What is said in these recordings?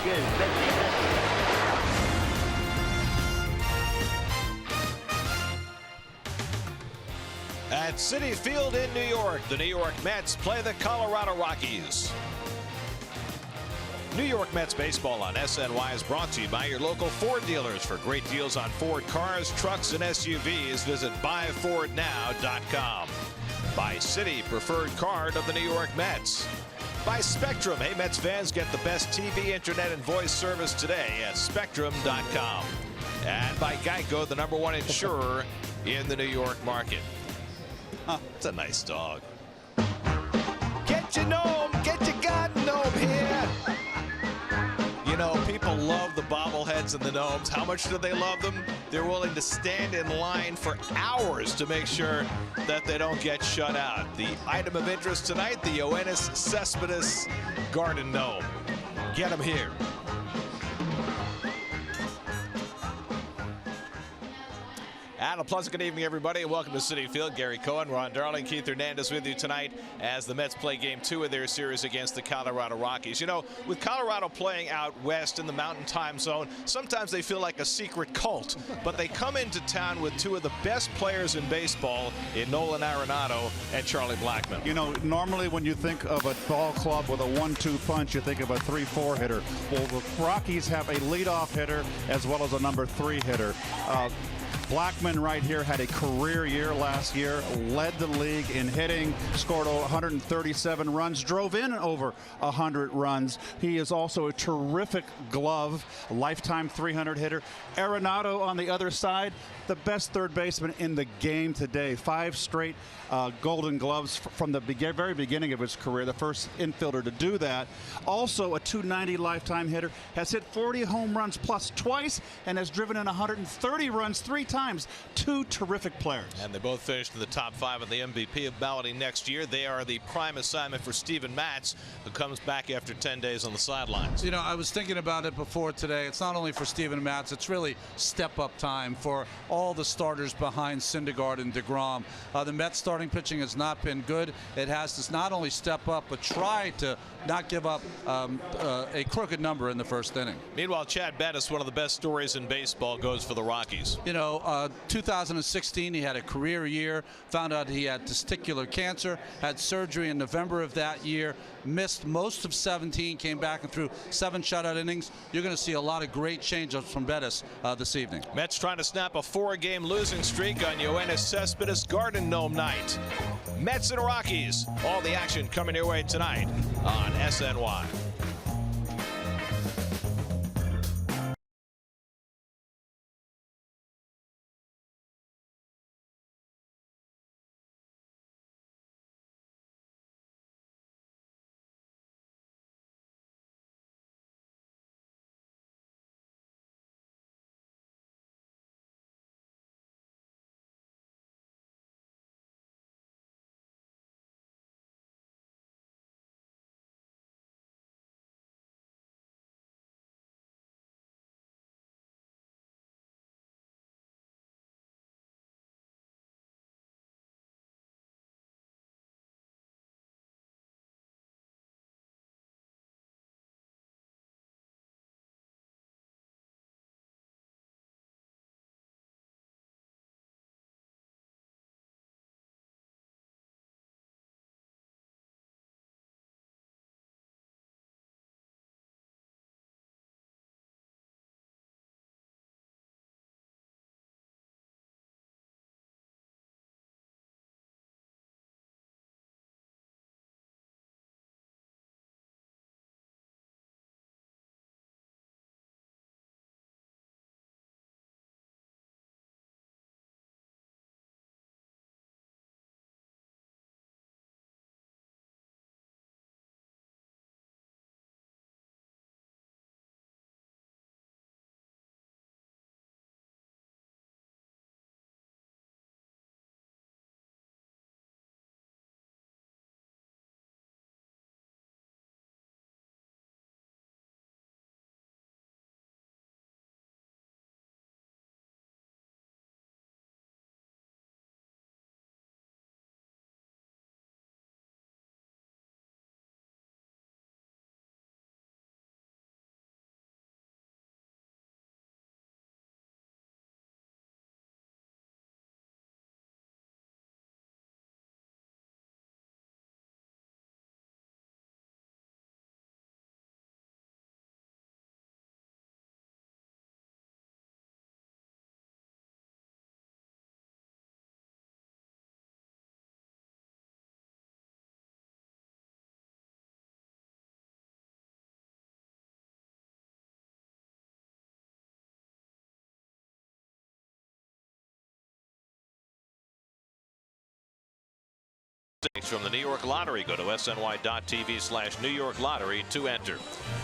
good. At Citi Field in New York, the New York Mets play the Colorado Rockies. New York Mets baseball on SNY is brought to you by your local Ford dealers. For great deals on Ford cars, trucks, and SUVs, visit buyfordnow.com. By Citi, preferred card of the New York Mets. By Spectrum. Hey, Mets fans, get the best TV, internet, and voice service today at spectrum.com. And by Geico, the #1 insurer in the New York market. It's a nice dog. Get your gnome, get your garden gnome here. You know, people love the bobbleheads and the gnomes. How much do they love them? They're willing to stand in line for hours to make sure that they don't get shut out. The item of interest tonight, the Ioannis Cespedes garden gnome. Get them here. And a pleasant good evening, everybody, and welcome to Citi Field. Gary Cohen, Ron Darling, Keith Hernandez with you tonight as the Mets play Game 2 of their series against the Colorado Rockies. You know, with Colorado playing out west in the Mountain Time Zone, sometimes they feel like a secret cult, but they come into town with two of the best players in baseball in Nolan Arenado and Charlie Blackmon. You know, normally when you think of a ball club with a 1-2 punch, you think of a 3-4 hitter. Well, the Rockies have a leadoff hitter as well as a #3 hitter. Blackmon right here had a career year last year, led the league in hitting, scored 137 runs, drove in over 100 runs. He is also a terrific glove, lifetime 300 hitter. Arenado on the other side, the best third baseman in the game today. 5 straight Golden Gloves from the very beginning of his career, the first infielder to do that. Also a .290 lifetime hitter, has hit 40 home runs plus twice, and has driven in 130 runs 3 times. 2 terrific players. And they both finished in the top 5 of the MVP balloting next year. They are the prime assignment for Steven Matz, who comes back after 10 days on the sidelines. You know, I was thinking about it before today. It's not only for Steven Matz, it's really step-up time for all the starters behind Syndergaard and DeGrom. The Mets starting pitching has not been good. It has to not only step up, but try to not give up a crooked number in the first inning. Meanwhile, Chad Bettis, one of the best stories in baseball, goes for the Rockies. You know, 2016, he had a career year, found out he had testicular cancer, had surgery in November of that year, missed most of 17, came back and threw 7 shutout innings. You're going to see a lot of great change-ups from Bettis this evening. Mets trying to snap a 4-game losing streak on Ioannis Cespedes Garden Gnome night. Mets and Rockies, all the action coming your way tonight on SNY. from the New York Lottery. Go to sny.tv/New York Lottery to enter.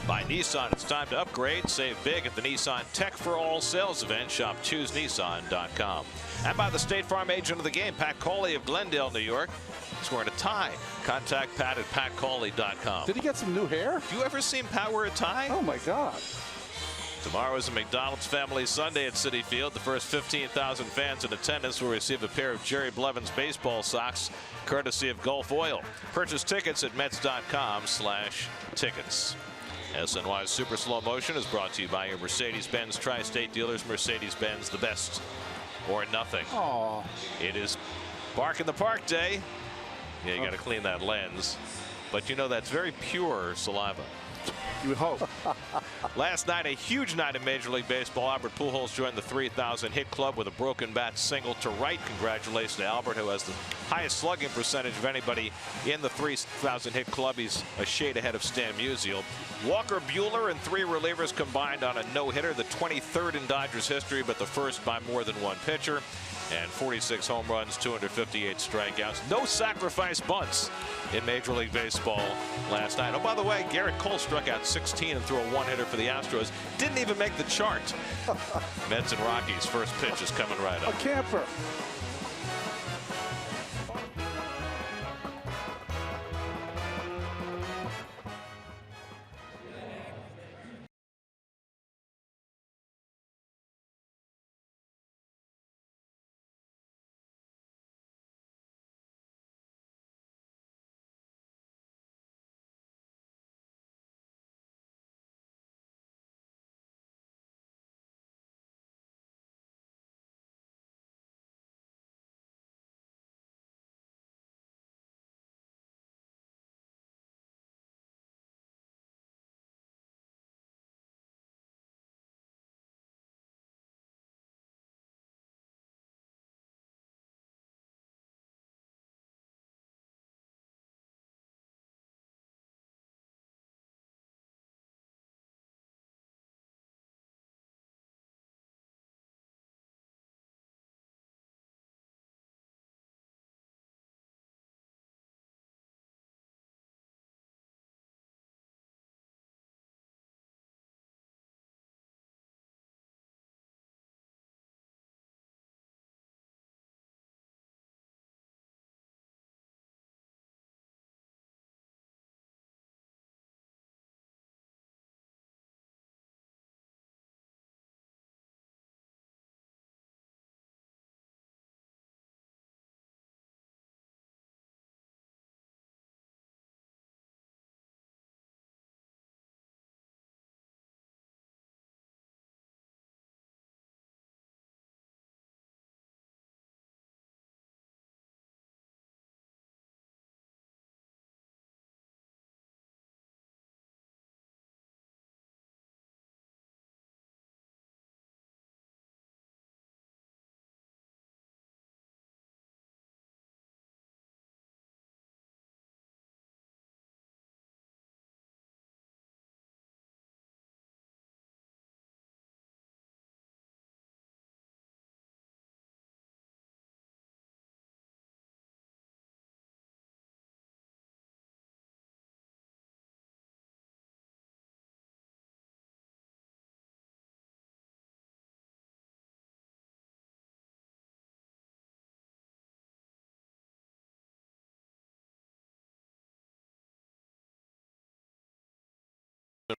By Nissan, it's time to upgrade. Save big at the Nissan Tech for All sales event. Shop ChooseNissan.com. And by the State Farm agent of the game, Pat Cauley of Glendale, New York. Scoring a tie. Contact Pat at PatCauley.com. Did he get some new hair? Have you ever seen Pat wear a tie? Oh, my God. Tomorrow is a McDonald's Family Sunday at Citi Field. The first 15,000 fans in attendance will receive a pair of Jerry Blevins baseball socks, courtesy of Gulf Oil. Purchase tickets at Mets.com/tickets. SNY's Super Slow Motion is brought to you by your Mercedes-Benz Tri-State dealers. Mercedes-Benz, the best or nothing. Aww. It is Bark in the Park Day. Yeah, you got to clean that lens. But you know that's very pure saliva. You would hope. Last night, a huge night in Major League Baseball. Albert Pujols joined the 3,000 hit club with a broken bat single to right. Congratulations to Albert, who has the highest slugging percentage of anybody in the 3,000 hit club. He's a shade ahead of Stan Musial. Walker Buehler and 3 relievers combined on a no-hitter, the 23rd in Dodgers history, but the first by more than one pitcher. And 46 home runs, 258 strikeouts. No sacrifice bunts in Major League Baseball last night. Oh, by the way, Garrett Cole struck out 16 and threw a one-hitter for the Astros. Didn't even make the chart. Mets and Rockies, first pitch is coming right up. A camper.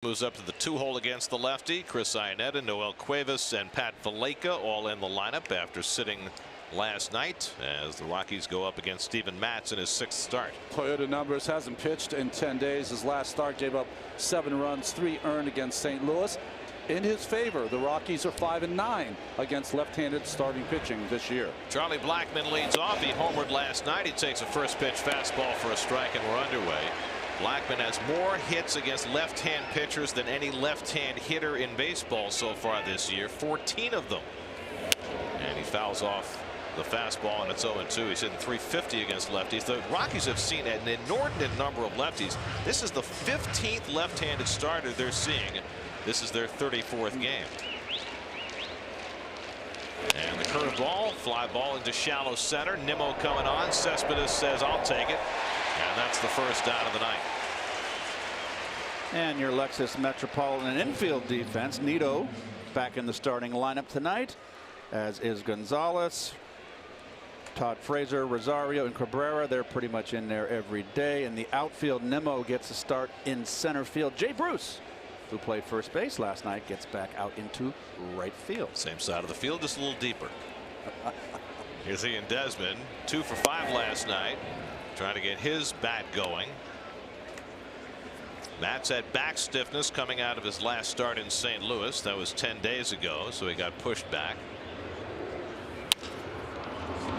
Moves up to the 2-hole against the lefty. Chris Iannetta, Noel Cuevas, and Pat Valaika all in the lineup after sitting last night as the Rockies go up against Steven Matz in his 6th start. Toyota Numbers hasn't pitched in 10 days. His last start gave up 7 runs, 3 earned against St. Louis. In his favor, the Rockies are 5-9 against left-handed starting pitching this year. Charlie Blackmon leads off. He homered last night. He takes a first pitch fastball for a strike, and we're underway. Blackmon has more hits against left-hand pitchers than any left-hand hitter in baseball so far this year, 14 of them. And he fouls off the fastball, and it's 0-2. He's hitting .350 against lefties. The Rockies have seen an inordinate number of lefties. This is the 15th left-handed starter they're seeing. This is their 34th game. And the curveball, fly ball into shallow center. Nimmo coming on. Cespedes says, I'll take it. And that's the first out of the night. And your Lexus Metropolitan infield defense, Nito, back in the starting lineup tonight, as is Gonzalez, Todd Frazier, Rosario, and Cabrera. They're pretty much in there every day. In the outfield, Nimmo gets a start in center field. Jay Bruce, who played first base last night, gets back out into right field. Same side of the field, just a little deeper. Here's Ian Desmond, 2 for 5 last night, trying to get his bat going. Matt's had back stiffness coming out of his last start in St. Louis. That was 10 days ago, so he got pushed back.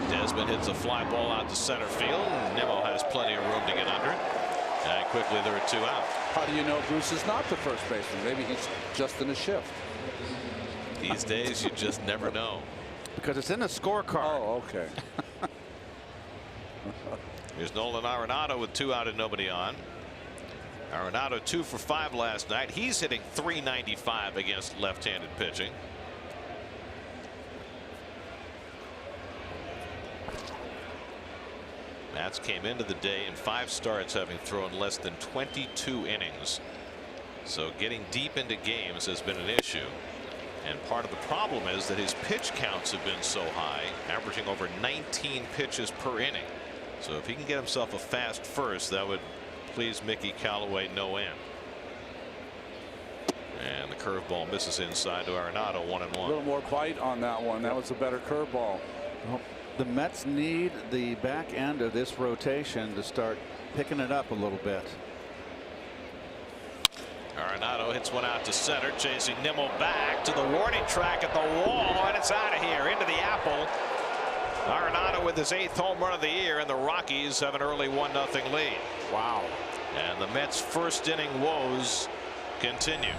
Desmond hits a fly ball out to center field. Nimmo has plenty of room to get under it. And quickly there are 2 out. How do you know Bruce is not the first baseman? Maybe he's just in a shift. These days you just never know. Because it's in the scorecard. Oh, okay. Here's Nolan Arenado with 2 out and nobody on. Arenado 2 for 5 last night. He's hitting .395 against left-handed pitching. Matz came into the day in 5 starts, having thrown less than 22 innings. So getting deep into games has been an issue. And part of the problem is that his pitch counts have been so high, averaging over 19 pitches per inning. So if he can get himself a fast first, that would please Mickey Callaway no end. And the curveball misses inside to Arenado, 1-1. A little more bite on that one. That was a better curveball. Well, the Mets need the back end of this rotation to start picking it up a little bit. Arenado hits one out to center, chasing Nimmo back to the warning track at the wall, and it's out of here into the apple. Arenado with his 8th home run of the year, and the Rockies have an early 1-0 lead. Wow. And the Mets' first inning woes continue.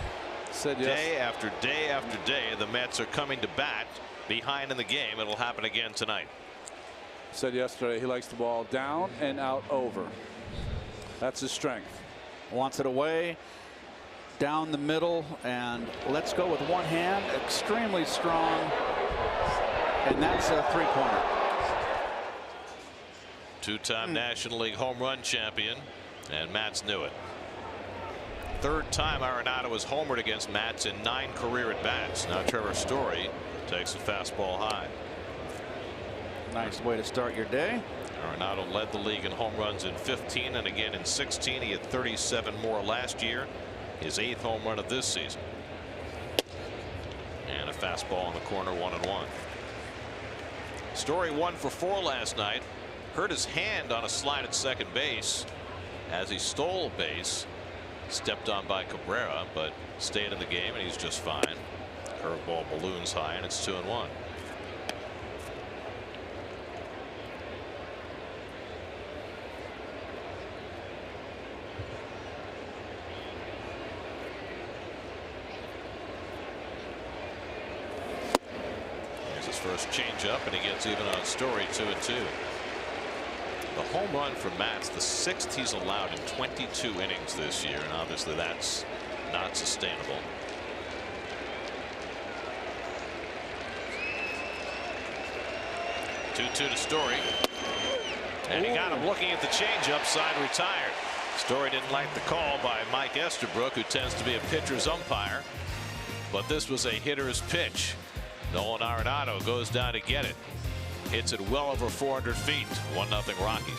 Said yes. Day after day after day, the Mets are coming to bat behind in the game. It'll happen again tonight. Said yesterday he likes the ball down and out over. That's his strength. Wants it away, down the middle, and let's go with one hand. Extremely strong. And that's a 3-pointer. 2-time National League home run champion, and Matz knew it. 3rd time Arenado was homered against Matz in 9 career at bats. Now Trevor Story takes a fastball high. Nice way to start your day. Arenado led the league in home runs in 15 and again in 16. He had 37 more last year. His 8th home run of this season. And a fastball in the corner, 1-1. Story 1 for 4 last night. Hurt his hand on a slide at second base as he stole a base. Stepped on by Cabrera, but stayed in the game, and he's just fine. Curveball balloons high, and it's 2-1. Here's his first changeup, and he gets even on Story, 2-2. The home run for Matz, the 6th he's allowed in 22 innings this year, and obviously that's not sustainable. Two to Story, and he got him looking at the changeup, side retired. Story didn't like the call by Mike Estabrook, who tends to be a pitcher's umpire, but this was a hitter's pitch. Nolan Arenado goes down to get it. Hits it well over 400 feet. 1-0 Rockies.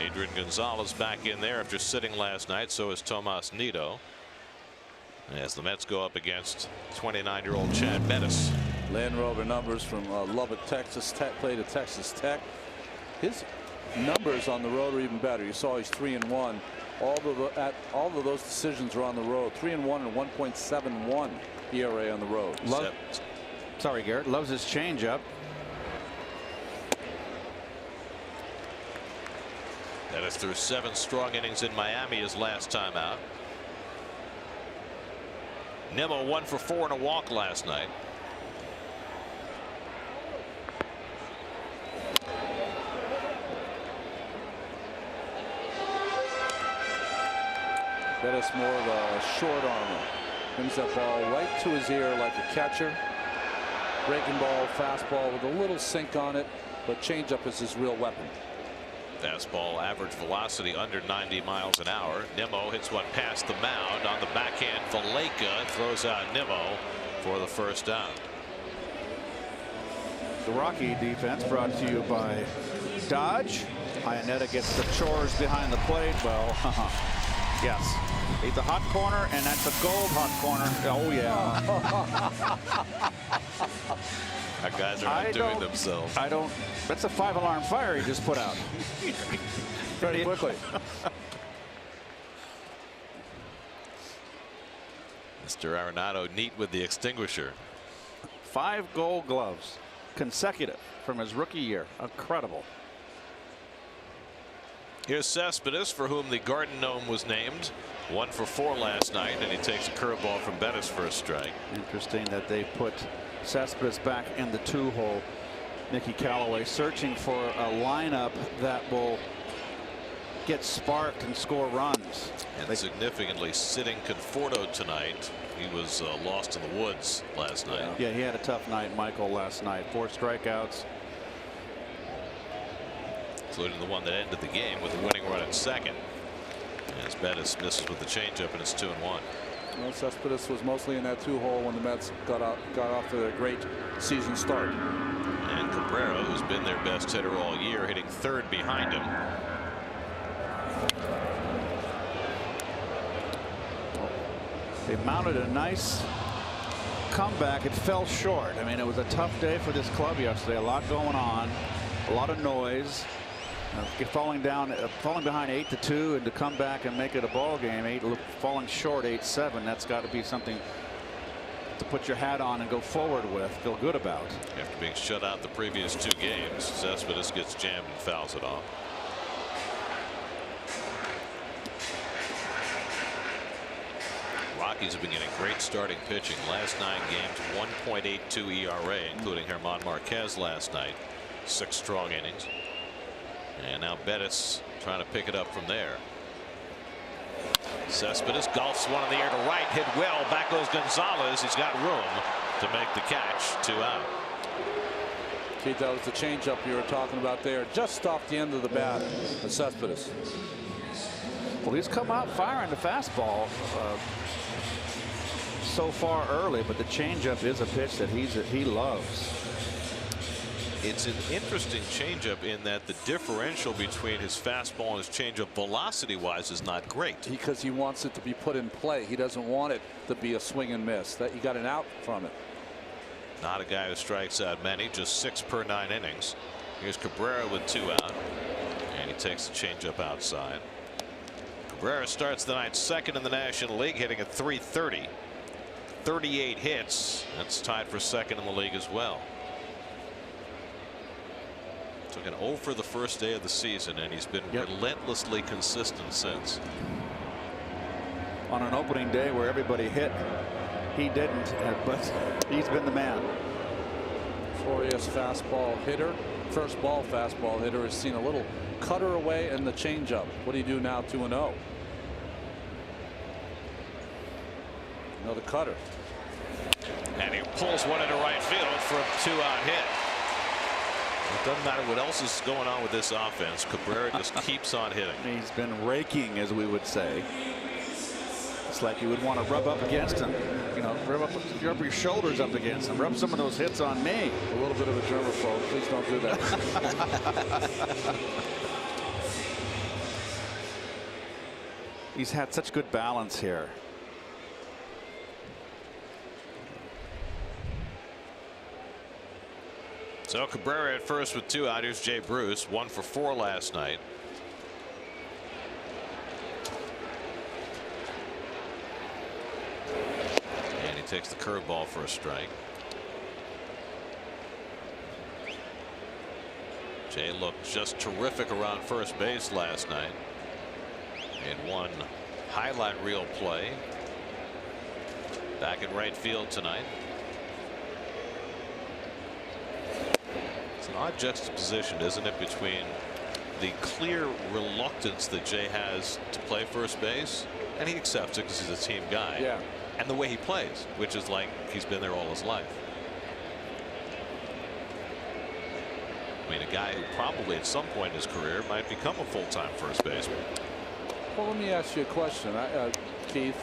Adrian Gonzalez back in there after sitting last night. So is Tomas Nido. As the Mets go up against 29-year-old Chad Bettis. Land Rover numbers from Lubbock, Texas Tech, played at Texas Tech. His numbers on the road are even better. You saw he's 3-1. All of those decisions are on the road. 3-1 and 1.71 ERA on the road. Sorry, Garrett. Loves his changeup. Bettis threw 7 strong innings in Miami his last time out. Nimmo 1 for 4 and a walk last night. Bettis more of a short armor. Brings that ball right to his ear like a catcher. Breaking ball, fastball with a little sink on it, but changeup is his real weapon. Fastball average velocity under 90 miles an hour. Nimmo hits one past the mound on the backhand. Valleca throws out Nimmo for the first down. The Rocky defense brought to you by Dodge. Iannetta gets the chores behind the plate. Well, yes. It's a hot corner, and that's a gold hot corner. Oh, yeah. Our guys are outdoing themselves. That's a 5-alarm fire he just put out. Very quickly. Mr. Arenado neat with the extinguisher. 5 gold gloves consecutive from his rookie year. Incredible. Here's Cespedes, for whom the Garden Gnome was named. 1 for 4 last night, and he takes a curveball from Bettis for a strike. Interesting that they put Cespedes back in the 2-hole. Mickey Callaway searching for a lineup that will get sparked and score runs. And significantly sitting Conforto tonight. He was lost in the woods last night. Yeah, he had a tough night, Michael, last night. 4 strikeouts. Including the one that ended the game with a winning run at second. As Bettis misses with the changeup, and it's 2-1. Well, Cespedes was mostly in that 2-hole when the Mets got off to their great season start. And Cabrera, who's been their best hitter all year, hitting 3rd behind him. They mounted a nice comeback. It fell short. I mean, it was a tough day for this club yesterday. A lot going on, a lot of noise. Falling behind 8-2, and to come back and make it a ball game. Falling short 8-7. That's got to be something to put your hat on and go forward with. Feel good about. After being shut out the previous 2 games, Cespedes gets jammed and fouls it off. Rockies have been getting great starting pitching. Last 9 games, 1.82 ERA, including German Marquez last night. 6 strong innings. And now Bettis trying to pick it up from there. Cespedes golfs one in the air to right, hit well. Back goes Gonzalez. He's got room to make the catch. 2 out. Keith, that was the changeup you were talking about there, just off the end of the bat of Cespedes. Well, he's come out firing the fastball so far early, but the changeup is a pitch that he loves. It's an interesting changeup in that the differential between his fastball and his changeup velocity-wise is not great. Because he wants it to be put in play. He doesn't want it to be a swing and miss. That you got an out from it. Not a guy who strikes out many, just 6 per 9 innings. Here's Cabrera with 2 out, and he takes the changeup outside. Cabrera starts the night 2nd in the National League, hitting at .330. 38 hits. That's tied for 2nd in the league as well. Took an 0 for the first day of the season, and he's been relentlessly consistent since. On an opening day where everybody hit, he didn't, but he's been the man. Furious fastball hitter, first ball fastball hitter, has seen a little cutter away and the changeup. What do you do now? 2-0. Another cutter. And he pulls one into right field for a 2-out hit. It doesn't matter what else is going on with this offense. Cabrera just keeps on hitting. He's been raking, as we would say. It's like you would want to rub up against him. You know, rub your shoulders up against him. Rub some of those hits on me. A little bit of a germaphobe. Please don't do that. He's had such good balance here. So Cabrera at first with 2 out. Here's Jay Bruce, 1 for 4 last night. And he takes the curveball for a strike. Jay looked just terrific around first base last night. In one highlight reel play. Back in right field tonight. It's an odd juxtaposition, isn't it, between the clear reluctance that Jay has to play first base, and he accepts it because he's a team guy. Yeah. And the way he plays, which is like he's been there all his life. I mean, a guy who probably at some point in his career might become a full-time first baseman. Well, let me ask you a question, Keith.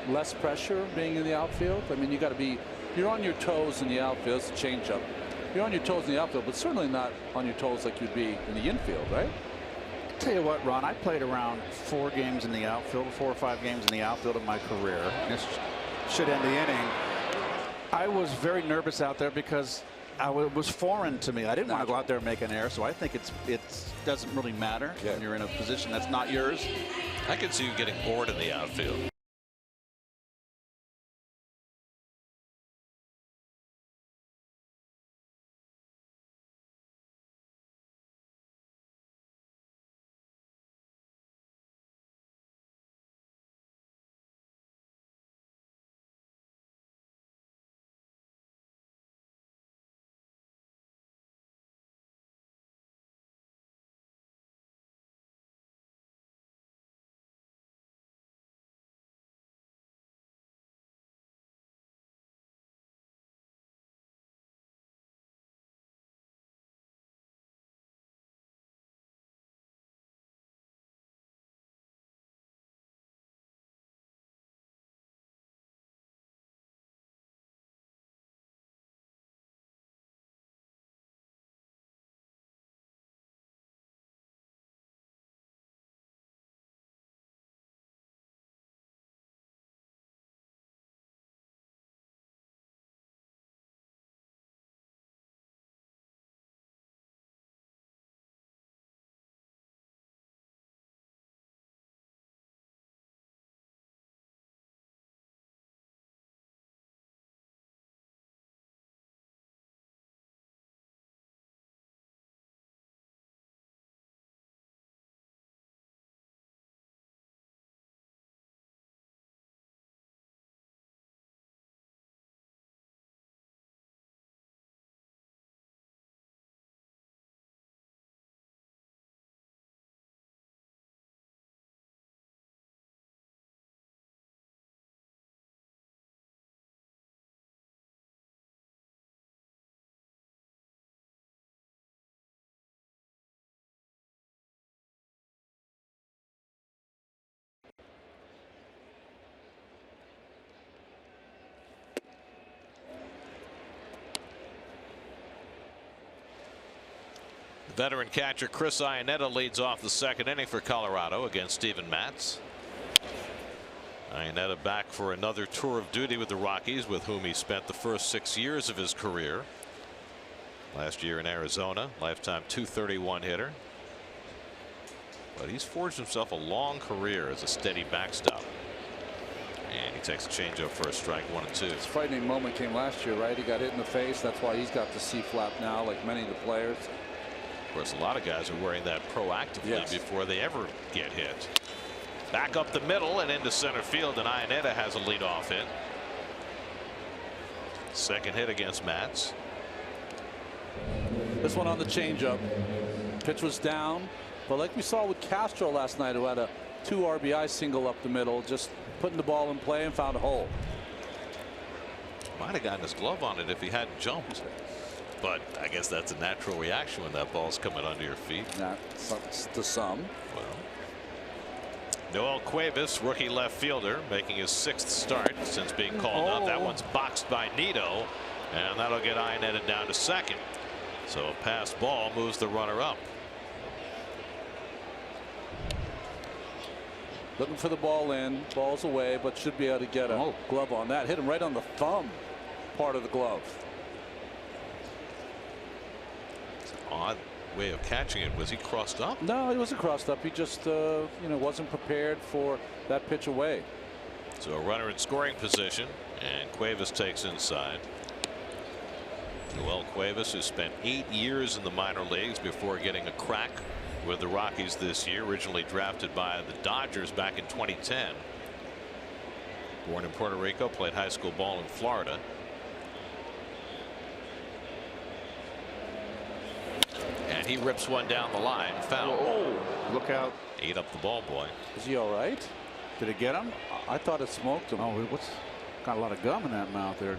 Less pressure being in the outfield? I mean, you got to be, you're on your toes in the outfield. It's a changeup. You're on your toes in the outfield, but certainly not on your toes like you'd be in the infield, right? Tell you what, Ron, I played around 4 games in the outfield, 4 or 5 games in the outfield of my career. This should end the inning. I was very nervous out there because it was foreign to me. I didn't want to go out there and make an error, so I think it doesn't really matter when you're in a position that's not yours. I could see you getting bored in the outfield. Veteran catcher Chris Iannetta leads off the 2nd inning for Colorado against Steven Matz. Iannetta back for another tour of duty with the Rockies, with whom he spent the first 6 years of his career. Last year in Arizona, lifetime .231 hitter. But he's forged himself a long career as a steady backstop. And he takes a changeup for a strike, 1-2. His frightening moment came last year, right? He got hit in the face. That's why he's got the C-flap now, like many of the players. Of course, a lot of guys are wearing that proactively before they ever get hit. Back up the middle and into center field, and Iannetta has a leadoff hit. 2nd hit against Matz. This one on the changeup. Pitch was down, but like we saw with Castro last night, who had a 2 RBI single up the middle, just putting the ball in play and found a hole. Might have gotten his glove on it if he hadn't jumped. But I guess that's a natural reaction when that ball's coming under your feet. That's to some. Well, Noel Cuevas, rookie left fielder, making his 6th start since being called up. That one's boxed by Nito, and that'll get Iannetta down to 2nd. So a pass ball moves the runner up. Looking for the ball in. Ball's away, but should be able to get a glove on that. Hit him right on the thumb part of the glove. It's an odd way of catching it. Was he crossed up? No, he wasn't crossed up. He just wasn't prepared for that pitch away. So a runner in scoring position, and Cuevas takes inside. Joel Cuevas, who spent 8 years in the minor leagues before getting a crack with the Rockies this year, originally drafted by the Dodgers back in 2010. Born in Puerto Rico, played high school ball in Florida. And he rips one down the line. Foul. Oh, look out. Ate up the ball boy. Is he all right? Did it get him? I thought it smoked him. Oh, what's got a lot of gum in that mouth there.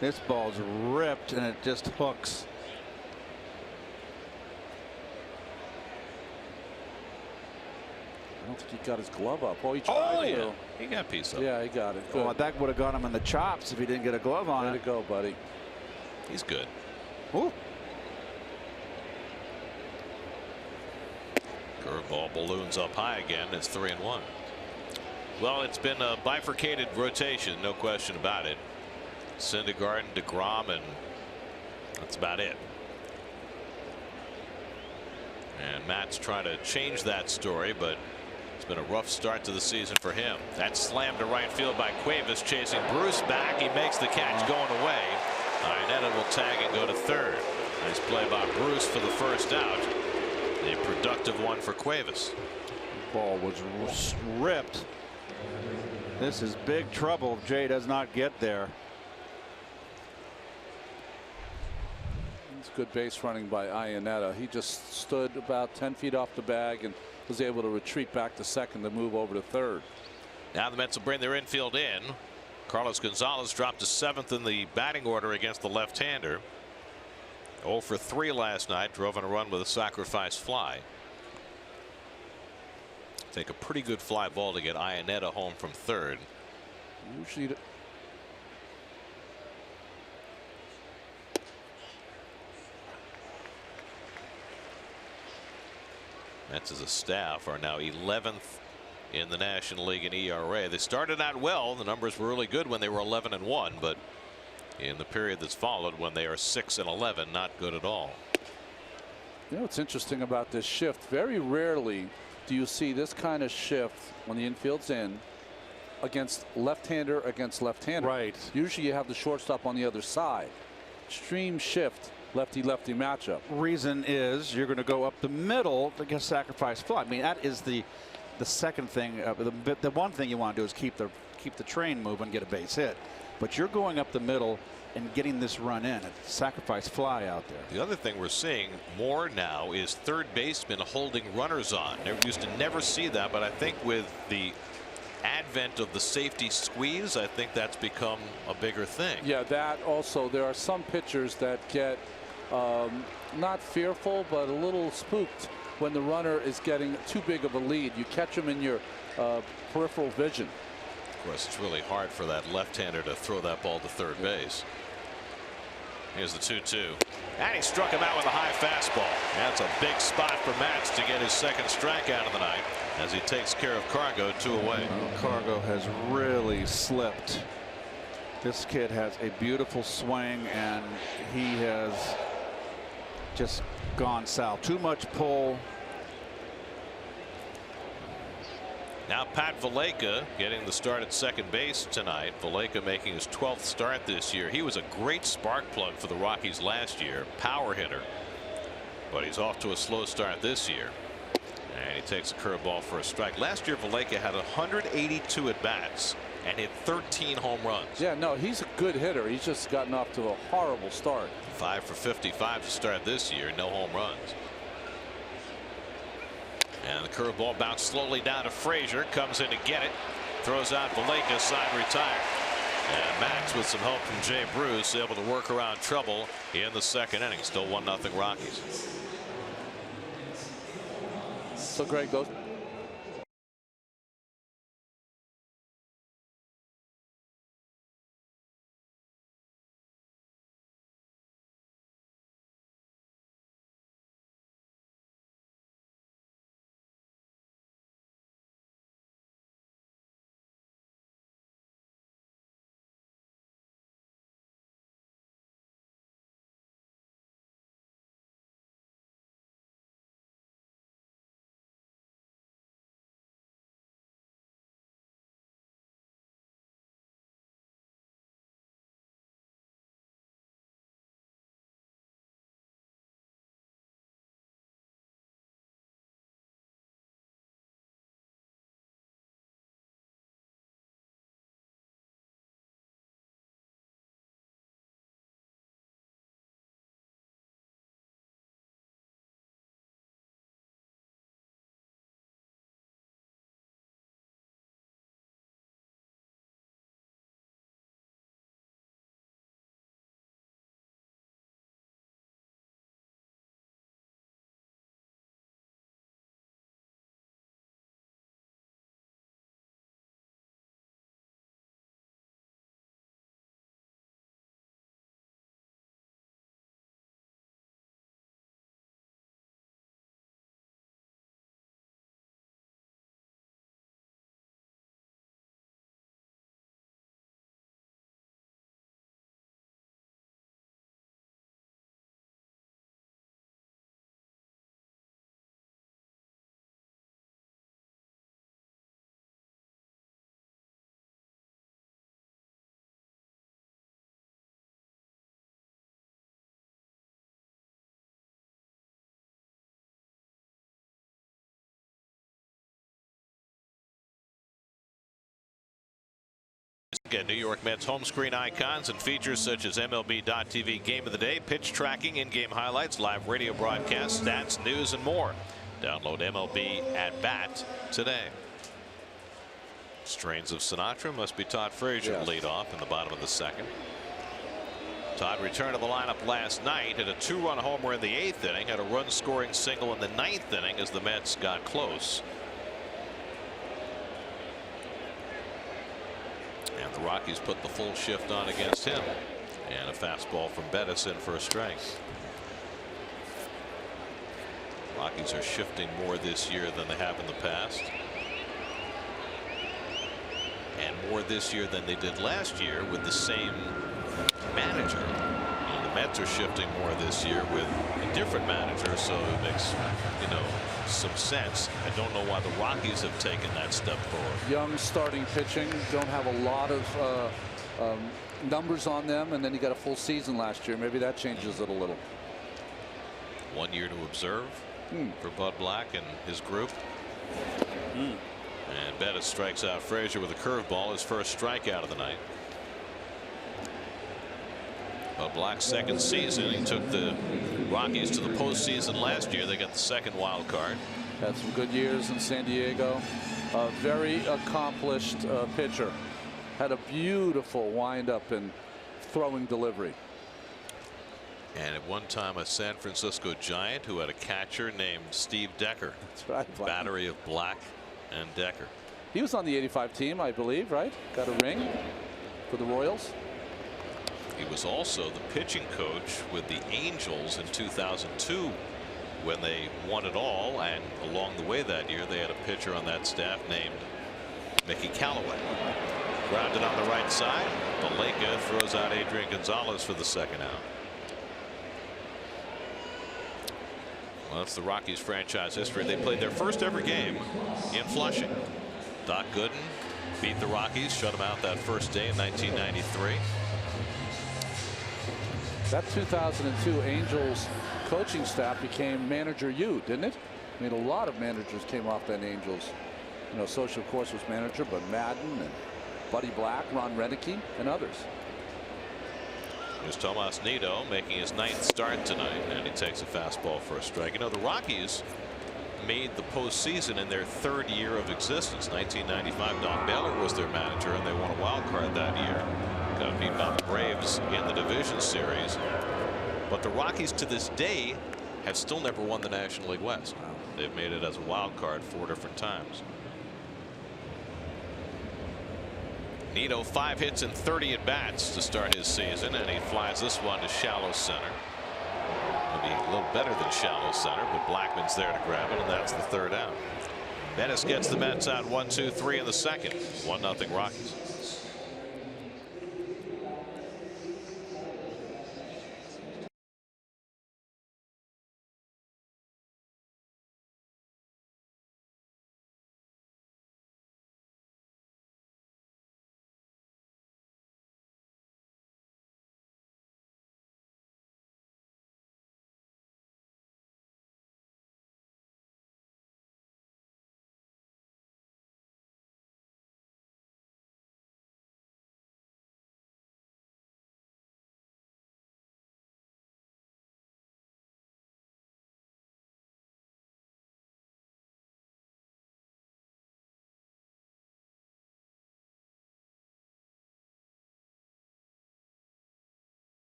This ball's ripped and it just hooks. I don't think he got his glove up. Oh, he tried to. He got a piece of it. Yeah, he got it. Well, that would have got him in the chops if he didn't get a glove on it. Way to go, buddy. He's good. Ooh. Curveball balloons up high again. It's 3-1. Well, it's been a bifurcated rotation, no question about it. Syndergaard and DeGrom, and that's about it. And Matt's trying to change that story, but it's been a rough start to the season for him. That slammed to right field by Cuevas, chasing Bruce back. He makes the catch going away. Iannetta will tag and go to third. Nice play by Bruce for the first out. A productive one for Cuevas. Ball was ripped. This is big trouble if Jay does not get there. It's good base running by Iannetta. He just stood about 10 feet off the bag and was able to retreat back to second to move over to third. Now the Mets will bring their infield in. Carlos Gonzalez dropped to 7th in the batting order against the left-hander. 0 for 3 last night, drove in a run with a sacrifice fly. Take a pretty good fly ball to get Iannetta home from third. Usually Mets as a staff are now 11th in the National League in ERA. They started out well. The numbers were really good when they were 11-1, but in the period that's followed, when they are 6-11, not good at all. You know what's interesting about this shift? Very rarely do you see this kind of shift when the infield's in against left-hander against left-hander. Right. Usually you have the shortstop on the other side. Extreme shift, lefty-lefty matchup. Reason is you're going to go up the middle to get sacrifice fly. I mean, that is the second thing. The one thing you want to do is keep the train moving, get a base hit. But you're going up the middle and getting this run in. A sacrifice fly out there. The other thing we're seeing more now is third basemen holding runners on. They used to never see that, but I think with the advent of the safety squeeze, I think that's become a bigger thing. Yeah, that also. There are some pitchers that get not fearful, but a little spooked when the runner is getting too big of a lead. You catch them in your peripheral vision. Of course, it's really hard for that left-hander to throw that ball to third base. Here's the 2-2. And he struck him out with a high fastball. That's a big spot for Matz to get his second strikeout of the night as he takes care of Cargo 2 away. Cargo has really slipped. This kid has a beautiful swing and he has just gone south. Too much pull. Now Pat Valaika getting the start at second base tonight. Valaika making his 12th start this year. He was a great spark plug for the Rockies last year. Power hitter. But he's off to a slow start this year. And he takes a curveball for a strike. Last year Valaika had 182 at bats and hit 13 home runs. Yeah, no, he's a good hitter. He's just gotten off to a horrible start. 5 for 55 to start this year. No home runs. And the curveball bounced slowly down to Frazier. Comes in to get it. Throws out Valaika. Side retired. And Max with some help from Jay Bruce able to work around trouble in the second inning. Still 1-0 Rockies. So Greg, those at New York Mets home screen icons and features such as MLB.tv Game of the Day, pitch tracking, in-game highlights, live radio broadcasts, stats, news, and more. Download MLB at Bat today. Strains of Sinatra must be Todd Frazier lead off in the bottom of the second. Todd returned to the lineup last night, hit a 2-run homer in the 8th inning, had a run-scoring single in the 9th inning as the Mets got close. And the Rockies put the full shift on against him. And a fastball from Bettis in for a strike. Rockies are shifting more this year than they have in the past. And more this year than they did last year with the same manager. And the Mets are shifting more this year with a different manager, so it makes, you know, some sense. I don't know why the Rockies have taken that step forward. Young starting pitching, don't have a lot of numbers on them, and then he got a full season last year. Maybe that changes it a little. 1 year to observe for Bud Black and his group. And Bettis strikes out Frazier with a curveball, his first strikeout of the night. Bud Black's second season, he took the Rockies to the postseason last year. They got the second wild card. Had some good years in San Diego. A very accomplished pitcher. Had a beautiful windup and throwing delivery. And at one time a San Francisco Giant who had a catcher named Steve Decker. That's right. Battery of Black and Decker. He was on the '85 team, I believe, right? Got a ring for the Royals. He was also the pitching coach with the Angels in 2002 when they won it all, and along the way that year they had a pitcher on that staff named Mickey Callaway. Grounded on the right side. Malenka throws out Adrian Gonzalez for the second out. Well, that's the Rockies franchise history. They played their first ever game in Flushing. Doc Gooden beat the Rockies, shut them out that first day in 1993. That 2002 Angels coaching staff became Manager U, didn't it? I mean, a lot of managers came off that Angels. You know, Social, of course, was manager, but Madden and Buddy Black, Ron Renicky, and others. Here's Tomas Nido making his 9th start tonight, and he takes a fastball for a strike. You know, the Rockies made the postseason in their 3rd year of existence. 1995, Don Baylor was their manager, and they won a wild card that year. Got beat by the Braves in the division series. But the Rockies to this day have still never won the National League West. They've made it as a wild card 4 different times. Nido 5 hits and 30 at bats to start his season, and he flies this one to shallow center. Maybe a little better than shallow center, but Blackman's there to grab it, and that's the 3rd out. Bettis gets the Mets out 1-2-3 in the second. 1-0 Rockies.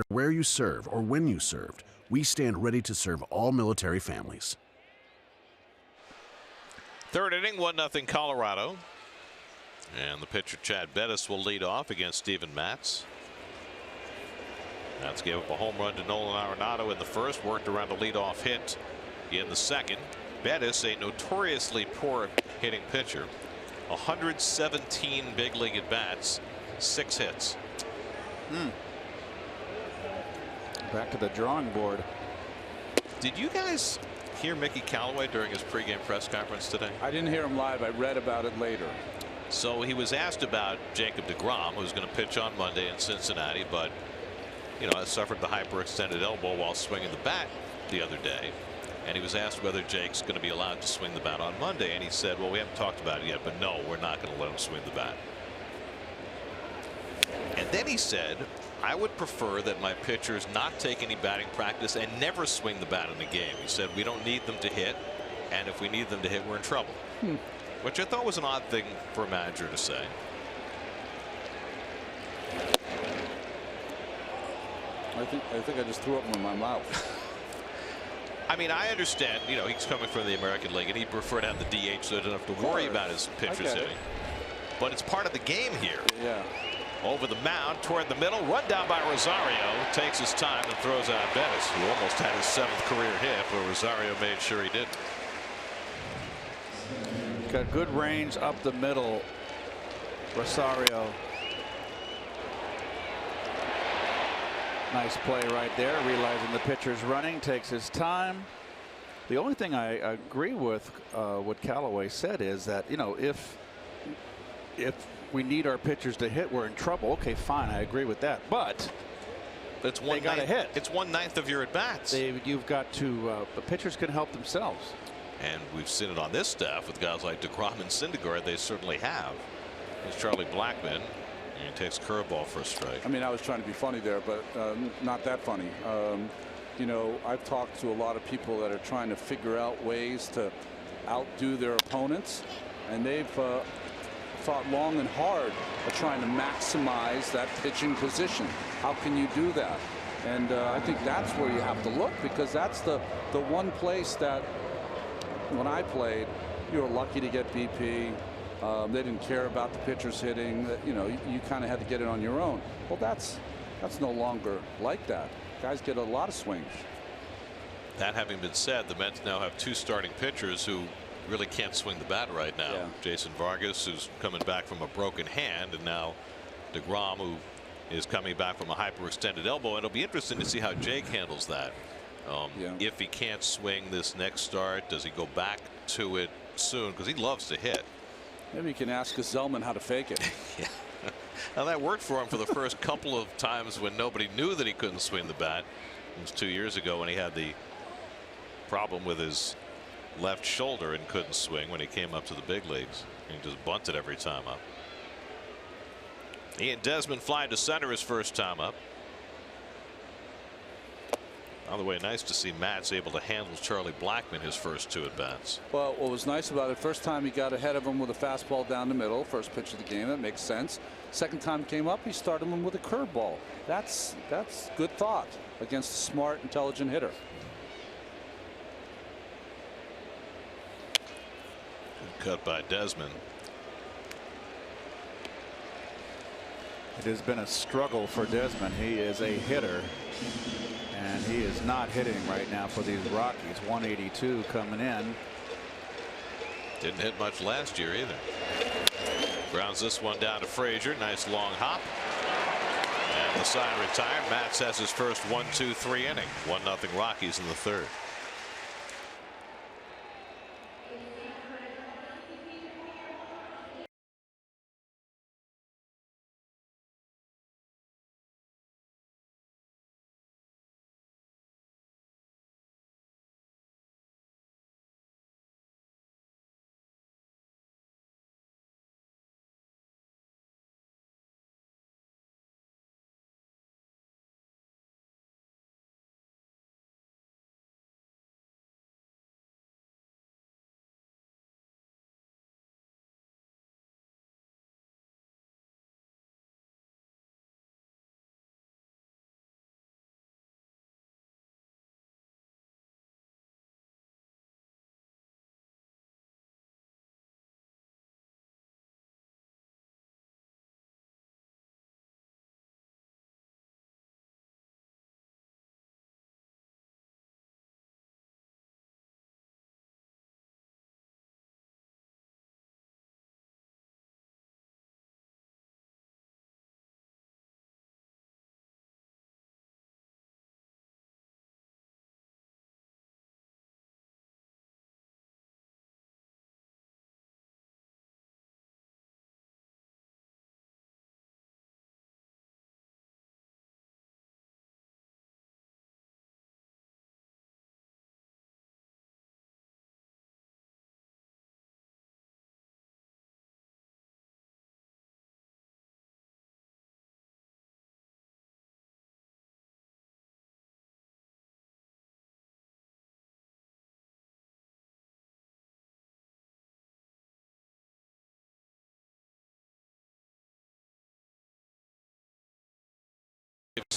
where you serve or when you served, we stand ready to serve all military families. Third inning, 1-0 Colorado. And the pitcher Chad Bettis will lead off against Steven Matz. Matz gave up a home run to Nolan Arenado in the first, worked around a leadoff hit in the second. Bettis, a notoriously poor hitting pitcher, 117 big league at bats, 6 hits. Back to the drawing board. Did you guys hear Mickey Callaway during his pregame press conference today? I didn't hear him live. I read about it later. So he was asked about Jacob deGrom, who's going to pitch on Monday in Cincinnati, but suffered the hyperextended elbow while swinging the bat the other day. And he was asked whether Jake's going to be allowed to swing the bat on Monday, and he said, well, we haven't talked about it yet, but no, we're not going to let him swing the bat. And then he said, I would prefer that my pitchers not take any batting practice and never swing the bat in the game. He said, we don't need them to hit, and if we need them to hit, we're in trouble. Which I thought was an odd thing for a manager to say. I think I just threw up in my mouth. I mean, I understand, he's coming from the American League and he'd prefer to have the DH so he doesn't have to worry about his pitchers hitting. But it's part of the game here. Yeah. Over the mound toward the middle, run down by Rosario, takes his time and throws out Bettis, who almost had his 7th career hit, but Rosario made sure he didn't. Got good range up the middle. Rosario. Nice play right there, realizing the pitcher's running, takes his time. The only thing I agree with what Callaway said is that, if we need our pitchers to hit, we're in trouble. Okay, fine, I agree with that. But it's they got to hit. It's 1/9 of your at bats. You've got to. The pitchers can help themselves. And we've seen it on this staff with guys like deGrom and Syndergaard. They certainly have. There's Charlie Blackmon. And he takes curveball for a strike. I mean, I was trying to be funny there, but not that funny. I've talked to a lot of people that are trying to figure out ways to outdo their opponents, and they've thought long and hard of trying to maximize that pitching position. How can you do that? And I think that's where you have to look, because that's the one place that when I played, you were lucky to get BP. They didn't care about the pitchers hitting. You kind of had to get it on your own. Well, that's no longer like that. Guys get a lot of swings. That having been said, the Mets now have 2 starting pitchers who really can't swing the bat right now. Yeah. Jason Vargas, who's coming back from a broken hand, and now deGrom, who is coming back from a hyperextended elbow. And it'll be interesting to see how Jake handles that. If he can't swing this next start, does he go back to it soon? Because he loves to hit. Maybe you can ask Zellman how to fake it. Yeah. Now that worked for him for the first couple of times when nobody knew that he couldn't swing the bat. It was 2 years ago when he had the problem with his left shoulder and couldn't swing when he came up to the big leagues. He just bunted every time up. Ian Desmond flying to center his first time up. By the way, nice to see Matt's able to handle Charlie Blackmon his first 2 at bats. Well, what was nice about it, first time he got ahead of him with a fastball down the middle, first pitch of the game. That makes sense. Second time came up, he started him with a curveball. That's good thought against a smart, intelligent hitter. Good cut by Desmond. It has been a struggle for Desmond. He is a hitter, and he is not hitting right now for these Rockies. 182 coming in. Didn't hit much last year either. Grounds this one down to Frazier. Nice long hop. And the sign retired. Matz has his first 1-2-3 inning. 1-0 Rockies in the third.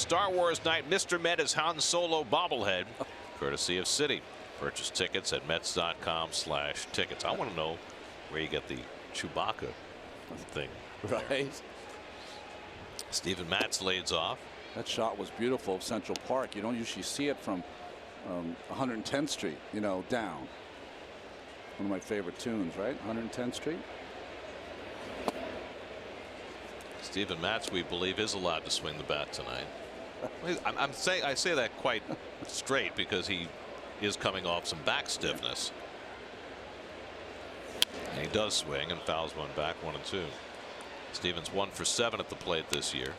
Star Wars night Mr. Met is Han Solo bobblehead, courtesy of City. Purchase tickets at Mets.com/tickets. I want to know where you get the Chewbacca thing. Right. Steven Matz leads off. That shot was beautiful of Central Park. You don't usually see it from 110th Street, you know, down. One of my favorite tunes, right? 110th Street. Steven Matz, we believe, is allowed to swing the bat tonight. I say that quite straight because he is coming off some back stiffness. And he does swing and fouls one back, 1-2. Stevens 1 for 7 at the plate this year.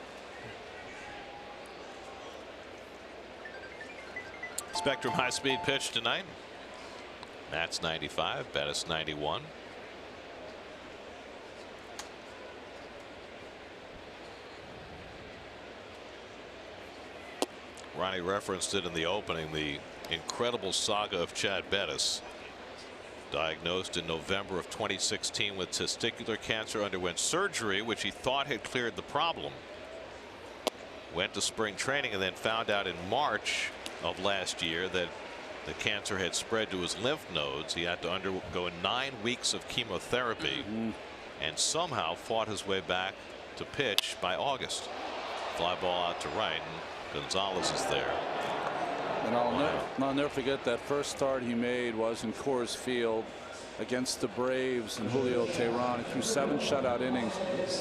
Spectrum high-speed pitch tonight. Matz 95, Bettis 91. Ronnie referenced it in the opening, the incredible saga of Chad Bettis. Diagnosed in November of 2016 with testicular cancer, underwent surgery which he thought had cleared the problem. Went to spring training and then found out in March of last year that the cancer had spread to his lymph nodes. He had to undergo 9 weeks of chemotherapy and somehow fought his way back to pitch by August. Fly ball out to right, and Gonzalez is there. And I'll never forget that first start he made was in Coors Field against the Braves and Julio Teheran. He threw 7 shutout innings,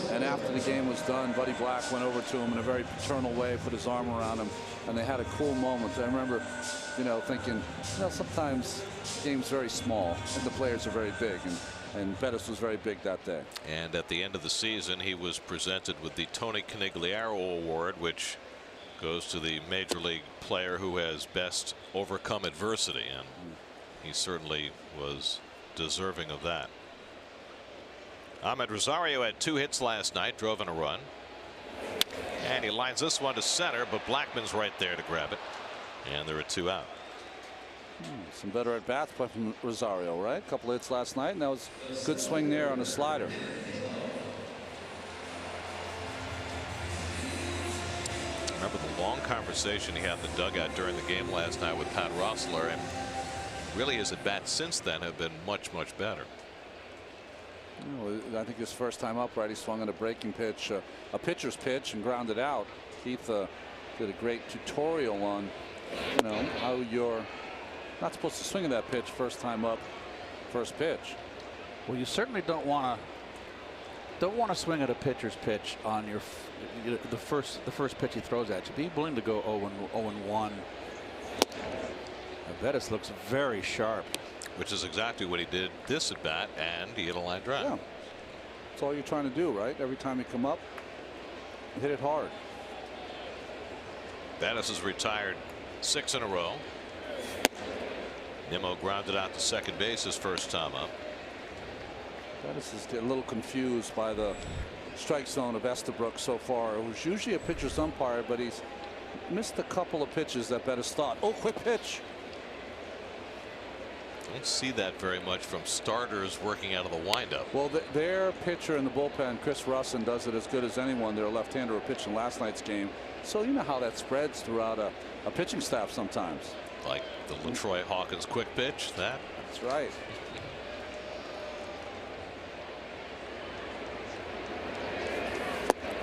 and after the game was done, Buddy Black went over to him in a very paternal way, put his arm around him, and they had a cool moment. I remember, you know, thinking, you know, sometimes the game's very small and the players are very big, and Bettis was very big that day. And at the end of the season, he was presented with the Tony Conigliaro Award, which goes to the major league player who has best overcome adversity, and he certainly was deserving of that. Ahmed Rosario had 2 hits last night, drove in a run, and he lines this one to center, but Blackman's right there to grab it, and there are 2 out. Some better at bats by from Rosario, right? A couple hits last night, and that was a good swing there on a slider. Remember the long conversation he had in the dugout during the game last night with Pat Rossler, and really his at bats since then have been much better. You know, I think his first time up, right, he swung on a breaking pitch, a pitcher's pitch, and grounded out. Keith did a great tutorial on, you know, how you're not supposed to swing at that pitch first time up, first pitch. Well, you certainly don't want to swing at a pitcher's pitch on the first pitch he throws at you. Be willing to go 0-1. Bettis looks very sharp. Which is exactly what he did this at bat, and he hit a line drive. Yeah, that's all you're trying to do, right? Every time you come up, hit it hard. Bettis has retired 6 in a row. Nimmo grounded out to second base his first time up. Bettis is getting a little confused by the strike zone of Estabrook so far. It was usually a pitcher's umpire, but he's missed a couple of pitches that Bettis thought. Oh, quick pitch. Don't see that very much from starters working out of the windup. Well, their pitcher in the bullpen, Chris Russin, does it as good as anyone. They're a left-hander who pitched in last night's game. So you know how that spreads throughout a pitching staff sometimes. Like the LaTroy Hawkins quick pitch. That's right.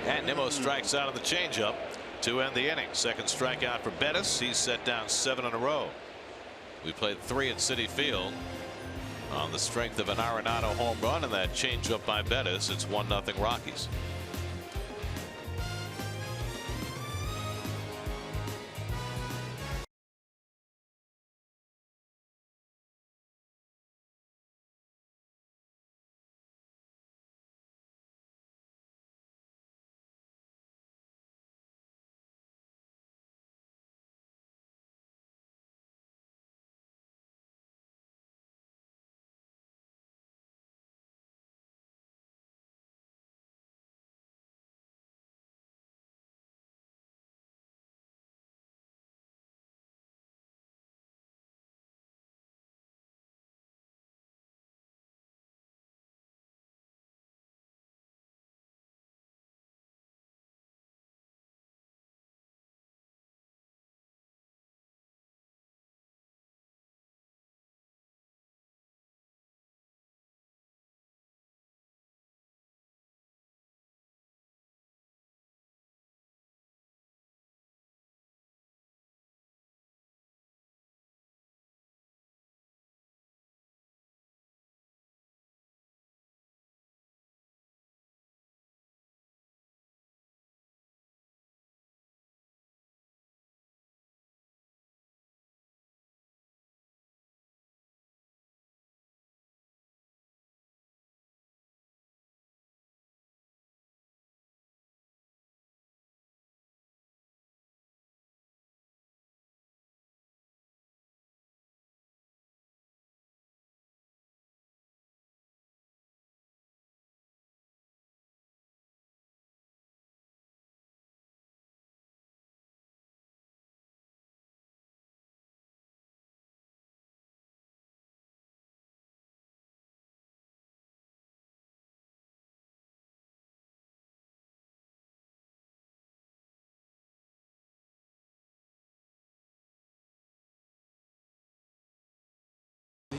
And Nimmo strikes out on the changeup to end the inning. Second strikeout for Bettis. He's set down 7 in a row. We played 3 at Citi Field on the strength of an Arenado home run and that changeup by Bettis. It's 1-0 Rockies.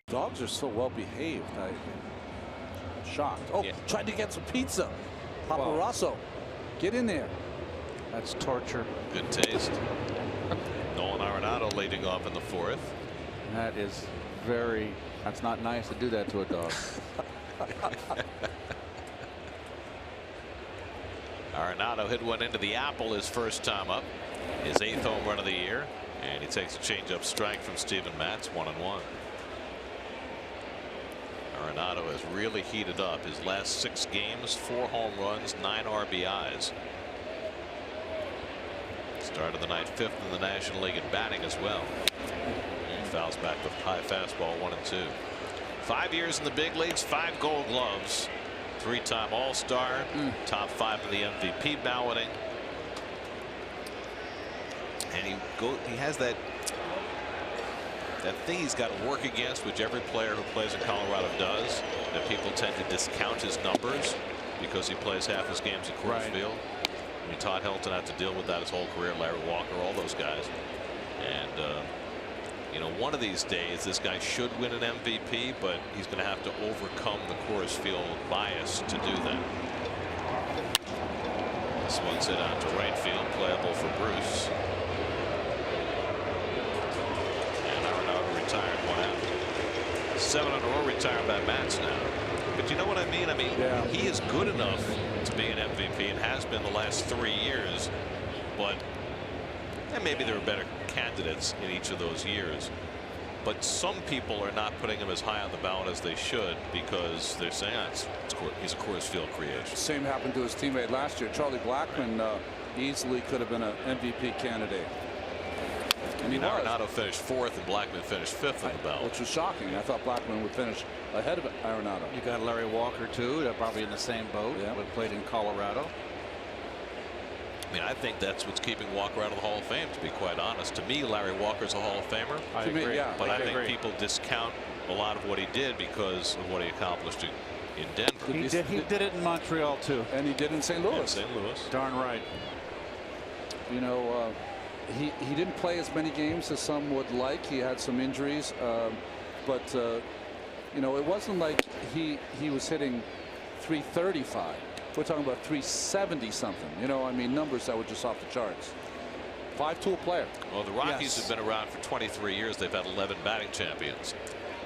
Dogs are so well behaved. I'm shocked. Oh, Yeah. tried to get some pizza. Paparazzo, get in there. That's torture. Good taste. Nolan Arenado leading off in the 4th. That is that's not nice to do that to a dog. Arenado hit one into the apple his first time up. His 8th home run of the year. And he takes a changeup strike from Steven Matz, 1-1. Arenado has really heated up. His last 6 games, 4 home runs, 9 RBIs. Started the night 5th in the National League in batting as well. He fouls back with high fastball, 1-2. 5 years in the big leagues, 5 Gold Gloves, 3-time All-Star, top 5 in the MVP balloting. And he has that thing he's got to work against, which every player who plays in Colorado does, that people tend to discount his numbers because he plays half his games at Coors Field. I mean, Todd Helton had to deal with that his whole career, Larry Walker, all those guys. And you know, one of these days this guy should win an MVP, but he's going to have to overcome the Coors Field bias to do that. This one's hit out to right field, playable for Bruce. And Arenado retired, 1 out. 7 in a row retired by Matz now. But you know what I mean? I mean, he is good enough to be an MVP and has been the last 3 years. But and maybe there are better candidates in each of those years. But some people are not putting him as high on the ballot as they should because they're saying he's a Coors Field creation. Same happened to his teammate last year. Charlie Blackmon easily could have been an MVP candidate. And he was. Arenado finished 4th and Blackmon finished 5th on the ballot. Which was shocking. I thought Blackmon would finish ahead of Arenado. You got Larry Walker too. They're probably in the same boat. Yeah. But played in Colorado. I mean, I think that's what's keeping Walker out of the Hall of Fame, to be quite honest. To me, Larry Walker's a Hall of Famer. I agree. Yeah, but I think people discount a lot of what he did because of what he accomplished in Denver. He did it in Montreal too. And he did in St. Louis. In St. Louis. Darn right. You know, he didn't play as many games as some would like. He had some injuries, but you know, it wasn't like he was hitting 335. We're talking about 370 something. You know, I mean, numbers that were just off the charts. 5-tool player. Well, the Rockies have been around for 23 years. They've had 11 batting champions,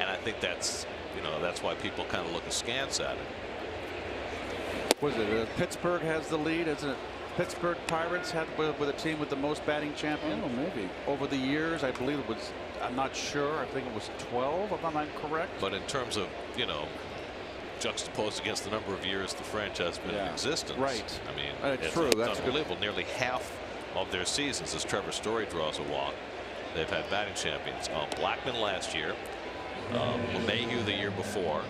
and I think that's why people kind of look askance at it. Was it Pittsburgh has the lead, isn't it? Pittsburgh Pirates had with a team with the most batting champions. Oh, maybe over the years. I believe it was. I'm not sure. I think it was 12, if I'm not correct. But in terms of, you know, juxtaposed against the number of years the franchise has been in existence. Right. I mean, it's true. That's unbelievable. Nearly half of their seasons, as Trevor Story draws a walk, they've had batting champions. Blackmon last year, LeMahieu the year before.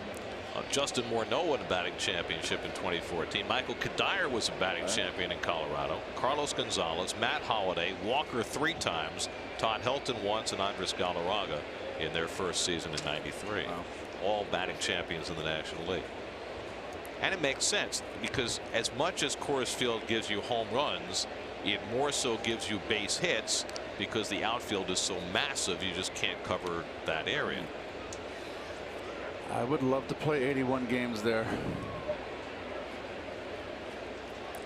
Justin Morneau won a batting championship in 2014. Michael Kadire was a batting champion in Colorado. Carlos Gonzalez, Matt Holliday, Walker 3 times, Todd Helton once, and Andres Galarraga in their first season in '93. Wow. All batting champions in the National League. And it makes sense because as much as Coors Field gives you home runs, it more so gives you base hits because the outfield is so massive you just can't cover that area. I would love to play 81 games there.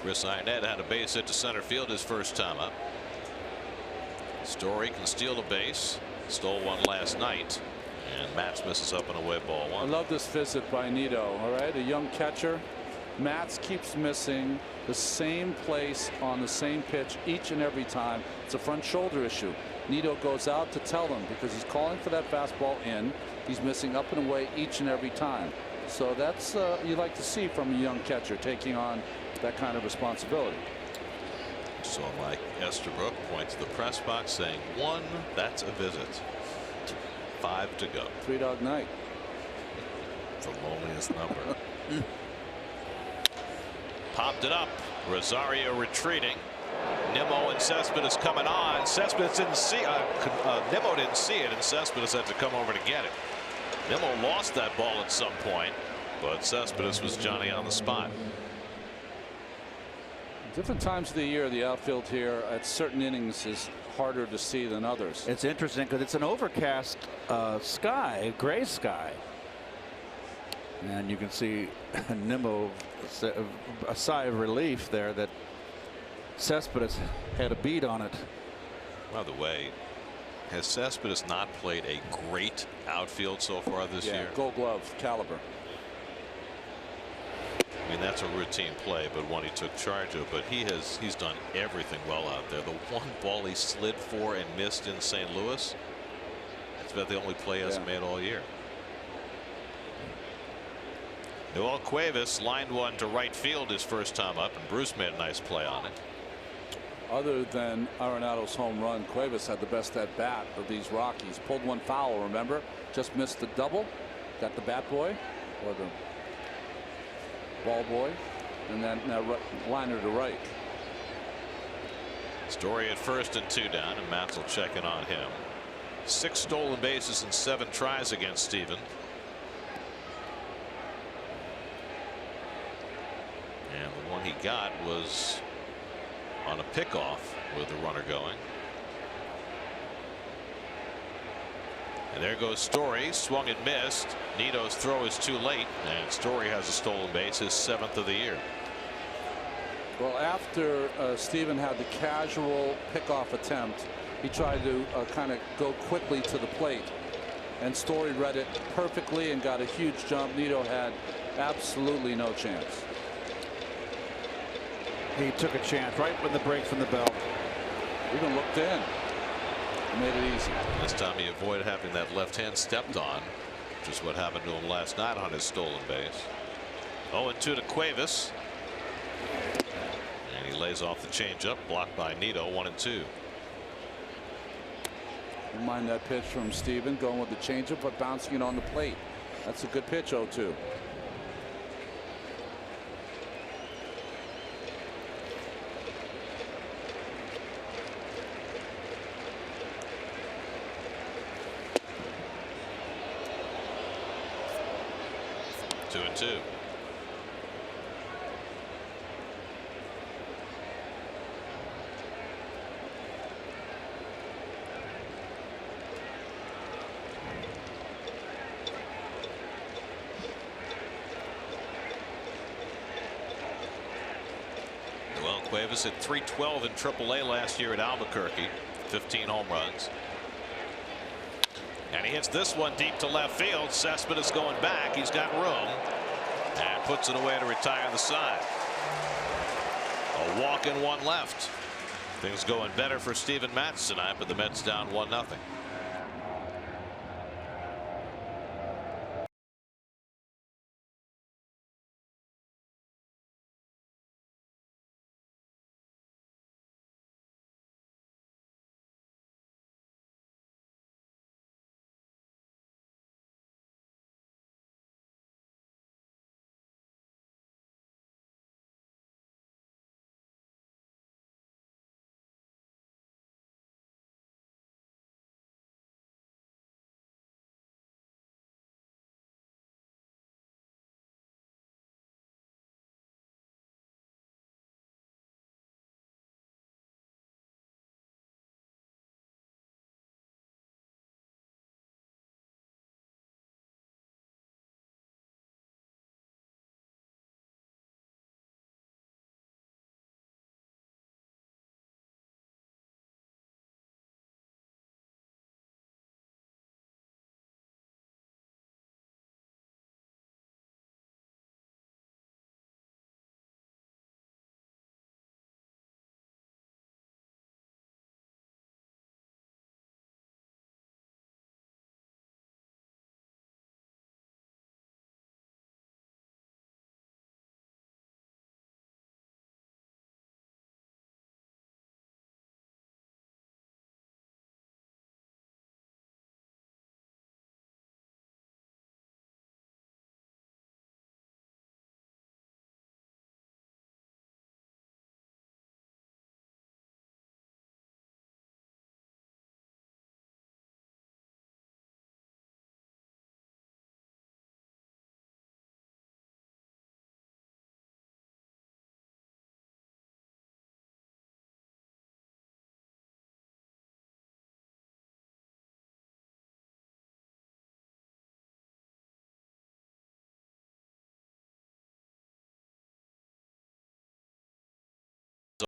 Chris Iannetta had a base hit to center field his first time up. Story can steal a base. Stole one last night. And Matz misses up an away ball 1. I love this visit by Nito. All right, a young catcher. Matz keeps missing the same place on the same pitch each and every time. It's a front shoulder issue. Nito goes out to tell him because he's calling for that fastball in. He's missing up and away each and every time. So that's you like to see from a young catcher taking on that kind of responsibility. So Mike Estabrook points to the press box saying 1, that's a visit. 5 to go. 3-dog night. It's the loneliest number. Popped it up. Rosario retreating. Nimmo and Cespedes coming on. Cespedes didn't see Nimmo didn't see it, and Cespedes had to come over to get it. Nimmo lost that ball at some point, but Cespedes was Johnny on the spot. Different times of the year, the outfield here at certain innings is harder to see than others. It's interesting because it's an overcast sky, gray sky. And you can see Nimmo, a sigh of relief there that Cespedes had a beat on it. By the way, has Cespedes not played a great outfield so far this year? Gold Glove caliber. I mean, that's a routine play, but one he took charge of. But he's done everything well out there. The one ball he slid for and missed in St. Louis, that's about the only play he hasn't made all year. Noel Cuevas lined one to right field his first time up, and Bruce made a nice play on it. Other than Arenado's home run, Cuevas had the best at bat of these Rockies. Pulled one foul, remember? Just missed the double. Got the bat boy or the ball boy, and then liner to right. Story at first and 2 down, and Matzel checking on him. 6 stolen bases and 7 tries against Steven. And the one he got was on a pickoff with the runner going. And there goes Story, swung and missed. Nito's throw is too late, and Story has a stolen base, his 7th of the year. Well, after Steven had the casual pickoff attempt, he tried to kind of go quickly to the plate, and Story read it perfectly and got a huge jump. Nito had absolutely no chance. He took a chance right when the break from the belt. Even looked in. Made it easy. This time he avoided having that left hand stepped on, which is what happened to him last night on his stolen base. 0-2 to Cuevas. And he lays off the changeup, blocked by Nito. 1-2. Don't mind that pitch from Steven, going with the changeup but bouncing it on the plate. That's a good pitch. 0-2. and 2. Noel Cuevas hit .312 in AAA last year at Albuquerque. 15 home runs. And he hits this one deep to left field. Cespedes going back. He's got room and puts it away to retire the side. A walk and 1 left. Things going better for Steven Matz tonight, but the Mets down 1-0.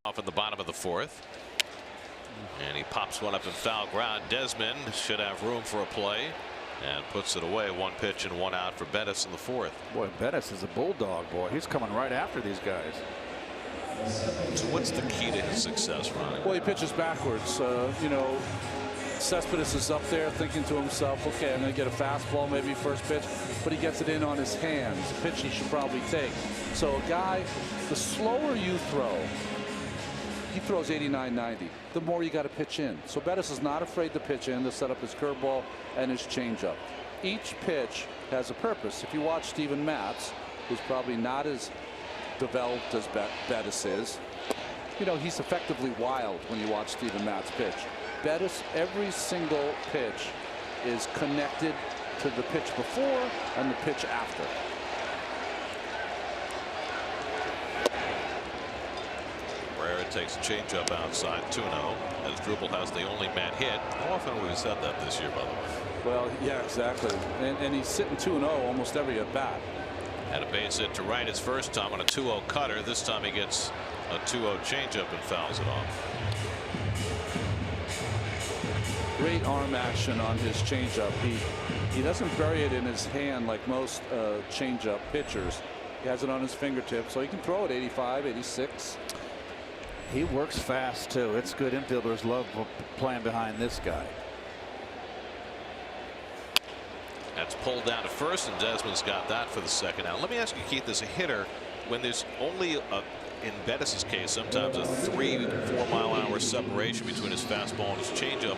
off in the bottom of the fourth. And he pops one up in foul ground. Desmond should have room for a play and puts it away. 1 pitch and 1 out for Bettis in the fourth. Boy, Bettis is a bulldog, boy. He's coming right after these guys. So what's the key to his success, Ronnie? Well, he pitches backwards. You know, Cespedes is up there thinking to himself, okay, I'm going to get a fastball, maybe first pitch, but he gets it in on his hands. A pitch he should probably take. So a guy, the slower you throw, he throws 89, 90. The more you got to pitch in. So Bettis is not afraid to pitch in to set up his curveball and his changeup. Each pitch has a purpose. If you watch Steven Matz, who's probably not as developed as Bettis is, you know, he's effectively wild when you watch Steven Matz pitch. Bettis, every single pitch is connected to the pitch before and the pitch after. Takes a changeup outside 2-0 as Drupal has the only man hit. How often have we said that this year, by the way? Well, yeah, exactly. And he's sitting 2-0 almost every at bat. Had a base hit to right his first time on a 2-0 cutter. This time he gets a 2-0 changeup and fouls it off. Great arm action on his changeup. He doesn't bury it in his hand like most changeup pitchers. He has it on his fingertips, so he can throw it 85, 86. He works fast too. It's good. Infielders love playing behind this guy. That's pulled down to first, and Desmond's got that for the second out. Let me ask you, Keith, as a hitter, when there's only in Bettis's case, sometimes a 3-4 mile-an-hour separation between his fastball and his changeup,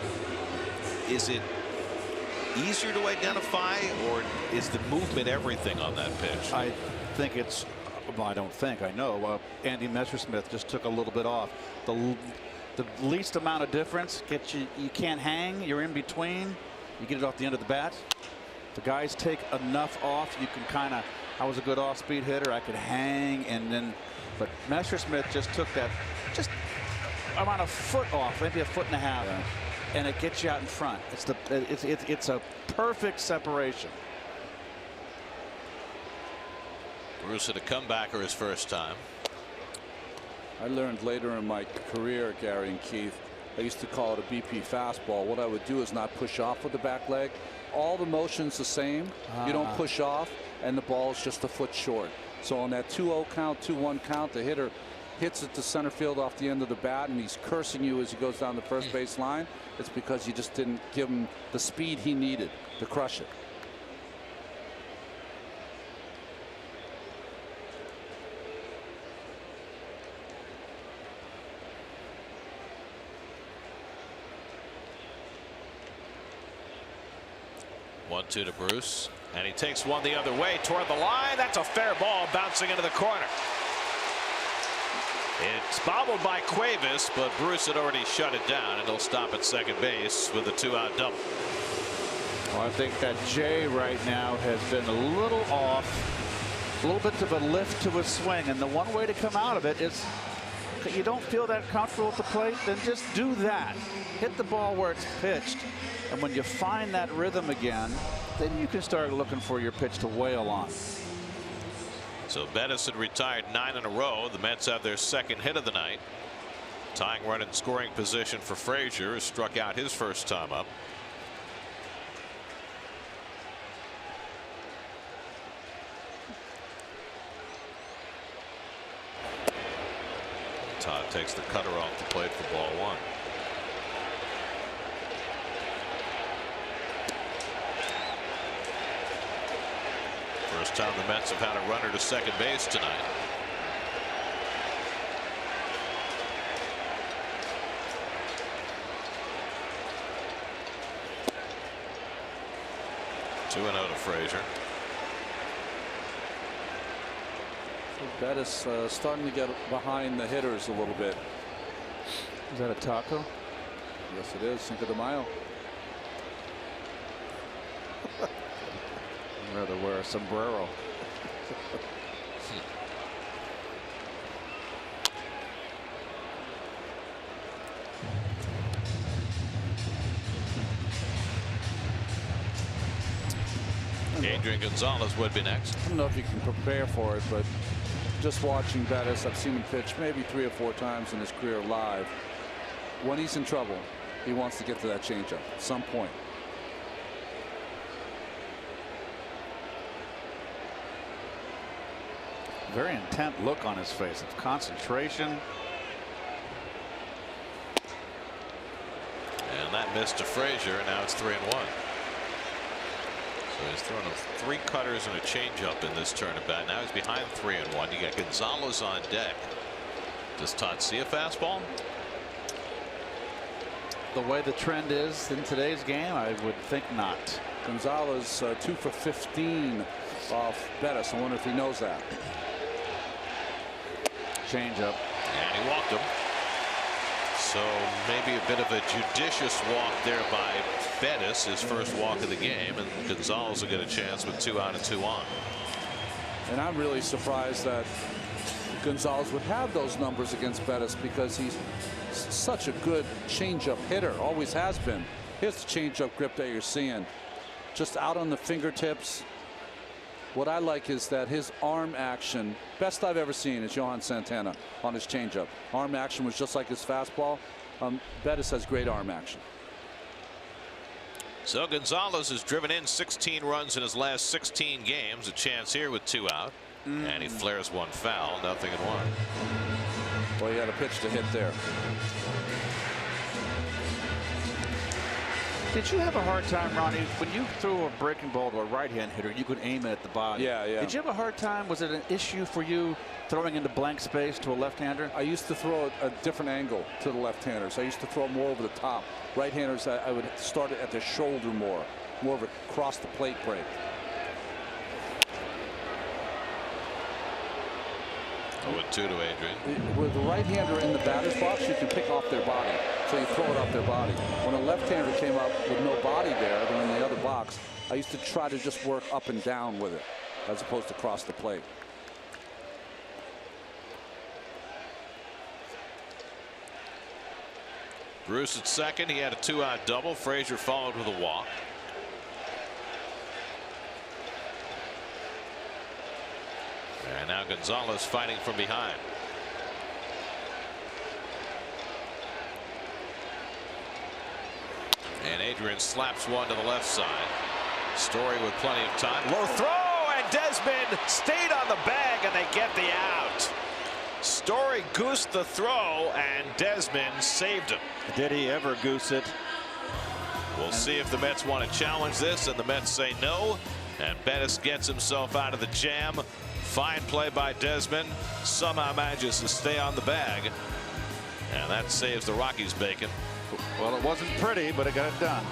is it easier to identify, or is the movement everything on that pitch? I think it's. Well, I don't think. I know. Andy Messersmith just took a little bit off. The least amount of difference gets you. You can't hang. You're in between. You get it off the end of the bat. The guys take enough off. You can kind of. I was a good off-speed hitter. I could hang and then. But Messersmith just took that. Just around a foot off, maybe a foot and a half, and it gets you out in front. It's a perfect separation. Bruce hit a comebacker his first time. I learned later in my career, Gary and Keith, I used to call it a BP fastball. What I would do is not push off with the back leg. All the motion's the same. You don't push off, and the ball's just a foot short. So on that 2-0 count, 2-1 count, the hitter hits it to center field off the end of the bat, and he's cursing you as he goes down the first base line. It's because you just didn't give him the speed he needed to crush it. One-two to Bruce, and he takes one the other way toward the line. That's a fair ball bouncing into the corner. It's bobbled by Cuevas, but Bruce had already shut it down, and he'll stop at second base with a 2-out double. Well, I think that Jay right now has been a little off, a little bit of a lift to his swing, and the one way to come out of it is you don't feel that comfortable at the plate, then just do that. Hit the ball where it's pitched. And when you find that rhythm again, then you can start looking for your pitch to wail on. So Bettis had retired 9 in a row. The Mets have their second hit of the night. Tying run in scoring position for Frazier, who struck out his first time up. Todd takes the cutter off the plate for ball one. First time the Mets have had a runner to second base tonight. Two and out to Frazier. Bettis starting to get behind the hitters a little bit. Is that a taco? Yes, it is. Cinco de Mayo. I'd rather wear a sombrero. Adrian Gonzalez would be next. I don't know if you can prepare for it, but just watching Bettis, I've seen him pitch maybe 3 or 4 times in his career live. When he's in trouble, he wants to get to that changeup at some point. Very intent look on his face of concentration. And that missed to Frazier, and now it's 3-1. So he's thrown 3 cutters and a changeup in this turn of bat. Now he's behind 3-1. You got Gonzalez on deck. Does Todd see a fastball? The way the trend is in today's game, I would think not. Gonzalez 2 for 15 off Bettis. I wonder if he knows that. Changeup. And he walked him. So maybe a bit of a judicious walk there by Bettis, his first walk of the game, and Gonzalez will get a chance with 2 out and 2 on. And I'm really surprised that Gonzalez would have those numbers against Bettis, because he's such a good changeup hitter, always has been. Here's the changeup grip that you're seeing, just out on the fingertips. What I like is that his arm action, best I've ever seen, is Johan Santana on his changeup. Arm action was just like his fastball. Bettis has great arm action. So Gonzalez has driven in 16 runs in his last 16 games. A chance here with 2 out. And he flares one foul, 0-1. Well, he had a pitch to hit there. Did you have a hard time, Ronnie, when you threw a breaking ball to a right-hand hitter, you could aim it at the body? Yeah, yeah. Did you have a hard time? Was it an issue for you throwing into blank space to a left-hander? I used to throw a different angle to the left-handers. I used to throw more over the top. Right-handers, I would start it at the shoulder more of a cross the plate break. With 2 to Adrian. With the right-hander in the batter's box, you can pick off their body, so you throw it off their body. When a left-hander came up with no body there, they're in the other box, I used to try to just work up and down with it, as opposed to cross the plate. Bruce at second. He had a 2-out double. Frazier followed with a walk. And now Gonzalez fighting from behind. And Adrian slaps one to the left side. Story with plenty of time. Low throw, and Desmond stayed on the bag, and they get the out. Story goosed the throw, and Desmond saved him. Did he ever goose it? We'll see if the Mets want to challenge this, and the Mets say no. And Bettis gets himself out of the jam. Fine play by Desmond. Somehow manages to stay on the bag. And that saves the Rockies bacon. Well, it wasn't pretty, but it got it done.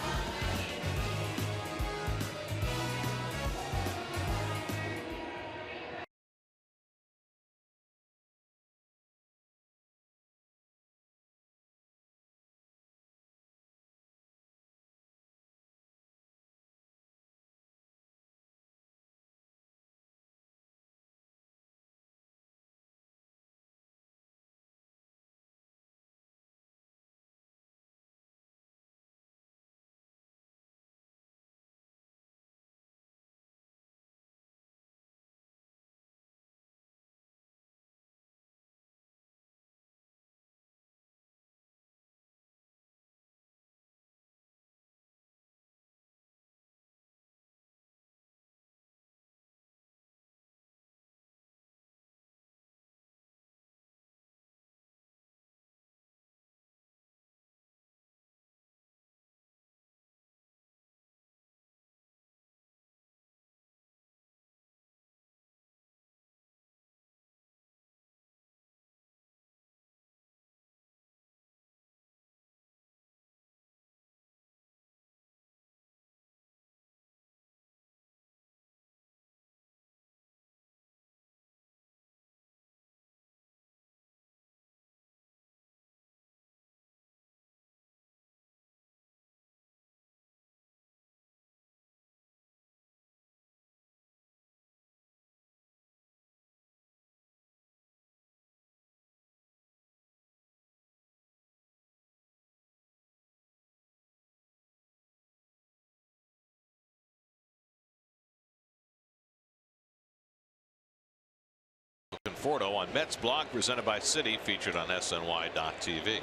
Conforto on Mets blog presented by Citi, featured on SNY.TV.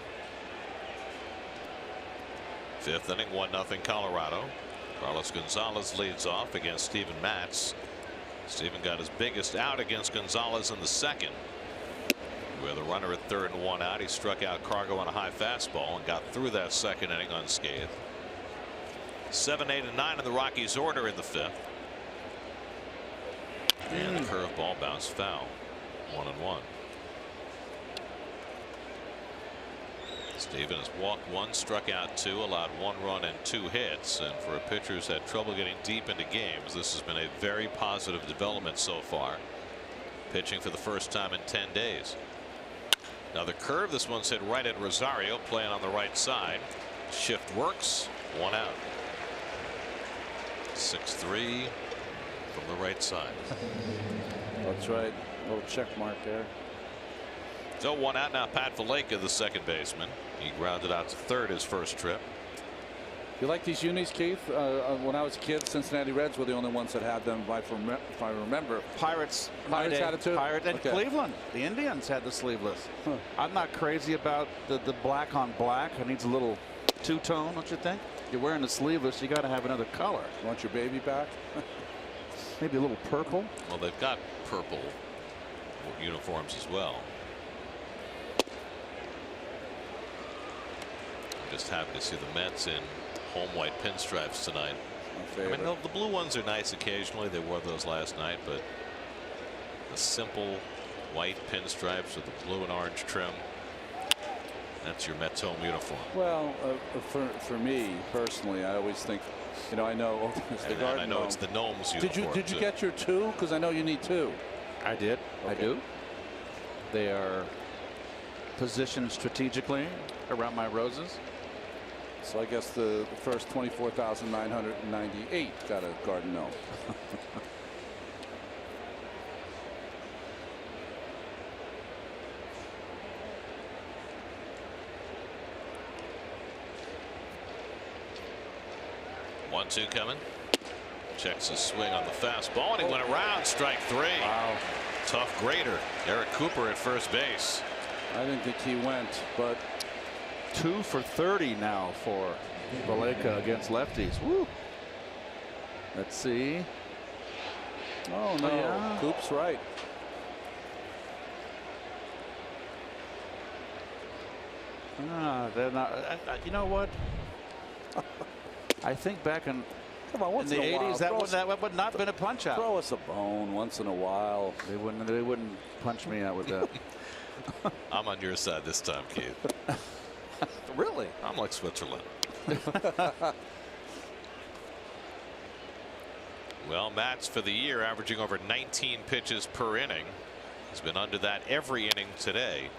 Fifth inning, 1-0 Colorado. Carlos Gonzalez leads off against Steven Matz. Steven got his biggest out against Gonzalez in the second. With a runner at third and 1 out, he struck out Cargo on a high fastball and got through that second inning unscathed. 7, 8, and 9 in the Rockies' order in the fifth. And the curveball bounced foul. 1-1. Steven has walked 1, struck out 2, allowed 1 run and 2 hits. And for a pitcher who's had trouble getting deep into games, this has been a very positive development so far. Pitching for the first time in 10 days. Now the curve, this one's hit right at Rosario, playing on the right side. Shift works, 1 out. 6-3 from the right side. That's right. Little check mark there. So 1 out now. Pat Valaika, the second baseman. He grounded out to third his first trip. You like these unis, Keith? When I was a kid, Cincinnati Reds were the only ones that had them, if I remember. Pirates had it too? Pirates and Okay. Cleveland. The Indians had the sleeveless. I'm not crazy about the black on black. It needs a little two-tone, don't you think? You're wearing the sleeveless, you got to have another color. You want your baby back? Maybe a little purple. Well, they've got purple uniforms as well. I'm just happy to see the Mets in home white pinstripes tonight. I mean, the blue ones are nice occasionally. They wore those last night, but the simple white pinstripes with the blue and orange trim, that's your Mets home uniform. Well, for me personally, I always think, you know, I know it's the Garden I know Gnome. it's the Gnomes uniform. Did you get your 2? Because I know you need 2. I did. Okay. I do. They are positioned strategically around my roses. So I guess the first 24,998 got a Garden Gnome. One, 2 coming. Checks his swing on the fastball, and he went around. Strike 3. Wow. Tough grader. Eric Cooper at first base. I didn't think he went, but 2 for 30 now for Valaika against lefties. Woo. Let's see. oh no, yeah. Coop's right. They're not. You know what? I think back in Come on, once the in a while, 80s that would not been a punch out. throw us a bone once in a while. They wouldn't punch me out with that. I'm on your side this time, Keith. Really? I'm like Switzerland. Well, Matz for the year averaging over 19 pitches per inning. He's been under that every inning today.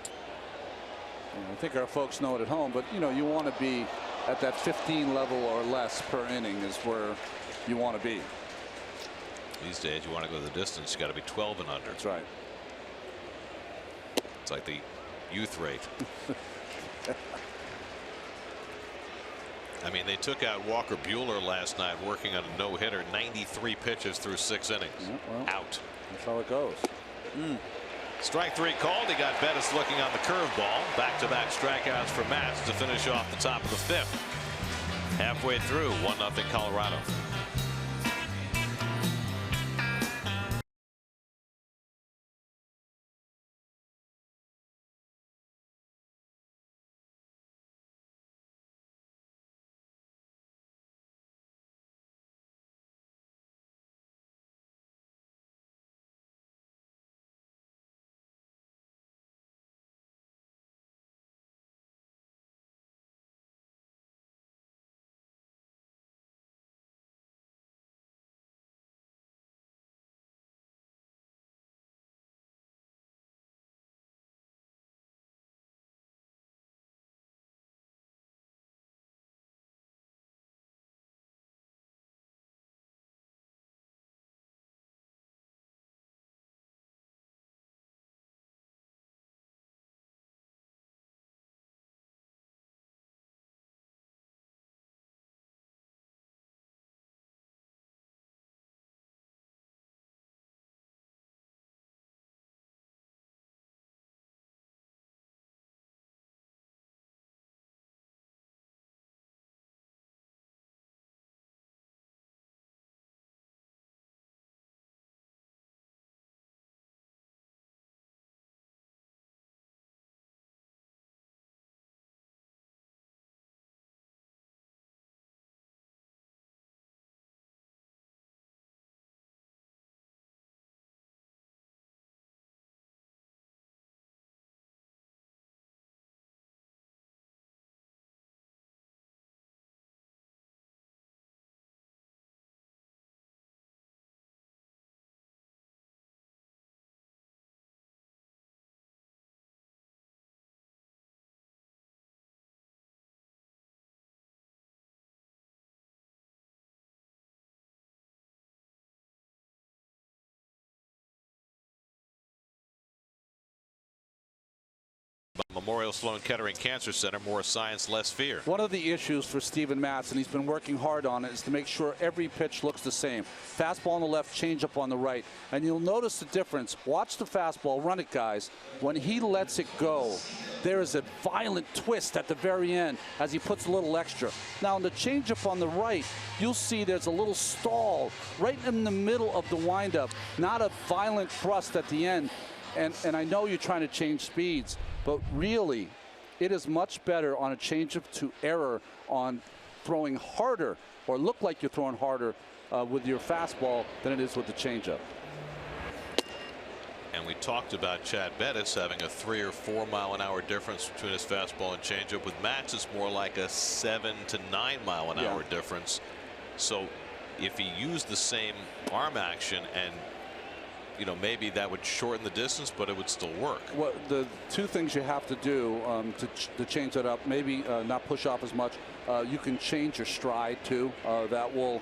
I think our folks know it at home, but you know, you want to be at that 15 level or less per inning is where you want to be. These days, you want to go the distance, you got to be 12 and under. That's right. It's like the youth rate. I mean, they took out Walker Buehler last night working on a no-hitter, 93 pitches through 6 innings. Yeah, well, out. That's how it goes. Strike 3 called. He got Bettis looking on the curveball. Back-to-back strikeouts for Matz to finish off the top of the 5th. Halfway through, 1-0 Colorado. Memorial Sloan Kettering Cancer Center. More science, less fear. One of the issues for Steven Matz, and he's been working hard on it, is to make sure every pitch looks the same. Fastball on the left, changeup on the right. And you'll notice the difference. Watch the fastball, run it, guys. When he lets it go, there is a violent twist at the very end as he puts a little extra. Now, on the changeup on the right, you'll see there's a little stall right in the middle of the windup, not a violent thrust at the end. And I know you're trying to change speeds, but really, it is much better on a changeup to error on throwing harder, or look like you're throwing harder with your fastball than it is with the changeup. And we talked about Chad Bettis having a 3 or 4 mile an hour difference between his fastball and changeup. With Matz, it's more like a 7 to 9 mile an hour difference. So if he used the same arm action, and maybe that would shorten the distance, but it would still work. Well, the two things you have to do to change that up, maybe not push off as much. You can change your stride too. That will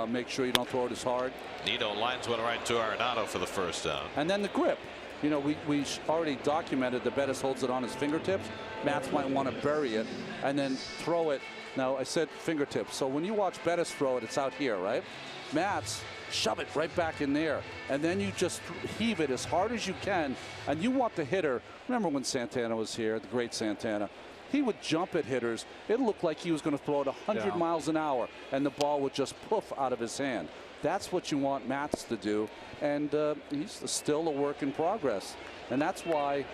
make sure you don't throw it as hard. Nito lines one right to Arenado for the first down. And then the grip. We already documented that Bettis holds it on his fingertips. Matz might want to bury it and then throw it. Now, I said fingertips. So when you watch Bettis throw it, it's out here, right? Matz, shove it right back in there. And then you just heave it as hard as you can. And you want the hitter. Remember when Santana was here, the great Santana? He would jump at hitters. It looked like he was going to throw it 100 miles an hour, and the ball would just poof out of his hand. That's what you want Matz to do, and he's still a work in progress. And that's why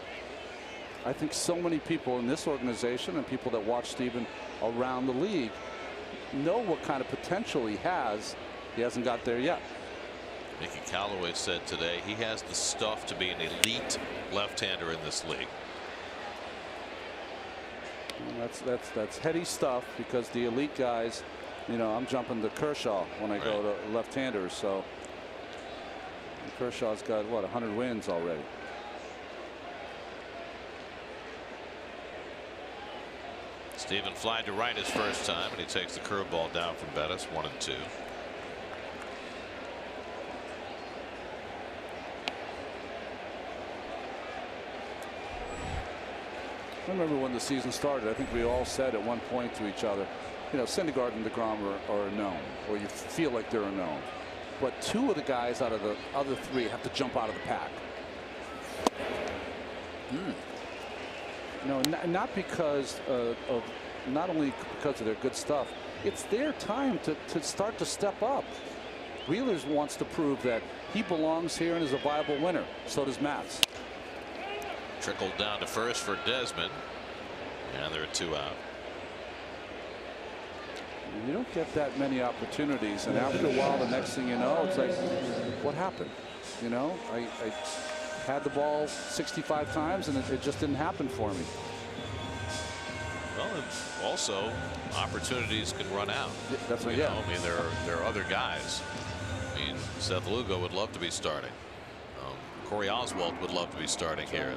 I think so many people in this organization and people that watch Steven around the league know what kind of potential he has. He hasn't got there yet. Mickey Callaway said today he has the stuff to be an elite left-hander in this league. That's heady stuff, because the elite guys, I'm jumping to Kershaw when I go to left-handers. So Kershaw's got, what, 100 wins already. Steven flied to right his first time, and he takes the curveball down from Bettis, 1-2. I remember when the season started, I think we all said at one point to each other, Syndergaard and DeGrom are a known, or you feel like they're a known. But two of the guys out of the other three have to jump out of the pack. Not because not only because of their good stuff, it's their time to start to step up. Wheeler's wants to prove that he belongs here and is a viable winner. So does Matz. Trickled down to first for Desmond, and there are 2 out. You don't get that many opportunities, and after a while, the next thing you know, it's like, what happened? I had the ball 65 times, and it just didn't happen for me. Well, and also opportunities can run out. That's what. I mean, there are other guys. I mean, Seth Lugo would love to be starting. Corey Oswalt would love to be starting here.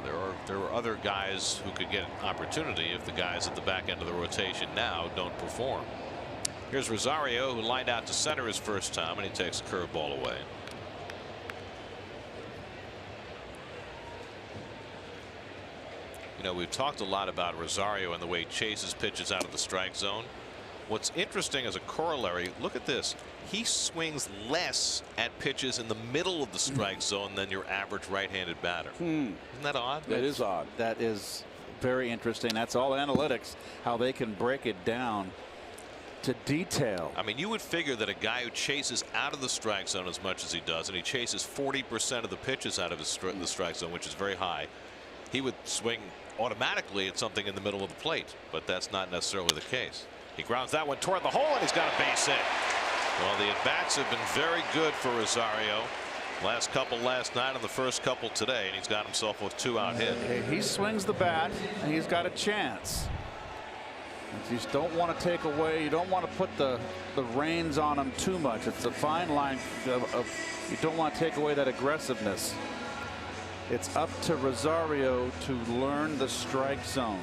There are other guys who could get an opportunity if the guys at the back end of the rotation now don't perform. Here's Rosario, who lined out to center his first time, and he takes a curveball away. We've talked a lot about Rosario and the way he chases pitches out of the strike zone. What's interesting as a corollary, look at this. He swings less at pitches in the middle of the strike zone than your average right-handed batter. Isn't that odd? That is odd. That is very interesting. That's all analytics, how they can break it down to detail. I mean, you would figure that a guy who chases out of the strike zone as much as he does, and he chases 40% of the pitches out of the strike zone, which is very high, he would swing automatically at something in the middle of the plate, but that's not necessarily the case. He grounds that one toward the hole, and he's got a base hit. Well, the at-bats have been very good for Rosario. Last couple last night and the first couple today, and he's got himself a 2-out hit. He swings the bat, and he's got a chance. You just don't want to take away, you don't want to put the reins on him too much. It's a fine line of you don't want to take away that aggressiveness. It's up to Rosario to learn the strike zone.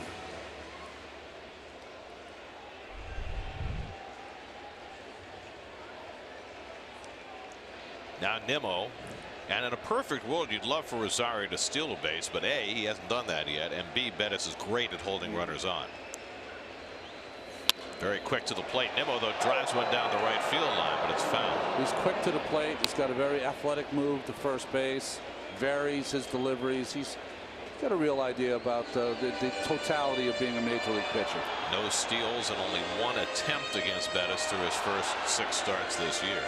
Now Nimmo And in a perfect world, you'd love for Rosario to steal a base, but A, he hasn't done that yet, and B, Bettis is great at holding runners on. Very quick to the plate. Nimmo, though, drives one down the right field line, but it's foul. He's quick to the plate. He's got a very athletic move to first base. Varies his deliveries. He's got a real idea about the totality of being a major league pitcher. No steals and only one attempt against Bettis through his first 6 starts this year.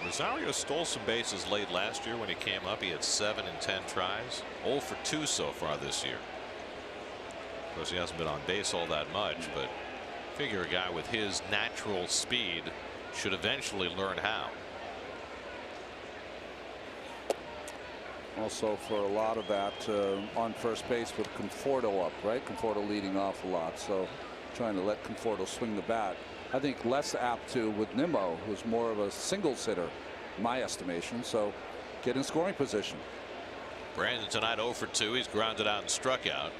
Rosario stole some bases late last year when he came up. He had 7 in 10 tries. 0 for 2 so far this year. Of course, he hasn't been on base all that much, but figure a guy with his natural speed should eventually learn how. Also, for a lot of that on first base with Conforto up, right? Conforto leading off a lot, so trying to let Conforto swing the bat. I think less apt to with Nimmo, who's more of a singles hitter, in my estimation. So get in scoring position. Brandon tonight 0 for 2. He's grounded out and struck out.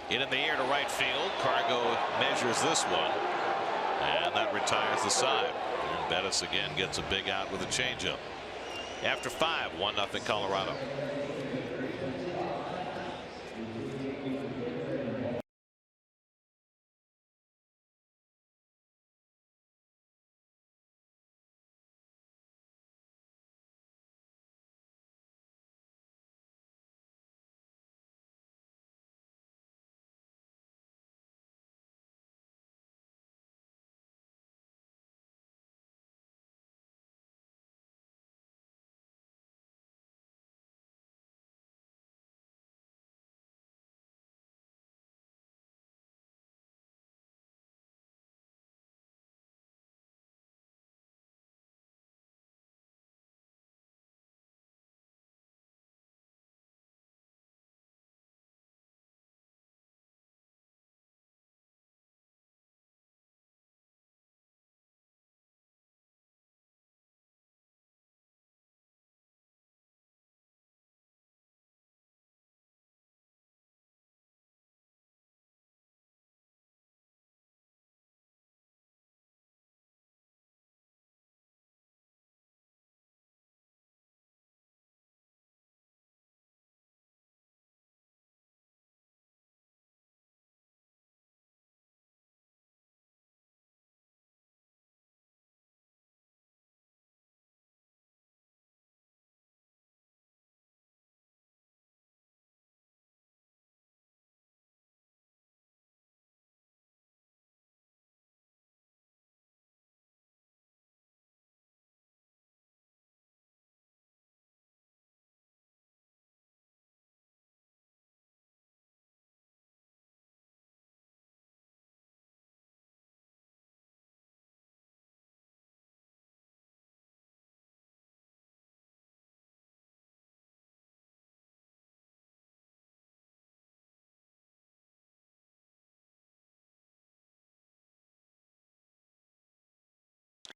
Hit in the air to right field. Cargo measures this one, and that retires the side. And Bettis again gets a big out with a changeup. After 5, 1-0 Colorado.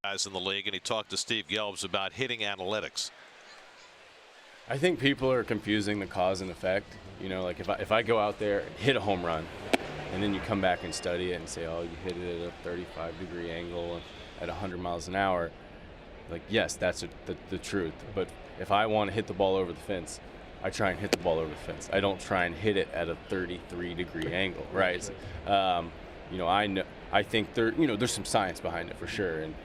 Guys in the league, and he talked to Steve Gelbs about hitting analytics. I think people are confusing the cause and effect. You know, like if I go out there and hit a home run, and then you come back and study it and say, oh, you hit it at a 35-degree angle at 100 miles an hour. Like, yes, that's the truth. But if I want to hit the ball over the fence, I try and hit the ball over the fence. I don't try and hit it at a 33-degree angle, right? You know, I think there's some science behind it for sure, and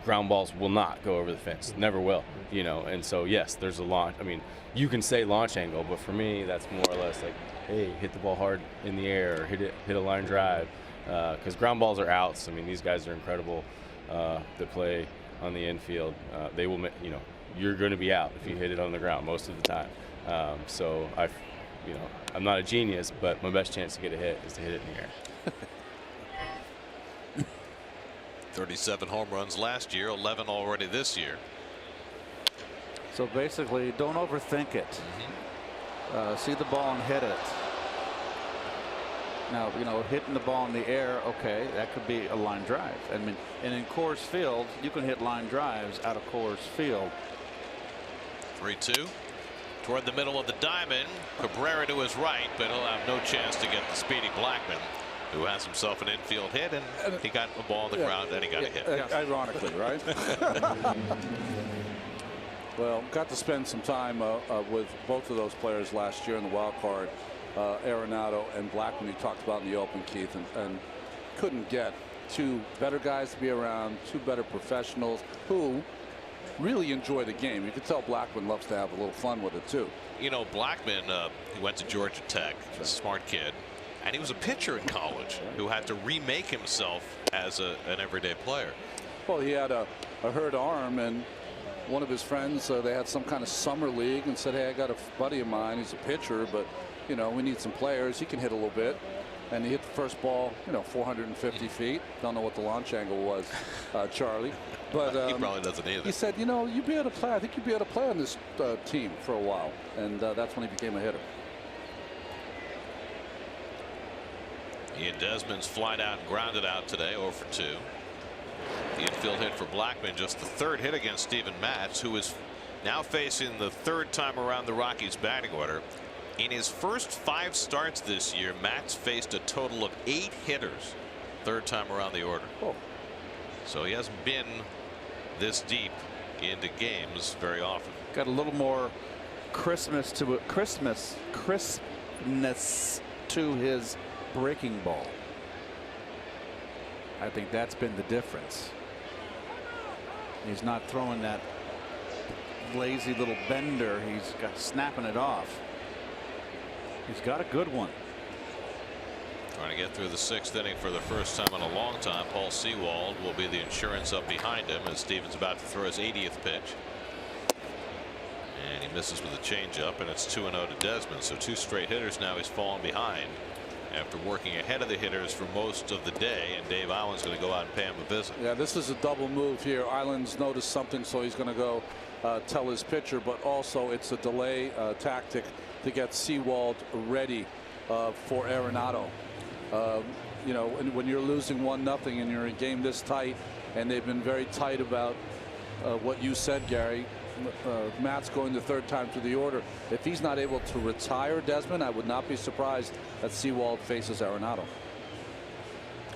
ground balls will not go over the fence, never will. You know, and so yes, there's a launch. I mean, you can say launch angle, but for me, that's more or less like, hey, hit the ball hard in the air, or hit a line drive, because ground balls are outs. I mean, these guys are incredible that play on the infield. They will, you know, you're going to be out if you hit it on the ground most of the time. So I'm not a genius, but my best chance to get a hit is to hit it in the air. 37 home runs last year, 11 already this year. So basically, don't overthink it. See the ball and hit it. Now, you know, hitting the ball in the air, okay, that could be a line drive. I mean, and in Coors Field, you can hit line drives out of Coors Field. 3-2 toward the middle of the diamond. Cabrera to his right, but he'll have no chance to get the speedy Blackman. who has himself an infield hit, and he got a ball on the ground, and he got a hit. Ironically, right? Well, got to spend some time with both of those players last year in the wild card, Arenado and Blackman. He talked about in the open, Keith, and couldn't get two better guys to be around, two better professionals who really enjoy the game. You can tell Blackman loves to have a little fun with it too. You know, Blackman, he went to Georgia Tech, a smart kid, and he was a pitcher in college who had to remake himself as an everyday player. Well, he had a hurt arm, and one of his friends, they had some kind of summer league, and said, hey, I got a buddy of mine, he's a pitcher, but you know, we need some players. He can hit a little bit. And he hit the first ball, you know, 450 feet. Don't know what the launch angle was, Charlie. But he probably doesn't either. He said, you know, you'd be able to play. I think you'd be able to play on this team for a while. And that's when he became a hitter. Ian Desmond's flied out and grounded out today, 0 for 2. The infield hit for Blackman, just the third hit against Steven Matz, who is now facing the third time around the Rockies batting order. In his first 5 starts this year, Matz faced a total of 8 hitters, third time around the order. Oh. So he hasn't been this deep into games very often. Got a little more crispness to his breaking ball. I think that's been the difference. He's not throwing that lazy little bender. He's got snapping it off. He's got a good one. Trying to get through the 6th inning for the first time in a long time. Paul Sewald will be the insurance up behind him as Stevens about to throw his 80th pitch. And he misses with a changeup, and it's 2-0 to Desmond. So 2 straight hitters now he's fallen behind after working ahead of the hitters for most of the day. And Dave Island's going to go out and pay him a visit. Yeah, this is a double move here. Island's noticed something, so he's going to go tell his pitcher, but also it's a delay tactic to get Sewald ready for Arenado. You know, when you're losing 1-0 and you're in a game this tight, and they've been very tight about what you said, Gary. Matt's going the third time through the order. If he's not able to retire Desmond, I would not be surprised that Sewald faces Arenado.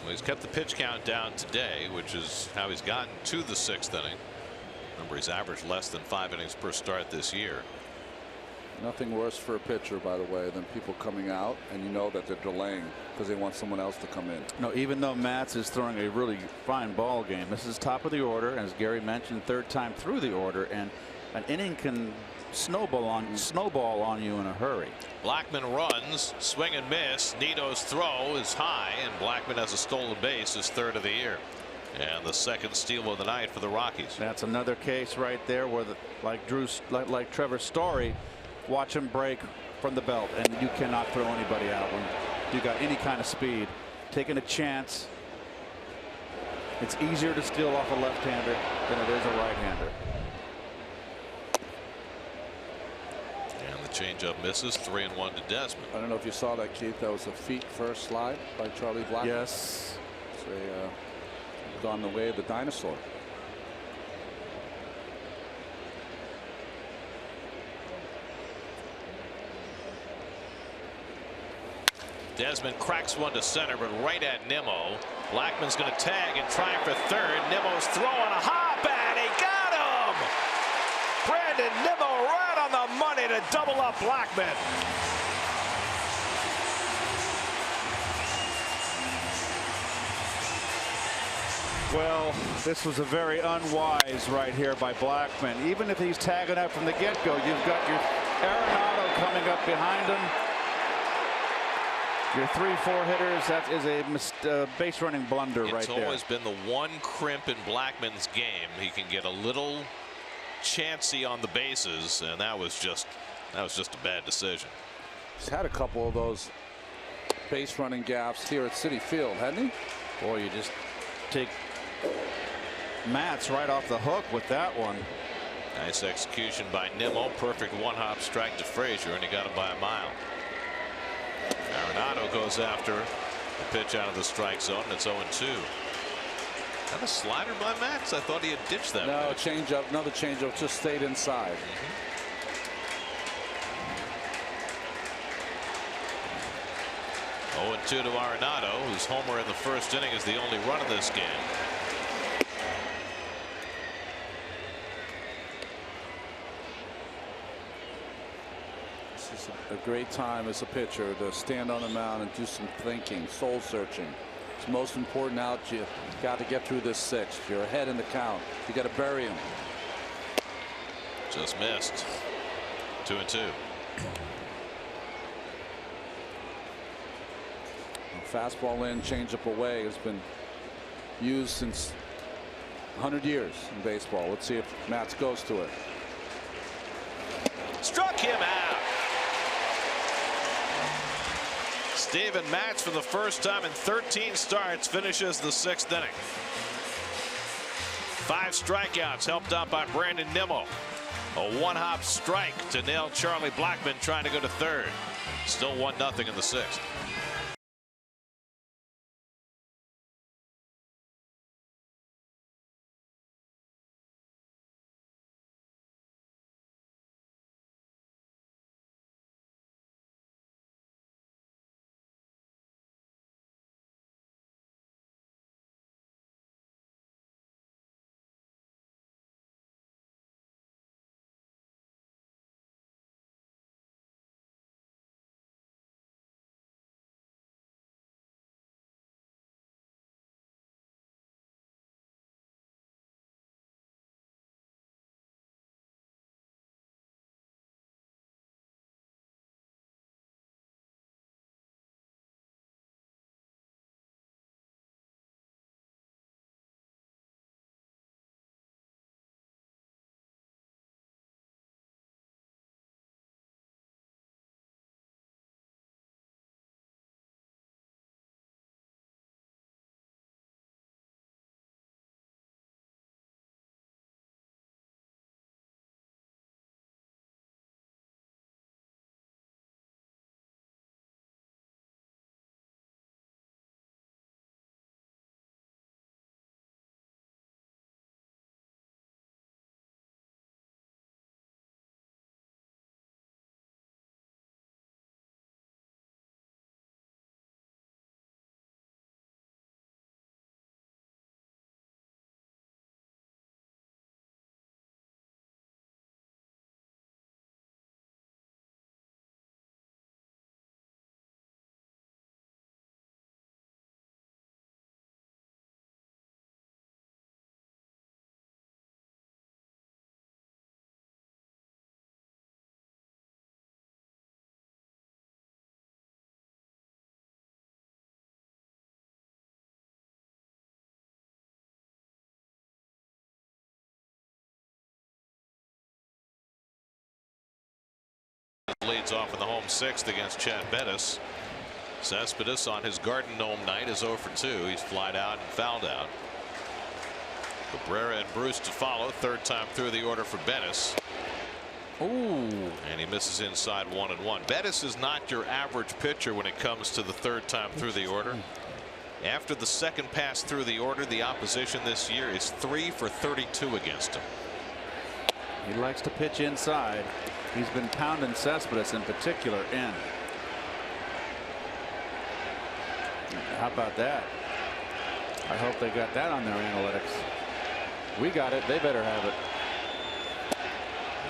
Well, he's kept the pitch count down today, which is how he's gotten to the 6th inning. Remember, he's averaged less than 5 innings per start this year. Nothing worse for a pitcher, by the way, than people coming out and you know that they're delaying because they want someone else to come in. No, even though Matz is throwing a really fine ball game, this is top of the order, and as Gary mentioned, third time through the order, and an inning can snowball on you in a hurry. Blackman runs, swing and miss. Nito's throw is high, and Blackman has a stolen base, his 3rd of the year. And the 2nd steal of the night for the Rockies. That's another case right there where, like Trevor Story, watch him break from the belt, and you cannot throw anybody out when you got any kind of speed. Taking a chance. It's easier to steal off a left-hander than it is a right-hander. And the changeup misses. 3-1 to Desmond. I don't know if you saw that, Keith. That was a feet first slide by Charlie Blackman. Yes. It's gone the way of the dinosaur. Desmond cracks one to center, but right at Nimmo. Blackman's going to tag and try for 3rd. Nimmo's throw on a hop, and he got him! Brandon Nimmo right on the money to double up Blackman. Well, this was a very unwise right here by Blackman. Even if he's tagging up from the get-go, you've got your Arenado coming up behind him. Your 3-4 hitters, that is a base running blunder right there. It's always been the one crimp in Blackman's game. He can get a little chancy on the bases, and that was just a bad decision. He's had a couple of those base running gaps here at Citi Field, hadn't he? Boy, you just take Matz right off the hook with that one. Nice execution by Nimmo. Perfect one-hop strike to Frazier, and he got him by a mile. Arenado goes after the pitch out of the strike zone, and it's 0-2. That a slider by Matz? I thought he had ditched that. No, changeup, another changeup, just stayed inside. 0-2 to Arenado, whose homer in the first inning is the only run of this game. This is a great time as a pitcher to stand on the mound and do some thinking, soul searching. It's most important out. You got to get through this sixth. You're ahead in the count. You got to bury him. Just missed. 2-2. Fastball in, changeup away has been used since 100 years in baseball. Let's see if Matz goes to it. Struck him out. Steven Matz, for the first time in 13 starts, finishes the 6th inning. 5 strikeouts helped out by Brandon Nimmo. A one-hop strike to nail Charlie Blackmon trying to go to third. Still 1-0 in the 6th. Leads off in the home 6th against Chad Bettis. Cespedes on his Garden Gnome night is 0 for 2. He's flied out and fouled out. Cabrera and Bruce to follow. 3rd time through the order for Bettis. Ooh. And he misses inside 1-1. Bettis is not your average pitcher when it comes to the 3rd time through the order. After the 2nd pass through the order, the opposition this year is 3 for 32 against him. He likes to pitch inside. He's been pounding Cespedes in particular in. How about that? I hope they got that on their analytics. We got it. They better have it.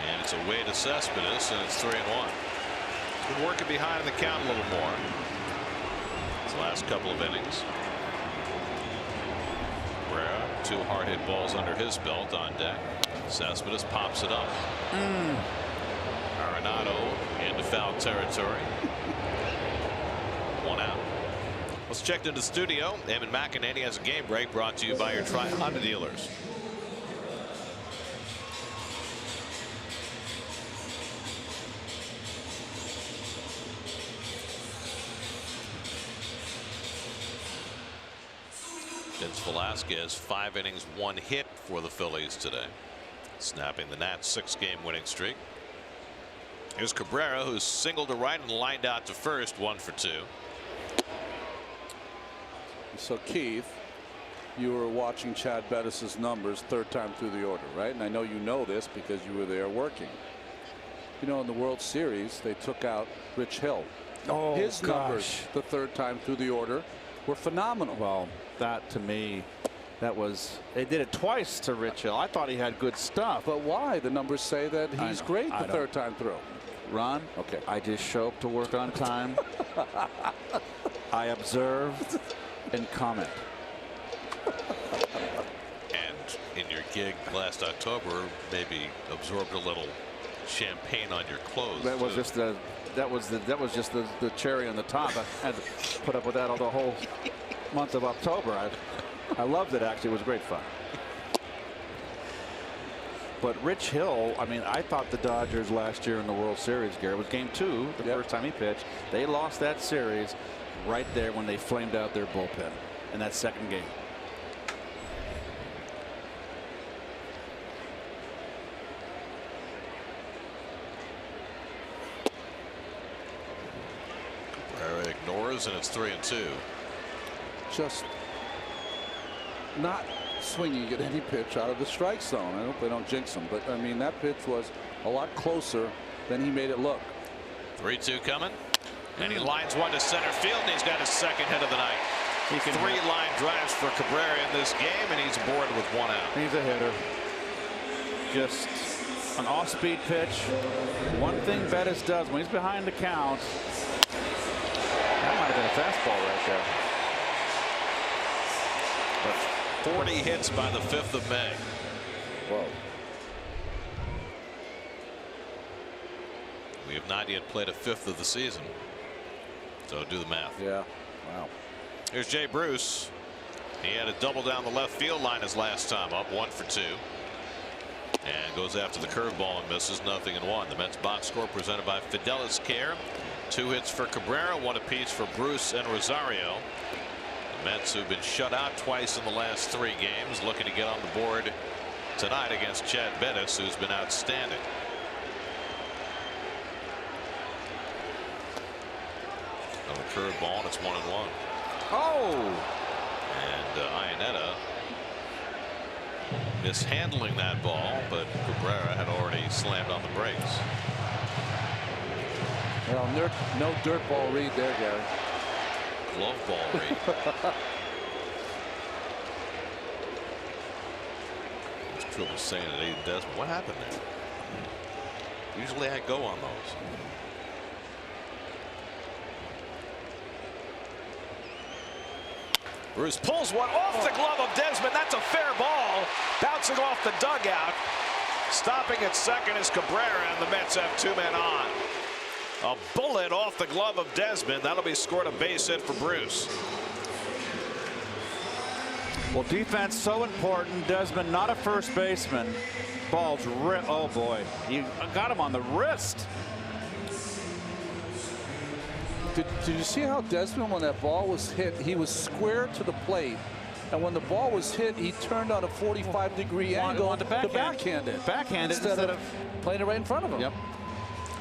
And it's away to Cespedes, and it's 3-1. Been working behind the count a little more. His last couple of innings. Cabrera, 2 hard hit balls under his belt on deck. Cespedes pops it up. Arenado into foul territory. 1 out. Let's check into the studio. Eamon McEnany has a game break brought to you by your Tri-Honda dealers. Vince Velasquez, 5 innings, 1 hit for the Phillies today, snapping the Nats' 6-game winning streak. Here's Cabrera, who's singled to right and lined out to first, 1 for 2. So Keith, you were watching Chad Bettis's numbers 3rd time through the order, right? And I know you know this because you were there working. You know, in the World Series, they took out Rich Hill. Oh, His gosh. numbers the third time through the order were phenomenal. Well, that to me, they did it twice to Rich Hill. I thought he had good stuff. But why? The numbers say that he's great the third time through. Ron, Okay. I just show up to work on time. I observe and comment. And in your gig last October, maybe absorbed a little champagne on your clothes. That was too. just the cherry on the top. I had to put up with that all the whole month of October. I loved it. Actually, it was great fun. But Rich Hill, I mean, I thought the Dodgers last year in the World Series, Gary, it was game 2, the first time he pitched. They lost that series right there when they flamed out their bullpen in that second game. Cabrera ignores, and it's 3-2. Just not swinging at any pitch out of the strike zone. I hope they don't jinx him, but I mean, that pitch was a lot closer than he made it look. 3-2 coming, and he lines one to center field, and he's got his second hit of the night. He can 3 line drives for Cabrera in this game, and he's aboard with 1 out. He's a hitter. Just an off-speed pitch. One thing Bettis does when he's behind the count, that might have been a fastball right there. But 40 hits by the 5th of May. Whoa. We have not yet played a 5th of the season. So do the math. Yeah. Wow. Here's Jay Bruce. He had a double down the left field line his last time up, 1 for 2. And goes after the curveball and misses, 0-1. The Mets box score presented by Fidelis Care. 2 hits for Cabrera, 1 apiece for Bruce and Rosario. The Mets, who've been shut out twice in the last 3 games, looking to get on the board tonight against Chad Bettis, who's been outstanding. Another curveball, and it's 1-1. Oh! And Iannetta mishandling that ball, but Cabrera had already slammed on the brakes. Well, no dirt ball read there, Gary. Glove ball read. Triple saying at Aiden Desmond, what happened there? Usually I go on those. Bruce pulls one off the glove of Desmond. That's a fair ball. Bouncing off the dugout. Stopping at second is Cabrera, and the Mets have 2 men on. A bullet off the glove of Desmond. That'll be scored a base hit for Bruce. Well, defense so important. Desmond, not a first baseman. Ball's oh boy, you got him on the wrist. Did you see how Desmond, when that ball was hit, he was square to the plate, and when the ball was hit, he turned on a 45-degree angle to backhand it. Backhand it instead of playing it right in front of him. Yep.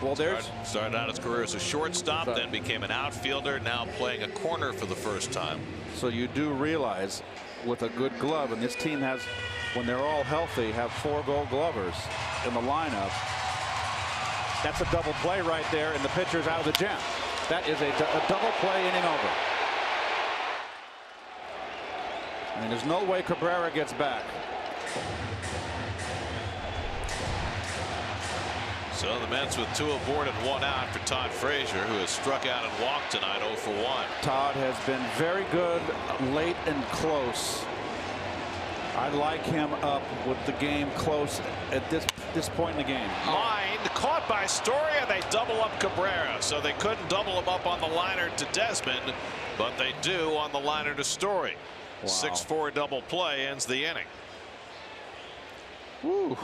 Well, there's started out his career as a shortstop, then became an outfielder, now playing a corner for the first time. So you do realize, with a good glove, and this team has, when they're all healthy, have 4 Gold Glovers in the lineup. That's a double play right there, and the pitcher's out of the gym. That is a double play, inning over. I mean, there's no way Cabrera gets back. So the Mets with 2 aboard and 1 out for Todd Frazier, who has struck out and walked tonight, 0 for 1. Todd has been very good late and close. I like him up with the game close at this point in the game. Line caught by Story, and they double up Cabrera. So they couldn't double him up on the liner to Desmond, but they do on the liner to Story. Wow. 6-4 double play ends the inning. Woo.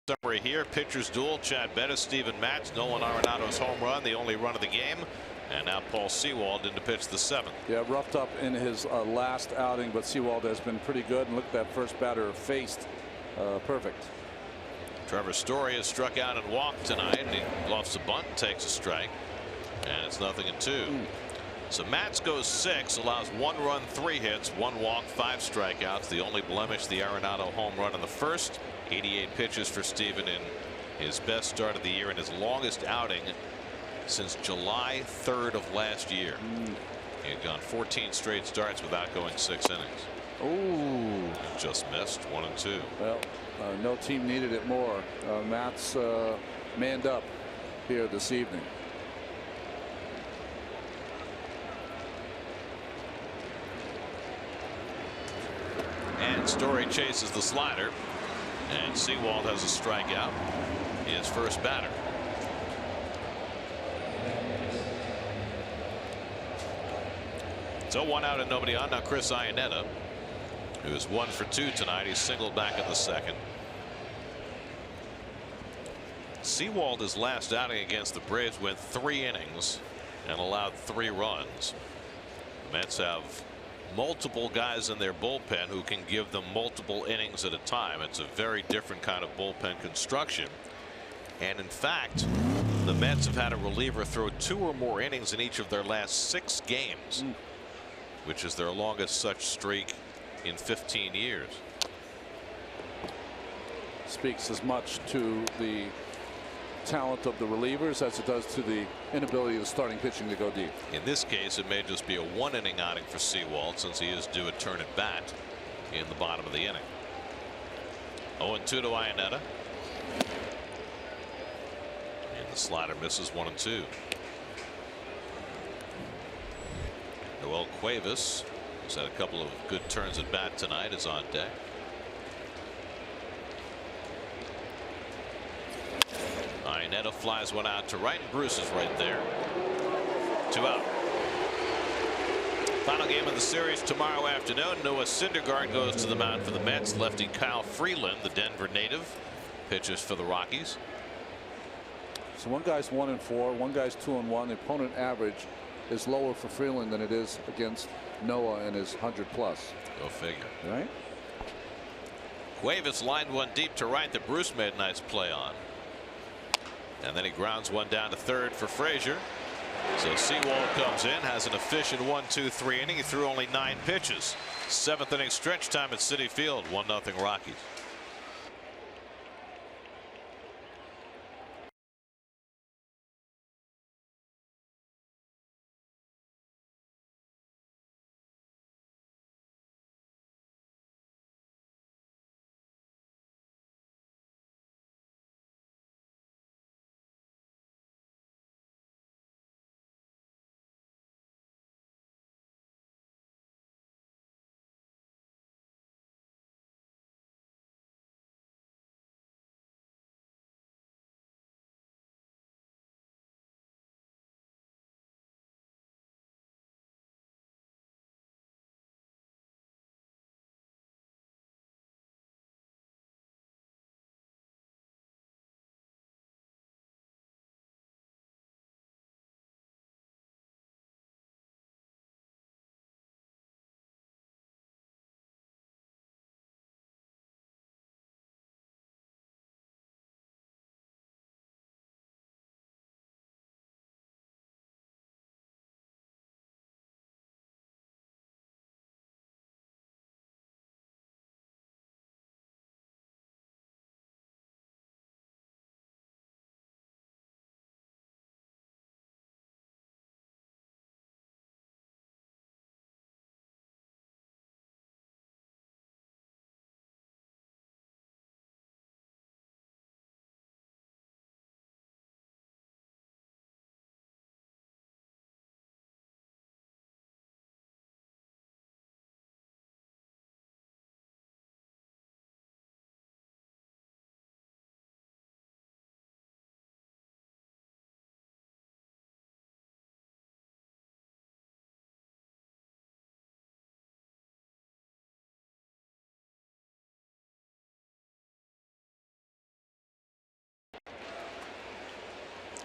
Summary here. Pitchers duel. Chad Bettis, Steven Matz, Nolan Arenado's home run, the only run of the game. And now Paul Sewald in to pitch the 7th. Yeah, roughed up in his last outing, but Sewald has been pretty good. And look at that first batter faced. Perfect. Trevor Story has struck out and walked tonight, and he bluffs a bunt, takes a strike, and it's 0-2. So Matz goes 6, allows 1 run, 3 hits, 1 walk, 5 strikeouts. The only blemish, the Arenado home run in the first. 88 pitches for Steven in his best start of the year and his longest outing since July 3rd of last year. He had gone 14 straight starts without going 6 innings. Ooh. Just missed 1-2. Well, no team needed it more. Matt's manned up here this evening. And Story chases the slider, and Sewald has a strikeout, his first batter. So 1 out and nobody on. Now Chris Iannetta, who is 1 for 2 tonight. He's singled back in the 2nd. Sewald, his last outing against the Braves, went 3 innings and allowed 3 runs. The Mets have multiple guys in their bullpen who can give them multiple innings at a time. It's a very different kind of bullpen construction. And in fact, the Mets have had a reliever throw 2 or more innings in each of their last 6 games, which is their longest such streak in 15 years. Speaks as much to the talent of the relievers as it does to the inability of the starting pitching to go deep. In this case, it may just be a 1-inning outing for Sewald, since he is due a turn at bat in the bottom of the inning. 0-2 to Iannetta. And the slider misses 1-2. Noel Cuevas, who's had a couple of good turns at bat tonight, is on deck. Iannetta flies one out to right, and Bruce is right there. 2 out. Final game of the series tomorrow afternoon. Noah Syndergaard goes to the mound for the Mets. Lefty Kyle Freeland, the Denver native, pitches for the Rockies. So one guy's 1-4, one guy's 2-1. The opponent average is lower for Freeland than it is against Noah and his 100+. Go figure. Right. Cuevas lined one deep to right that Bruce made a nice play on. And then he grounds one down to third for Frazier. So Sewald comes in, has an efficient 1-2-3 inning. He threw only 9 pitches. 7th inning stretch time at Citi Field. 1-0 Rockies.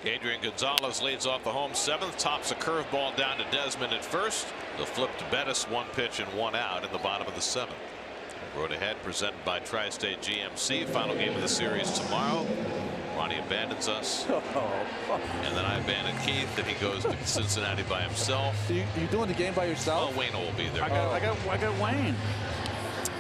Adrian Gonzalez leads off the home seventh, tops a curveball down to Desmond at first. The flip to Bettis, 1 pitch and 1 out in the bottom of the seventh. Road ahead presented by Tri-State GMC. Final game of the series tomorrow. Ronnie abandons us, and then I abandon Keith, and he goes to Cincinnati by himself. You doing the game by yourself? Well, Wayne will be there. I got Wayne.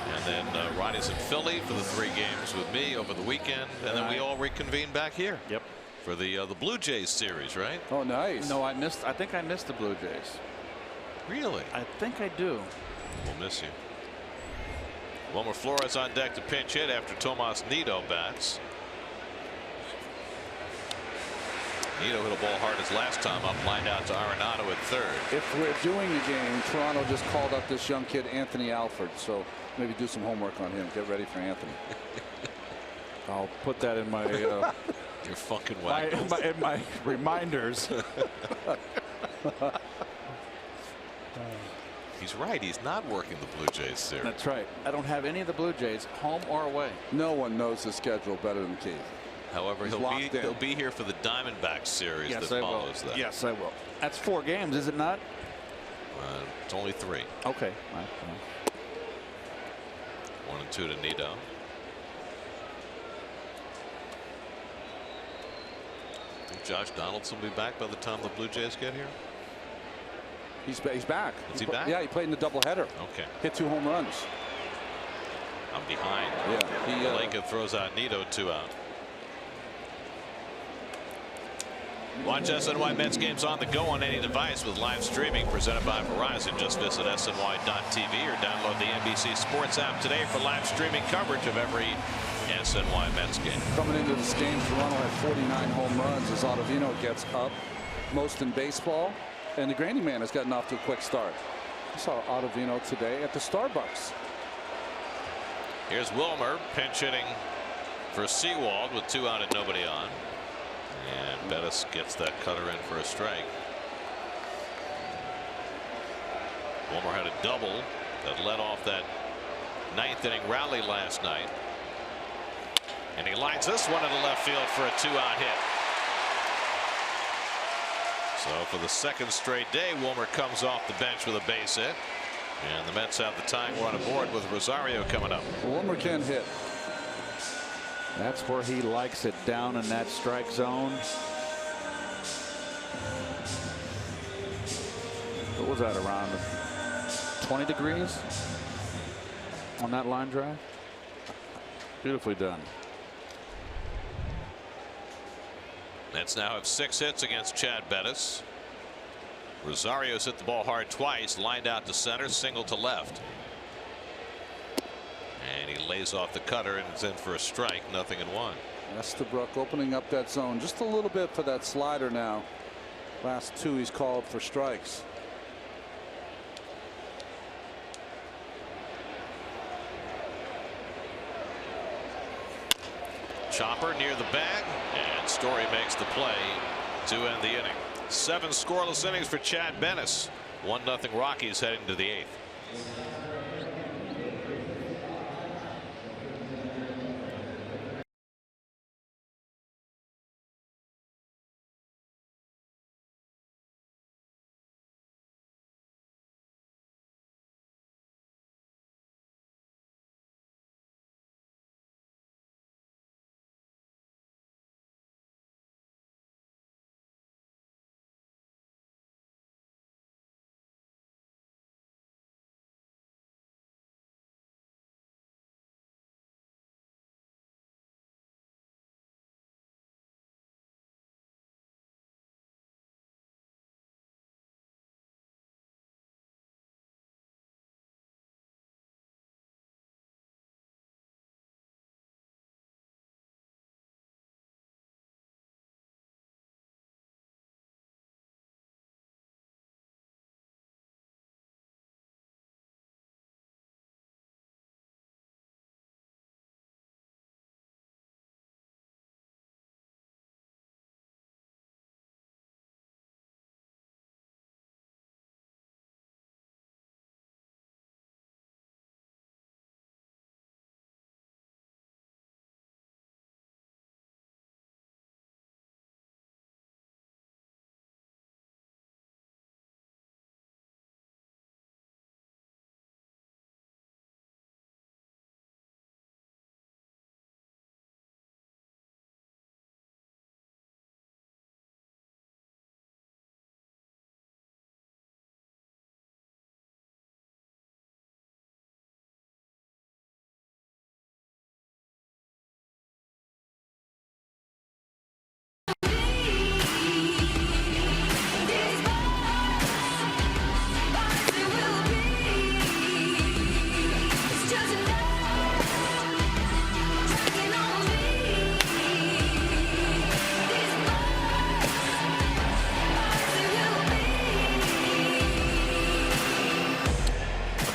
And then Ronnie's in Philly for the 3 games with me over the weekend, and then we all reconvene back here. Yep. For the Blue Jays series, right? Oh, nice. No, I think I missed the Blue Jays. Really? I think I do. We'll miss you. Wilmer Flores on deck to pinch hit after Tomas Nido bats. Nido hit a ball hard his last time up, lined out to Arenado at third. If we're doing the game, Toronto just called up this young kid, Anthony Alford. So maybe do some homework on him. Get ready for Anthony. I'll put that in my You're fucking whack. in my reminders. He's right. He's not working the Blue Jays series. That's right. I don't have any of the Blue Jays, home or away. No one knows the schedule better than Keith. However, he'll be here for the Diamondbacks series that follows that. Yes, I will. That's 4 games, is it not? It's only 3. Okay. 1 and 2 to Nido. Think Josh Donaldson will be back by the time the Blue Jays get here? He's back. Is he back? Yeah, he played in the doubleheader. Okay. Hit 2 home runs. I'm behind. Yeah. Lincoln throws out Nido, 2 out. Watch SNY Mets games on the go on any device with live streaming presented by Verizon. Just visit SNY.TV or download the NBC Sports app today for live streaming coverage of every SNY Mets game. Coming into this game, Toronto had 49 home runs as Ottavino gets up, most in baseball, and the Granny Man has gotten off to a quick start. I saw Ottavino today at the Starbucks. Here's Wilmer pinch hitting for Seawald with 2 out and nobody on. And Bettis gets that cutter in for a strike. Wilmer had a double that led off that 9th inning rally last night. And he lines this one into left field for a 2-out hit. So for the 2nd straight day, Wilmer comes off the bench with a base hit. And the Mets have the tying run aboard with Rosario coming up. Wilmer can hit. That's where he likes it, down in that strike zone. What was that, around 20 degrees on that line drive? Beautifully done. Mets now have 6 hits against Chad Bettis. Rosario's hit the ball hard twice, lined out to center, single to left. And he lays off the cutter and it's in for a strike, 0-1. Estabrook opening up that zone just a little bit for that slider now. Last 2 he's called for strikes. Chopper near the bag, and Story makes the play to end the inning. 7 scoreless innings for Chad Bettis. 1-0 Rockies heading to the 8th.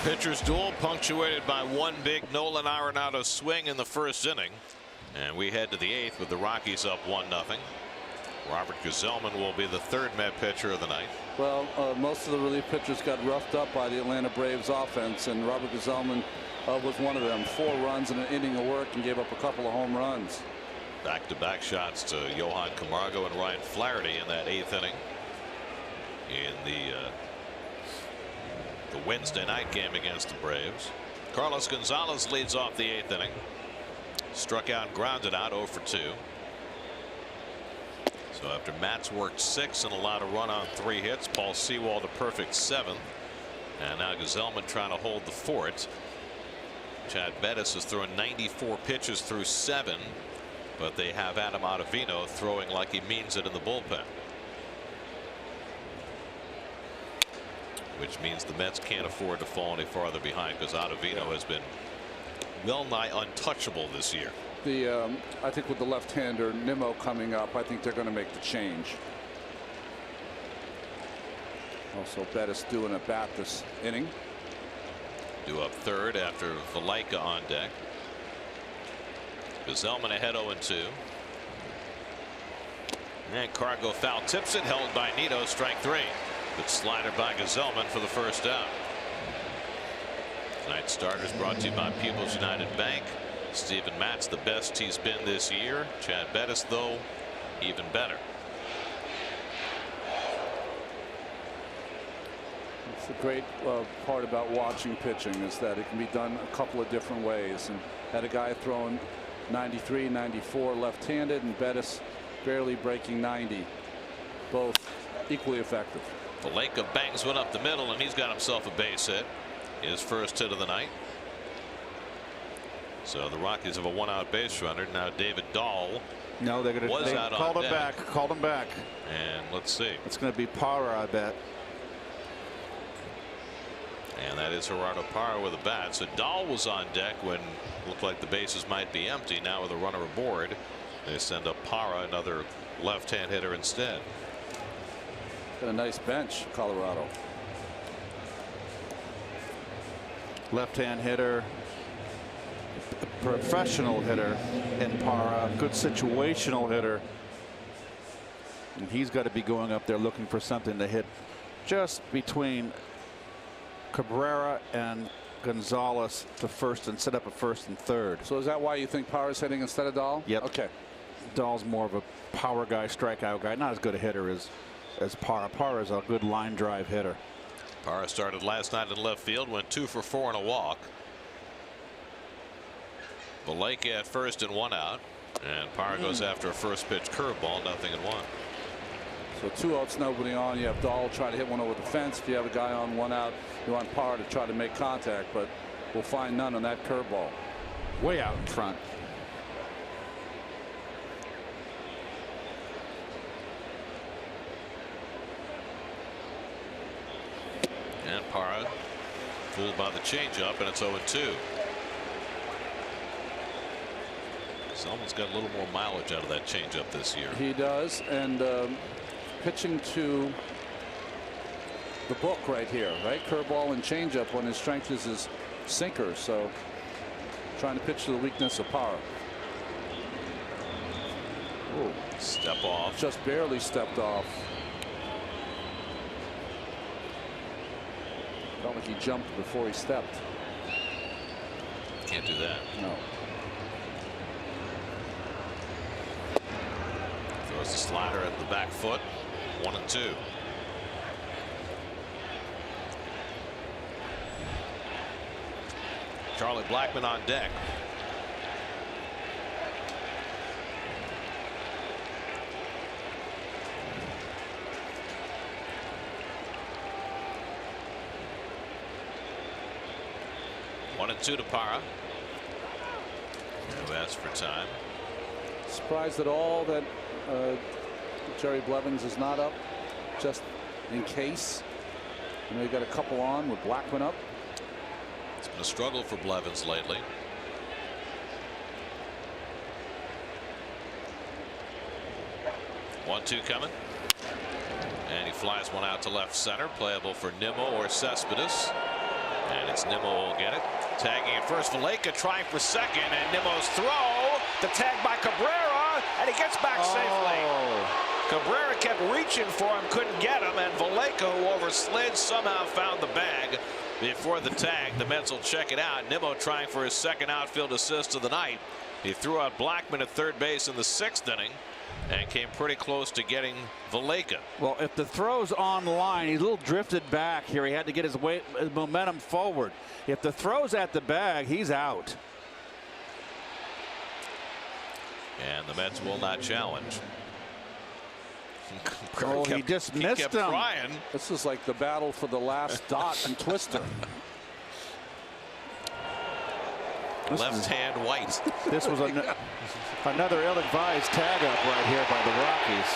pitchers duel punctuated by one big Nolan Arenado swing in the first inning. And we head to the 8th with the Rockies up 1-0. Robert Gazelman will be the third Met pitcher of the night. Well, most of the relief pitchers got roughed up by the Atlanta Braves offense, and Robert Gazelman was one of them. 4 runs in an inning of work and gave up a couple of home runs. Back-to-back shots to Johan Camargo and Ryan Flaherty in that 8th inning in the Wednesday night game against the Braves. Carlos Gonzalez leads off the 8th inning. Struck out and grounded out 0 for 2. So after Matz worked 6 and allowed a run on 3 hits, Paul Sewald a perfect 7th. And now Gazelman trying to hold the fort. Chad Bettis has thrown 94 pitches through 7, but they have Adam Ottavino throwing like he means it in the bullpen, which means the Mets can't afford to fall any farther behind because Ottavino has been well nigh untouchable this year. I think with the left-hander Nimmo coming up, I think they're going to make the change. Also Bettis doing a bat this inning. Due up third after Valaika on deck. Gazelman ahead 0-2. And Cargo foul tips it, held by Nito, strike 3. Good slider by Gazelman for the first out. Tonight's starters brought to you by People's United Bank. Steven Matz, the best he's been this year. Chad Bettis, though, even better. It's the great part about watching pitching is that it can be done a couple of different ways. And had a guy throwing 93, 94 left-handed, and Bettis barely breaking 90. Both equally effective. Valaika bangs one up the middle, and he's got himself a base hit. His first hit of the night. So the Rockies have a 1-out base runner. Now David Dahl. No, they're going to call him back. Called him back. And let's see. It's going to be Parra, I bet. And that is Gerardo Parra with a bat. So Dahl was on deck when it looked like the bases might be empty. Now with a runner aboard, they send up Parra, another left-hand hitter instead. Got a nice bench, Colorado. Left-hand hitter, professional hitter in Parra, good situational hitter. And he's got to be going up there looking for something to hit just between Cabrera and Gonzalez to first and set up a first and third. So is that why you think Parra's hitting instead of Dahl? Yep. Okay. Dahl's more of a power guy, strikeout guy, not as good a hitter as Parra. Parra is a good line drive hitter. Parra started last night in left field, went 2 for 4 and a walk. Valaika at first and 1 out, and Parra goes after a first pitch curveball, 0-1. So 2 outs, nobody on. You have Dahl try to hit one over the fence. If you have a guy on 1 out, you want Parra to try to make contact, but we'll find none on that curveball. Way out in front. And Parra fooled by the changeup, and it's 0-2. Selman's got a little more mileage out of that changeup this year. He does, and pitching to the book right here, right? Curveball and changeup when his strength is his sinker. So trying to pitch to the weakness of Parra. Ooh. Step off. Just barely stepped off. Felt like he jumped before he stepped. Can't do that. No. Throws the slider at the back foot. 1-2. Charlie Blackmon on deck. One and 2 to Parra, who asked for time. Surprised at all that Jerry Blevins is not up, just in case. You know, you got a couple on with Blackmon up. It's been a struggle for Blevins lately. One-two coming, and he flies one out to left center, playable for Nimmo or Cespedes. And it's Nimmo who will get it. Tagging at first, Valleca trying for second, and Nimmo's throw. The tag by Cabrera, and he gets back safely. Cabrera kept reaching for him, couldn't get him, and Valleca, who overslid, somehow found the bag before the tag. The Mets will check it out. Nimmo trying for his second outfield assist of the night. He threw out Blackman at third base in the 6th inning and came pretty close to getting Valleca. Well, if the throw's on line, he's a little drifted back here. He had to get his momentum forward. If the throw's at the bag, he's out. And the Mets will not challenge. Oh, he just missed him. Trying. This is like the battle for the last dot and twister. Left hand white. This was another ill-advised tag up right here by the Rockies.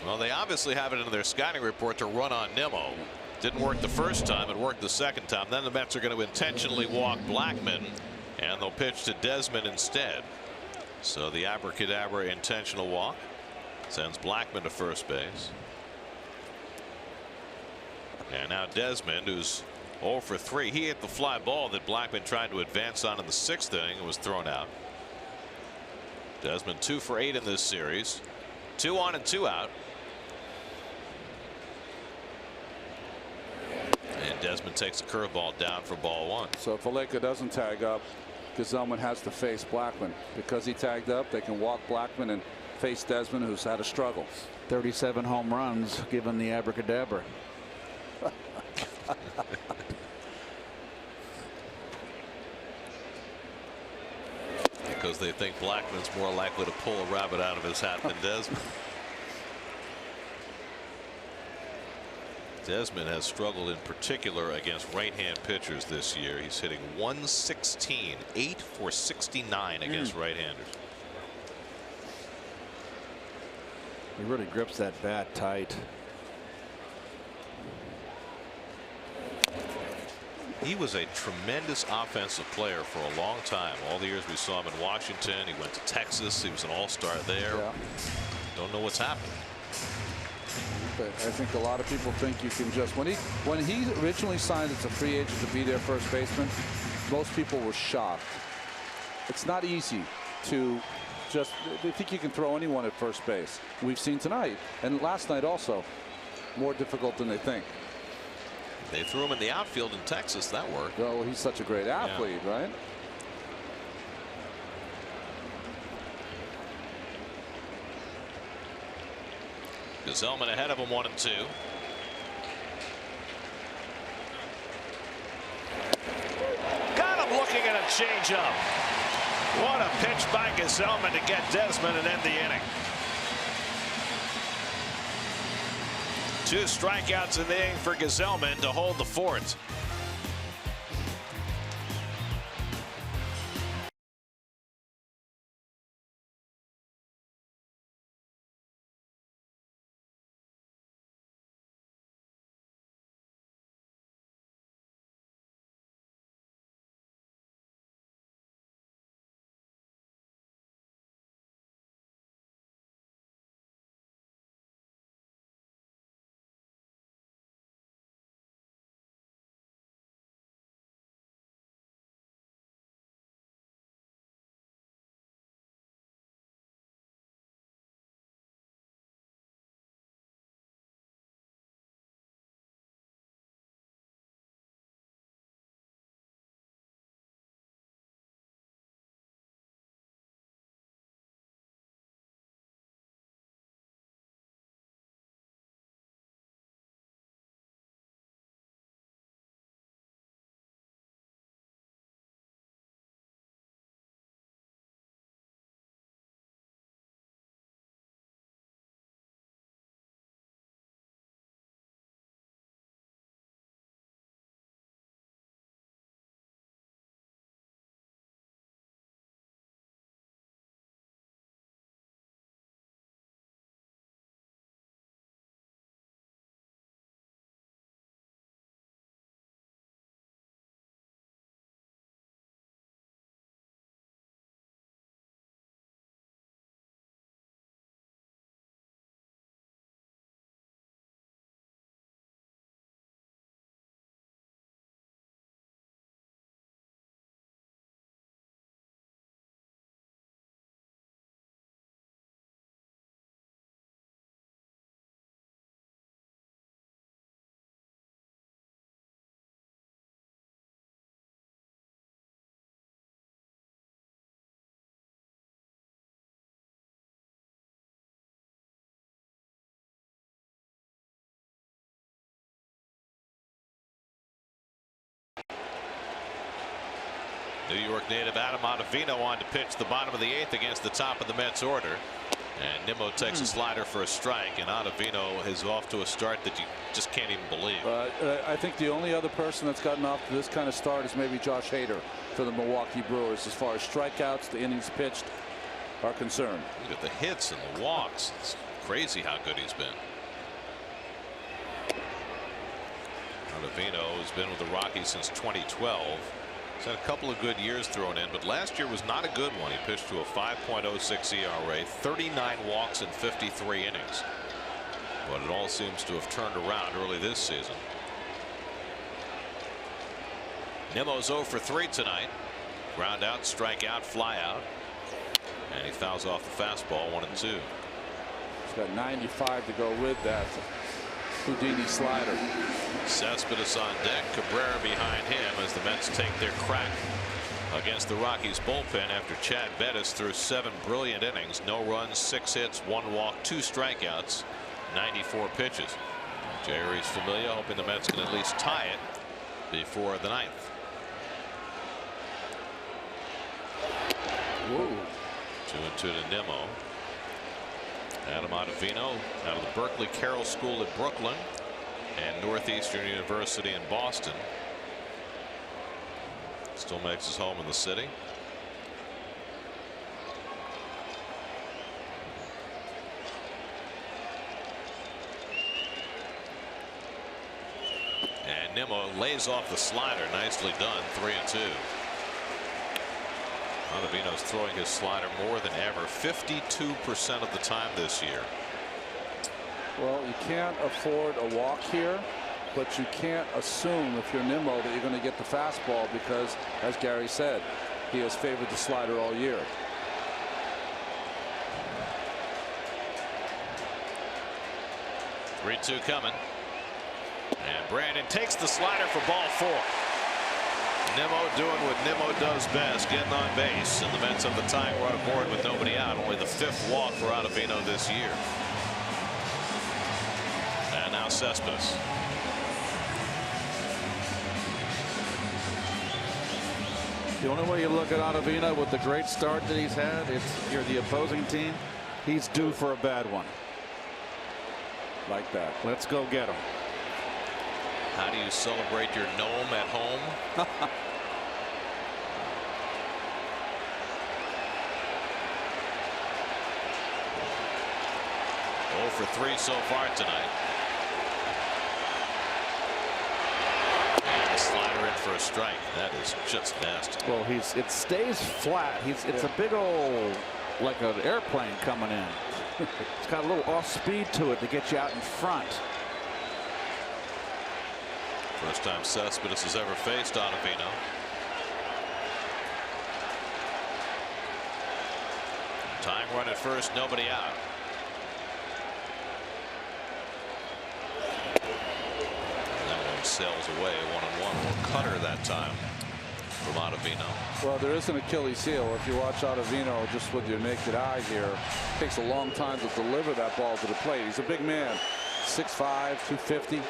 Well, they obviously have it in their scouting report to run on Nimmo. Didn't work the first time. It worked the second time. Then the Mets are going to intentionally walk Blackman, and they'll pitch to Desmond instead. So the abracadabra intentional walk sends Blackman to first base. And now Desmond, who's 0 for 3. He hit the fly ball that Blackman tried to advance on in the 6th inning and was thrown out. Desmond 2 for 8 in this series. 2 on and 2 out. And Desmond takes the curveball down for ball 1. So if Valleca doesn't tag up, Gesellman has to face Blackman. Because he tagged up, they can walk Blackman and face Desmond, who's had a struggle. 37 home runs given the abracadabra. Because they think Blackman's more likely to pull a rabbit out of his hat than Desmond. Desmond has struggled in particular against right-hand pitchers this year. He's hitting 116, 8 for 69 against right-handers. He really grips that bat tight. He was a tremendous offensive player for a long time. All the years we saw him in Washington. He went to Texas. He was an all-star there. Yeah. Don't know what's happened. But I think a lot of people think you can just, when he originally signed as a free agent to be their first baseman, most people were shocked. It's not easy to just, they think you can throw anyone at first base. We've seen tonight and last night also, more difficult than they think. They threw him in the outfield in Texas. That worked. Oh, he's such a great athlete, right? Gesellman ahead of him 1-2. Got him looking at a changeup. What a pitch by Gesellman to get Desmond and end the inning. 2 strikeouts in the inning for Gesellman to hold the fort. New York native Adam Ottavino on to pitch the bottom of the 8th against the top of the Mets order. And Nimmo takes a slider for a strike, and Ottavino is off to a start that you just can't even believe. I think the only other person that's gotten off to this kind of start is maybe Josh Hader for the Milwaukee Brewers as far as strikeouts, the innings pitched are concerned. Look at the hits and the walks. It's crazy how good he's been. Ottavino has been with the Rockies since 2012. He's had a couple of good years thrown in, but last year was not a good one. He pitched to a 5.06 ERA, 39 walks in 53 innings. But it all seems to have turned around early this season. Nimmo's 0 for 3 tonight. Ground out, strike out, fly out. And he fouls off the fastball, 1-2. He's got 95 to go with that Houdini slider. Cespedes on deck, Cabrera behind him as the Mets take their crack against the Rockies bullpen after Chad Bettis threw 7 brilliant innings, no runs, 6 hits, 1 walk, 2 strikeouts, 94 pitches. Jerry's Familia hoping the Mets can at least tie it before the 9th. Whoa. 2-2 to Nimmo. Adam Ottavino out of the Berkeley Carroll School at Brooklyn and Northeastern University in Boston. Still makes his home in the city. And Nimmo lays off the slider. Nicely done. 3-2. Ottavino's throwing his slider more than ever, 52% of the time this year. Well, you can't afford a walk here, but you can't assume if you're Nimmo that you're going to get the fastball because, as Gary said, he has favored the slider all year. Three-two coming. And Brandon takes the slider for ball 4. Nimmo doing what Nimmo does best, getting on base, and the Mets have the tying run aboard with nobody out. Only the 5th walk for Ottavino this year. And now Cespedes. The only way you look at Ottavino with the great start that he's had, if you're the opposing team, he's due for a bad one. Like that. Let's go get him. How do you celebrate your gnome at home? 0 for 3 so far tonight. And a slider in for a strike. That is just nasty. Well, it stays flat. It's a big old, like an airplane coming in. It's got a little off speed to it to get you out in front. First time Cespedes has ever faced Ottavino. Tying run at first, nobody out. That one sails away 1-1. Cutter that time from Ottavino. Well, there is an Achilles heel. If you watch Ottavino just with your naked eye here, it takes a long time to deliver that ball to the plate. He's a big man, 6'5", 250.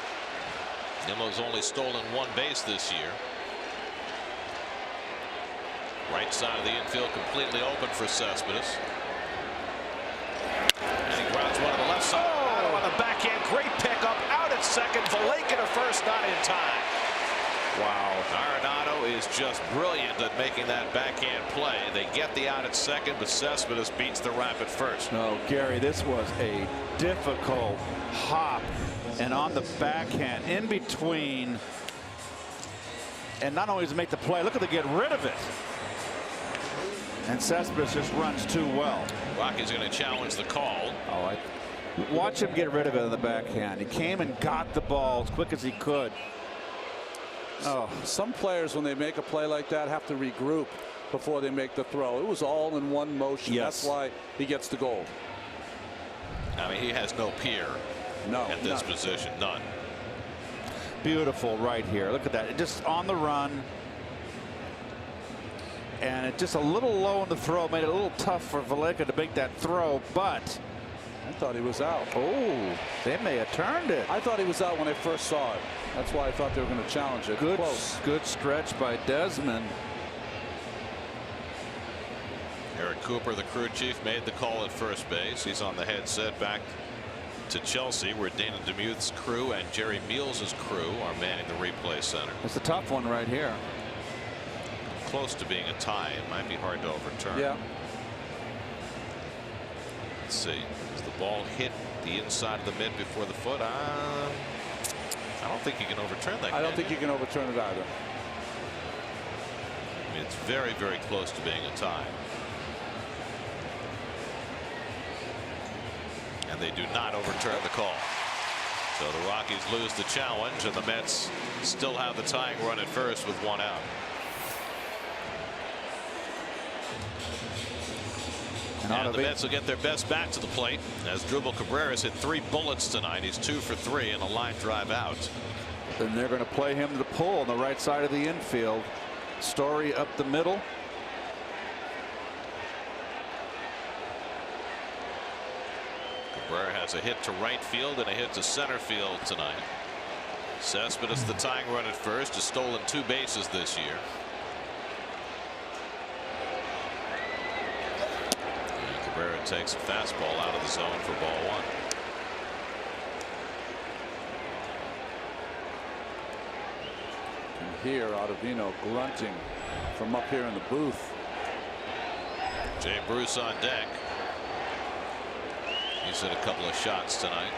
Nimmo's only stolen 1 base this year. Right side of the infield completely open for Cespedes. And he grounds one to the left side. Oh, on the backhand, great pickup out at second. Valleca to first, not in time. Wow. Arenado is just brilliant at making that backhand play. They get the out at second, but Cespedes beats the rap at first. No, Gary, this was a difficult hop. And on the backhand, in between, and not only does he make the play, look at the get rid of it. And Cespedes just runs too well. Rocky's going to challenge the call. Oh, watch him get rid of it on the backhand. He came and got the ball as quick as he could. Oh, some players, when they make a play like that, have to regroup before they make the throw. It was all in one motion. Yes. That's why he gets the goal. I mean, he has no peer. No, at this position, none. Beautiful right here. Look at that. It just on the run. And it just a little low in the throw. Made it a little tough for Valleca to make that throw. But I thought he was out. Oh, they may have turned it. I thought he was out when I first saw it. That's why I thought they were going to challenge it. Good, Close. good stretch by Desmond. Cooper, the crew chief, made the call at first base. He's on the headset back to Chelsea, where Dana DeMuth's crew and Jerry Meals' crew are manning the replay center. It's a tough one right here. Close to being a tie. It might be hard to overturn. Yeah. Let's see. Does the ball hit the inside of the mid before the foot? I don't think you can overturn that. I don't think you can overturn it either. I mean, it's very, very close to being a tie. And they do not overturn the call. So the Rockies lose the challenge, and the Mets still have the tying run at first with 1 out. And the Mets will get their best bat to the plate, as Drupal Cabrera's hit 3 bullets tonight. He's 2 for 3 and a line drive out. And they're going to play him to the pull on the right side of the infield. Story up the middle. Cabrera has a hit to right field and a hit to center field tonight. Cespedes, the tying run at first, has stolen 2 bases this year. And Cabrera takes a fastball out of the zone for ball 1. And here, Ottavino grunting from up here in the booth. Jay Bruce on deck. He's hit a couple of shots tonight.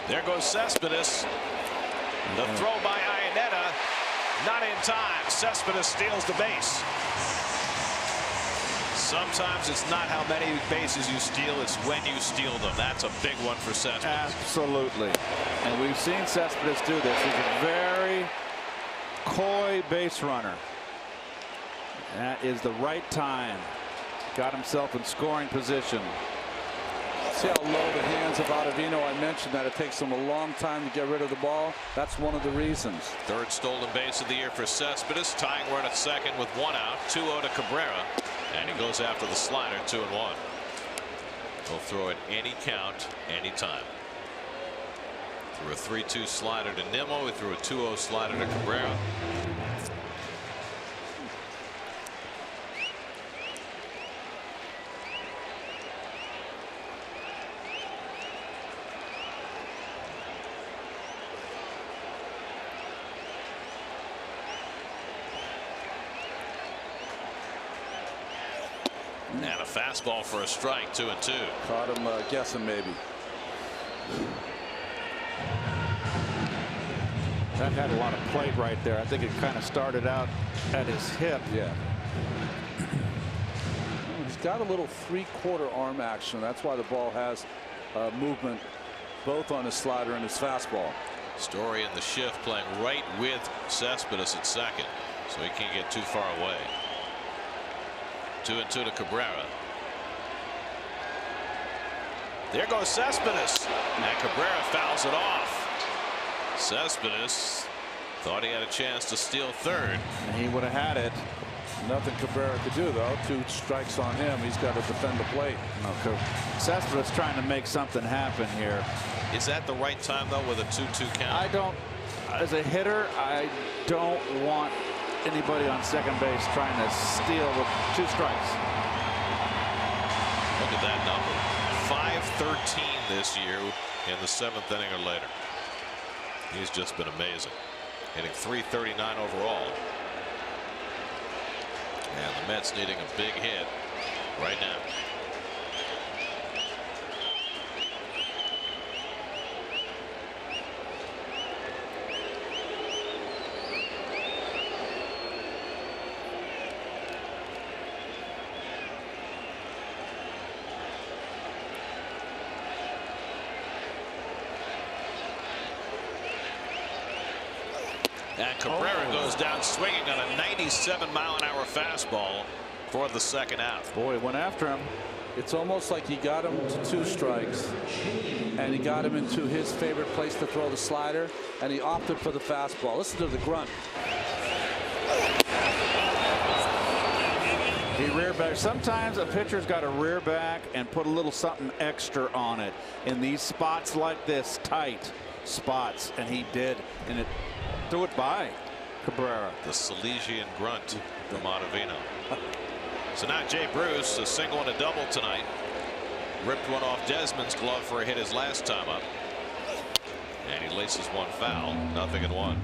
There goes Cespedes. The throw by Iannetta, not in time. Cespedes steals the base. Sometimes it's not how many bases you steal, it's when you steal them. That's a big one for Cespedes. Absolutely. And we've seen Cespedes do this. He's a very coy base runner. That is the right time. Got himself in scoring position. See how low the hands of Ottavino. I mentioned that it takes him a long time to get rid of the ball. That's one of the reasons. Third stolen base of the year for Cespedes. Tying run at second with 1 out. 2-0 to Cabrera. And he goes after the slider, 2-1. He'll throw at any count, anytime. Threw a 3-2 slider to Nimmo. He threw a 2-0 slider to Cabrera. And a fastball for a strike, 2-2. Caught him guessing maybe. That had a lot of plate right there. I think it kind of started out at his hip. Yeah. He's got a little 3/4 arm action. That's why the ball has movement both on his slider and his fastball. Story in the shift playing right with Cespedes at second, so he can't get too far away. 2-2 to Cabrera. There goes Cespedes, and Cabrera fouls it off. Cespedes thought he had a chance to steal third. And he would have had it. Nothing Cabrera could do, though. 2 strikes on him. He's got to defend the plate. Okay. Cespedes trying to make something happen here. Is that the right time, though, with a 2-2 count? I don't, as a hitter, I don't want anybody on second base trying to steal with 2 strikes. Look at that number. 513 this year in the 7th inning or later. He's just been amazing. Hitting .339 overall. And the Mets needing a big hit right now. And Cabrera goes down swinging on a 97-mile-an-hour fastball for the 2nd out. Boy, went after him. It's almost like he got him to 2 strikes, and he got him into his favorite place to throw the slider, and he opted for the fastball. Listen to the grunt. He rear back. Sometimes a pitcher's got to rear back and put a little something extra on it in these spots like this, tight spots, and he did, and it threw it by. Cabrera. The Silesian grunt from Ottavino. So now Jay Bruce, a single and a double tonight. Ripped one off Desmond's glove for a hit his last time up. And he laces one foul. 0-1.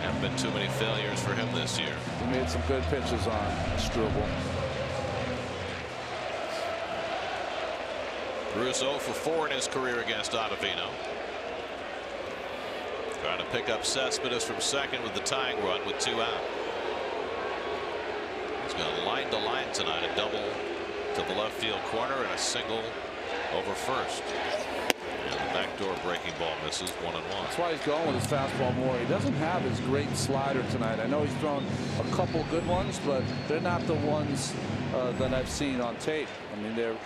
Haven't been too many failures for him this year. He made some good pitches on Struble. Bruce 0 for 4 in his career against Ottavino. Trying to pick up Cespedes from second with the tying run with 2 out. He's going line to line tonight. A double to the left field corner and a single over first. And the backdoor breaking ball misses. 1-1. That's why he's going with his fastball more. He doesn't have his great slider tonight. I know he's thrown a couple good ones, but they're not the ones that I've seen on tape. I mean, they're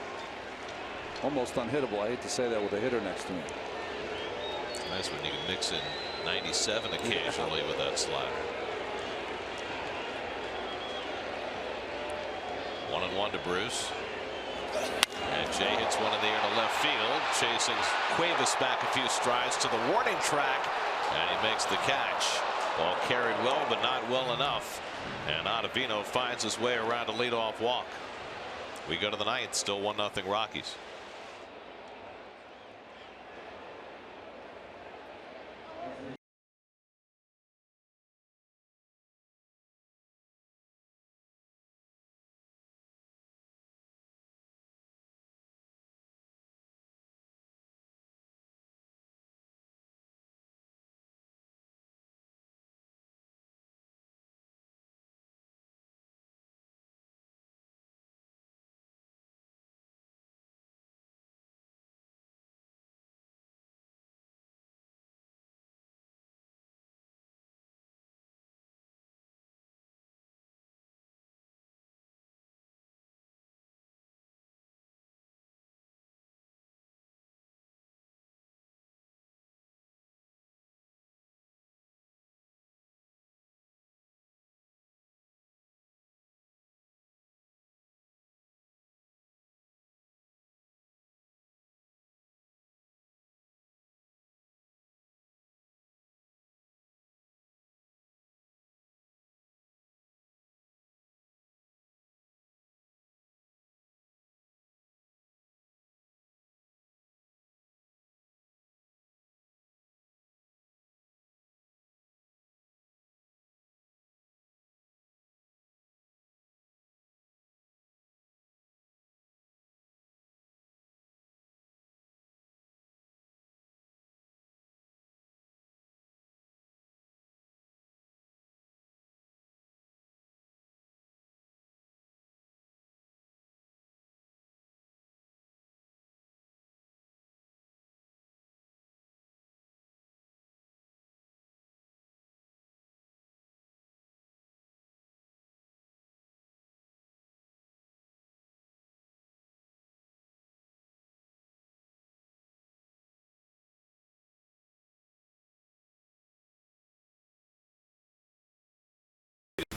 almost unhittable. I hate to say that with a hitter next to me. Nice when you can mix in 97 occasionally with that slider. 1-1 to Bruce. And Jay hits one in the air to left field, chasing Cuevas back a few strides to the warning track, and he makes the catch. Ball carried well, but not well enough. And Ottavino finds his way around a leadoff walk. We go to the ninth, still 1-0 Rockies.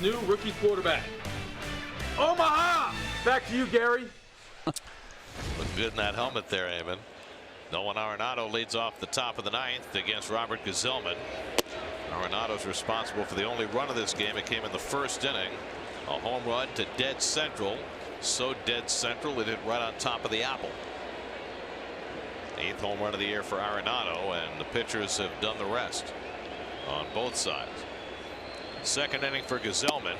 New rookie quarterback. Omaha! Back to you, Gary. Looking good in that helmet there, Eamon. Nolan Arenado leads off the top of the ninth against Robert Gazelman. Arenado's responsible for the only run of this game. It came in the first inning. A home run to dead central. So dead central it hit right on top of the apple. 8th home run of the year for Arenado, and the pitchers have done the rest on both sides. Second inning for Gazelman,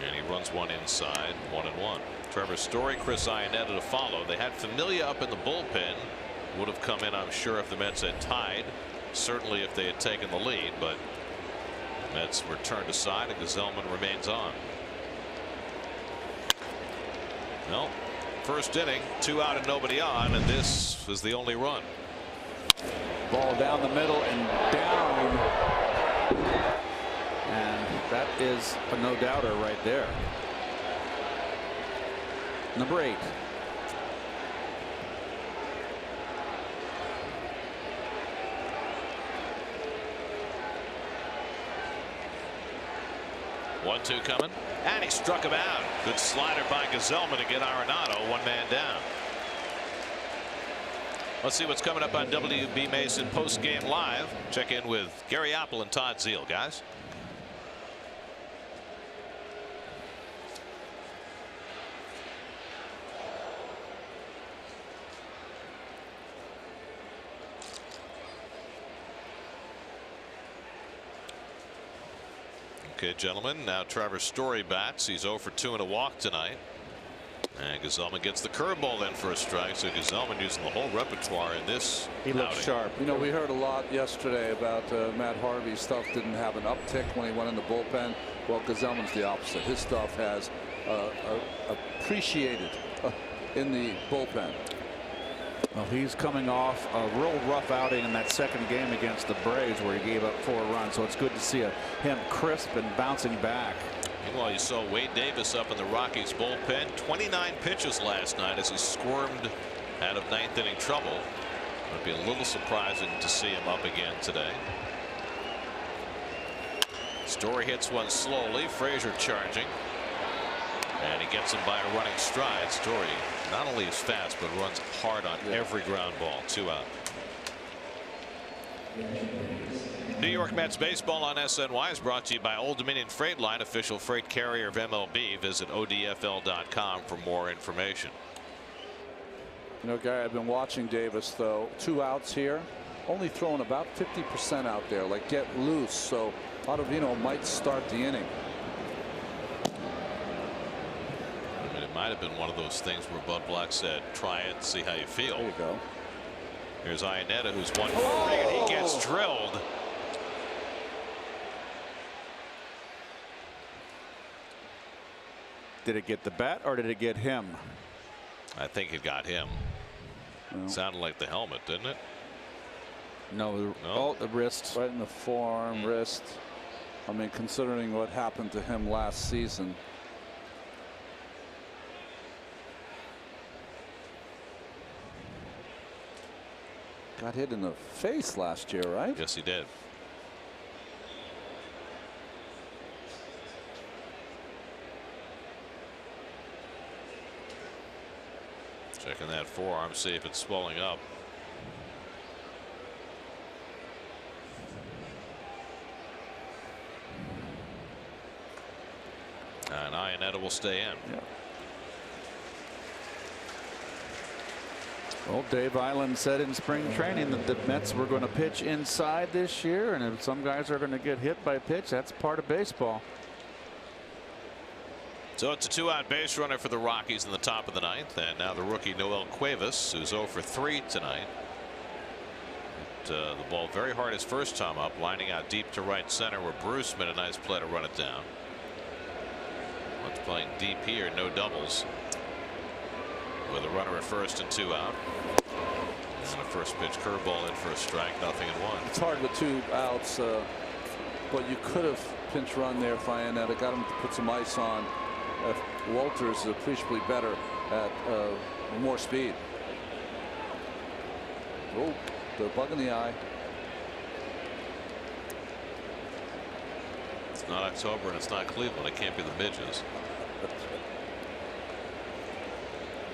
and he runs one inside. 1-1. Trevor Story, Chris Iannetta to follow. They had Familia up in the bullpen. Would have come in, I'm sure, if the Mets had tied. Certainly if they had taken the lead, but the Mets were turned aside and Gazelman remains on. Well, first inning, 2 out and nobody on, and this was the only run. Ball down the middle and down. And that is a no-doubter right there. Number 8. One-two coming, and he struck him out. Good slider by Gazelman to get Arenado 1 man down. Let's see what's coming up on WB Mason Postgame Live. Check in with Gary Apple and Todd Zeal, guys. Okay, gentlemen, now Trevor Story bats. He's 0 for 2 and a walk tonight. And Gazelman gets the curveball in for a strike. So Gazelman using the whole repertoire in this. He looks sharp. You know, we heard a lot yesterday about Matt Harvey's stuff didn't have an uptick when he went in the bullpen. Well, Gazelman's the opposite. His stuff has appreciated in the bullpen. Well, he's coming off a real rough outing in that second game against the Braves where he gave up 4 runs. So it's good to see him crisp and bouncing back. Meanwhile, you saw Wade Davis up in the Rockies bullpen. 29 pitches last night as he squirmed out of 9th inning trouble. It would be a little surprising to see him up again today. Story hits one slowly. Frazier charging. And he gets him by a running stride. Story not only is fast, but runs hard on every ground ball. 2 out. New York Mets baseball on SNY is brought to you by Old Dominion Freight Line, official freight carrier of MLB. Visit odfl.com for more information. You know, Gary, I've been watching Davis, though. 2 outs here, only throwing about 50% out there, like get loose. So Ottavino might start the inning. I mean, it might have been one of those things where Bud Black said, try it, see how you feel. There you go. Here's Iannetta, who's 1 for 3, and he gets drilled. Did it get the bat or did it get him? I think it got him. Well, sounded like the helmet, didn't it? No. Oh, the wrist. Right in the forearm, wrist. I mean, considering what happened to him last season. Got hit in the face last year, right? Yes, he did. Checking that forearm, see if it's swelling up. And Iannetta will stay in. Yeah. Well, Dave Island said in spring training that the Mets were going to pitch inside this year, and if some guys are going to get hit by a pitch, that's part of baseball. So it's a 2-out base runner for the Rockies in the top of the 9th, and now the rookie Noel Cuevas, who's 0 for 3 tonight. The ball very hard his first time up, lining out deep to right center where Bruce made a nice play to run it down. What's playing deep here, no doubles. With a runner at first and 2 out. And a first pitch curveball in for a strike, 0-1. It's hard with 2 outs, but you could have pinch run there if Iannetta got him to put some ice on. Walters is appreciably better at more speed. Oh, the bug in the eye. It's not October and it's not Cleveland. It can't be the midges.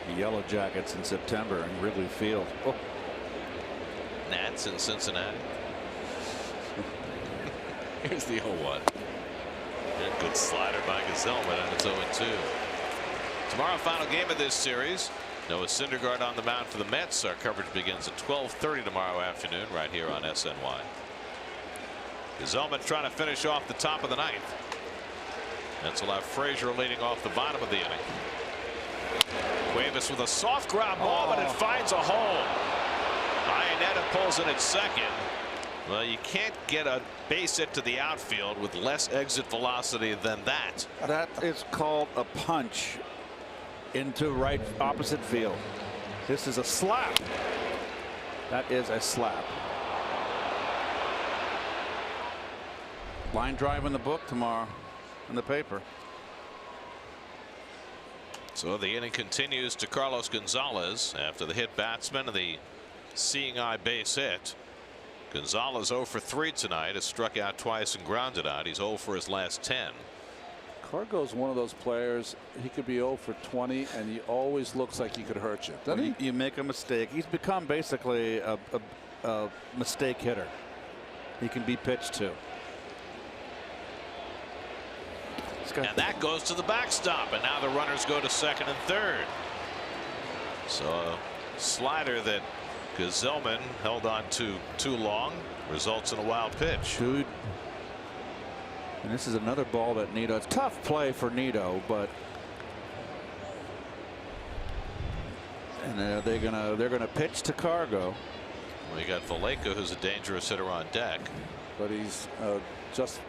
The Yellow Jackets in September in Wrigley Field. Oh. Nats in Cincinnati. Here's the 0-1. Good slider by Gazelman, and it's 0-2. Tomorrow, final game of this series. Noah Syndergaard on the mound for the Mets. Our coverage begins at 12:30 tomorrow afternoon right here on SNY. Gazelman trying to finish off the top of the 9th. Mets will have Frazier leading off the bottom of the inning. Cuevas with a soft ground ball, but it finds a hole. Iannetta pulls it at second. Well, you can't get a base hit to the outfield with less exit velocity than that. That is called a punch into right opposite field. This is a slap. That is a slap. Line drive in the book tomorrow in the paper. So the inning continues to Carlos Gonzalez after the hit batsman and the seeing eye base hit. Gonzalez 0 for 3 tonight, has struck out twice and grounded out. He's 0 for his last 10. Cargo's one of those players, he could be 0 for 20, and he always looks like he could hurt you, doesn't he? You make a mistake. He's become basically a mistake hitter. He can be pitched to. And that goes to the backstop, and now the runners go to second and third. So a slider that Gazelman held on to too long results in a wild pitch. Dude. And this is another ball that Nito. It's tough play for Nito, but and they're gonna pitch to Cargo. Well, you got Valleca, who's a dangerous hitter on deck, but he's just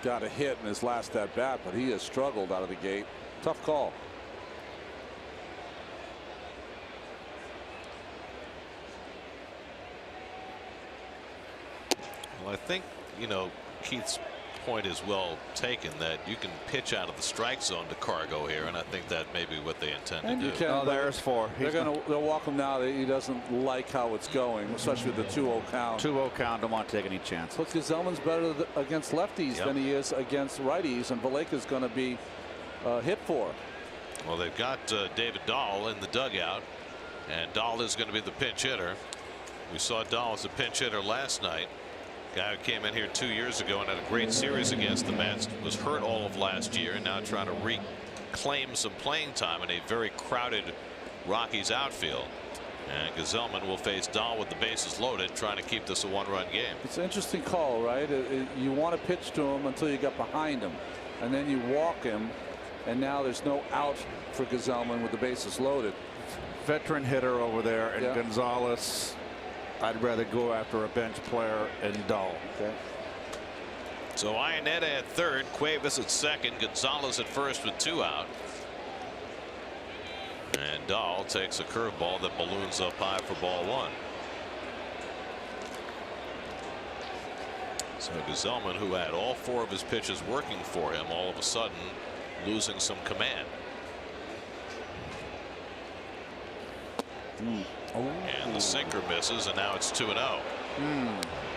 got a hit in his last at bat, but he has struggled out of the gate. Tough call. Well, I think, you know, Keith's point is well taken that you can pitch out of the strike zone to Cargo here, and I think that may be what they intend to do. You can, oh, there's 4. They'll walk him now. He doesn't like how it's going, especially with the 2-0 count. 2-0 count. Don't want to take any chance. Look, Gazelman's better against lefties than he is against righties, and Valleca's going to be hit for. Well, they've got David Dahl in the dugout, and Dahl is going to be the pinch hitter. We saw Dahl as a pinch hitter last night. Guy who came in here 2 years ago and had a great series against the Mets, was hurt all of last year, and now trying to reclaim some playing time in a very crowded Rockies outfield. And Gazelman will face Dahl with the bases loaded, trying to keep this a 1-run game. It's an interesting call, right? You want to pitch to him until you get behind him, and then you walk him, and now there's no out for Gazelman with the bases loaded. Veteran hitter over there, and Gonzalez. I'd rather go after a bench player and Dahl. Okay. So Iannetta at third, Cuevas at second, Gonzalez at first with 2 out. And Dahl takes a curveball that balloons up high for ball 1. So Gazelman, who had all 4 of his pitches working for him, all of a sudden losing some command. And the sinker misses, and now it's 2-0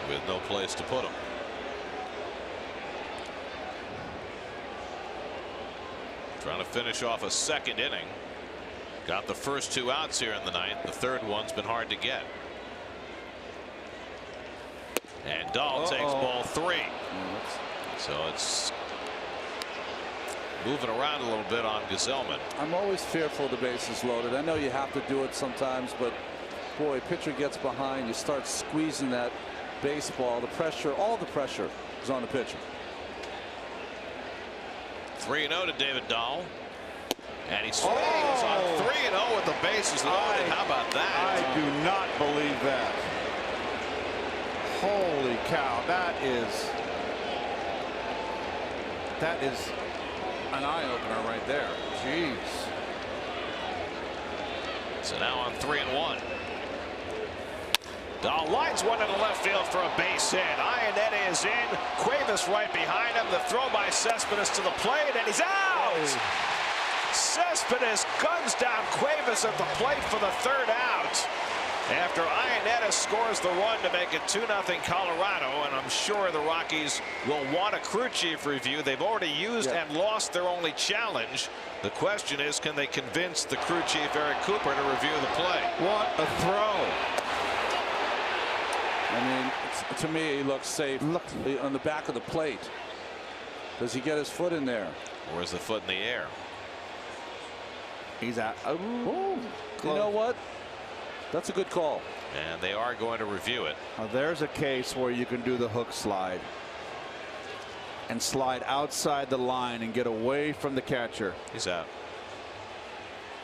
with no place to put him. Trying to finish off a second inning. Got the first 2 outs here in the ninth. The third one's been hard to get. And Dahl takes ball 3. So it's moving around a little bit on Gazelman. I'm always fearful the bases loaded. I know you have to do it sometimes, but boy, pitcher gets behind, you start squeezing that baseball. The pressure, all the pressure is on the pitcher. 3-0 to David Dahl. And he swings on 3-0 with the bases loaded. How about that? I do not believe that. Holy cow. That is an eye-opener right there. Jeez. So now on 3-1. Dahl lines one into left field for a base hit. Iannetta is in. Cuevas right behind him. The throw by Cespedes to the plate, and he's out. Cespedes guns down Cuevas at the plate for the 3rd out. After Iannetta scores the run to make it 2-0 Colorado, and I'm sure the Rockies will want a crew chief review. They've already used and lost their only challenge. The question is, can they convince the crew chief, Eric Cooper, to review the play? What a throw. I mean, to me, he looks safe. Look on the back of the plate. Does he get his foot in there? Or is the foot in the air? He's out. You know what? That's a good call. And they are going to review it. Now there's a case where you can do the hook slide and slide outside the line and get away from the catcher. He's out.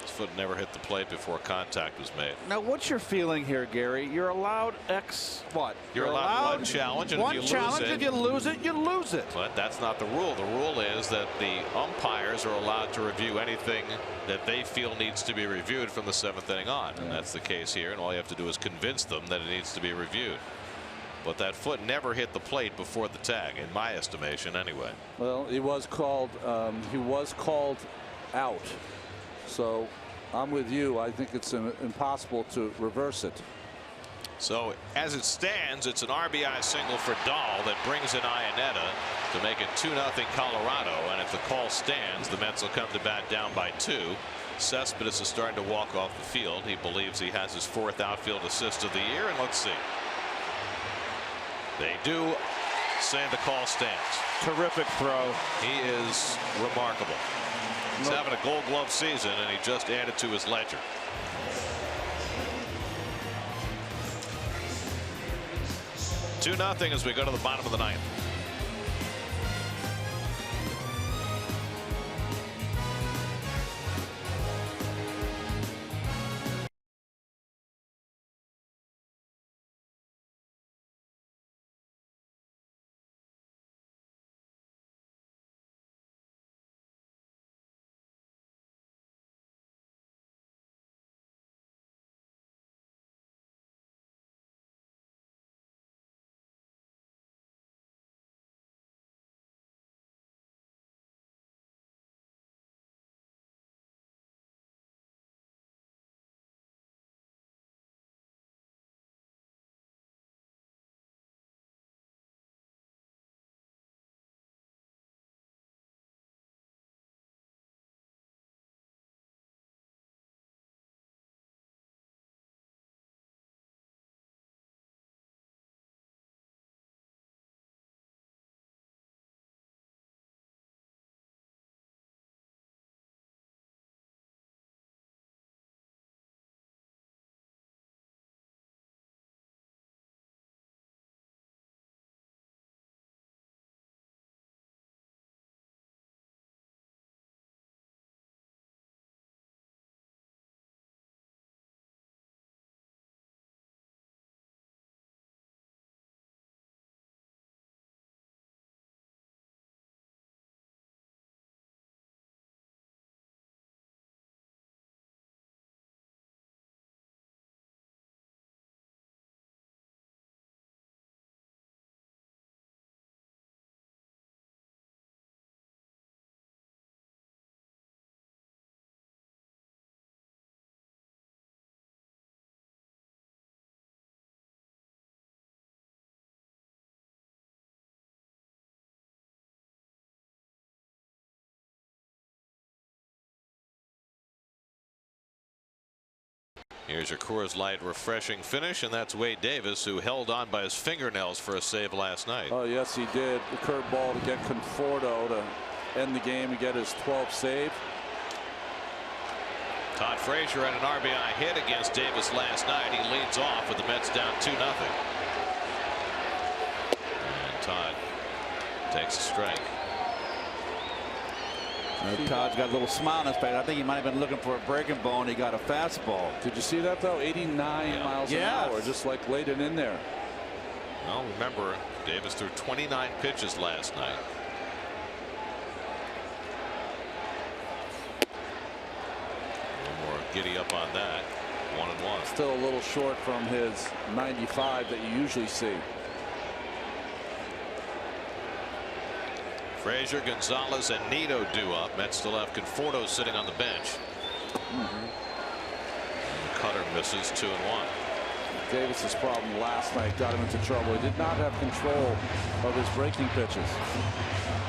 His foot never hit the plate before contact was made. Now, what's your feeling here, Gary? You're allowed what? You're allowed one challenge, and one if you challenge. lose it, if you lose it, you lose it. But that's not the rule. The rule is that the umpires are allowed to review anything that they feel needs to be reviewed from the 7th inning on. And that's the case here, and all you have to do is convince them that it needs to be reviewed. But that foot never hit the plate before the tag, in my estimation, anyway. Well, he was called out. So I'm with you. I think it's impossible to reverse it. So as it stands, it's an RBI single for Dahl that brings in Iannetta. to make it 2-0 Colorado. And if the call stands, the Mets will come to bat down by 2. Cespedes is starting to walk off the field. He believes he has his 4th outfield assist of the year. And let's see. They do say the call stands. Terrific throw. He is remarkable. He's having a Gold Glove season, and he just added to his ledger. Two nothing as we go to the bottom of the 9th. Here's your Coors Light refreshing finish, and that's Wade Davis, who held on by his fingernails for a save last night. Oh, yes, he did. The curveball to get Conforto to end the game and get his 12th save. Todd Frazier had an RBI hit against Davis last night. He leads off with the Mets down 2-0. And Todd takes a strike. Todd's got a little smile on his face. I think he might have been looking for a breaking ball, and he got a fastball. Did you see that, though? 89 miles an hour, just like laid it in there. Well, remember, Davis threw 29 pitches last night. A little more giddy up on that. 1-1. Still a little short from his 95 that you usually see. Frazier, Gonzalez, and Nito due up. Mets still have Conforto sitting on the bench. Cutter misses 2-1. Davis's problem last night got him into trouble. He did not have control of his breaking pitches.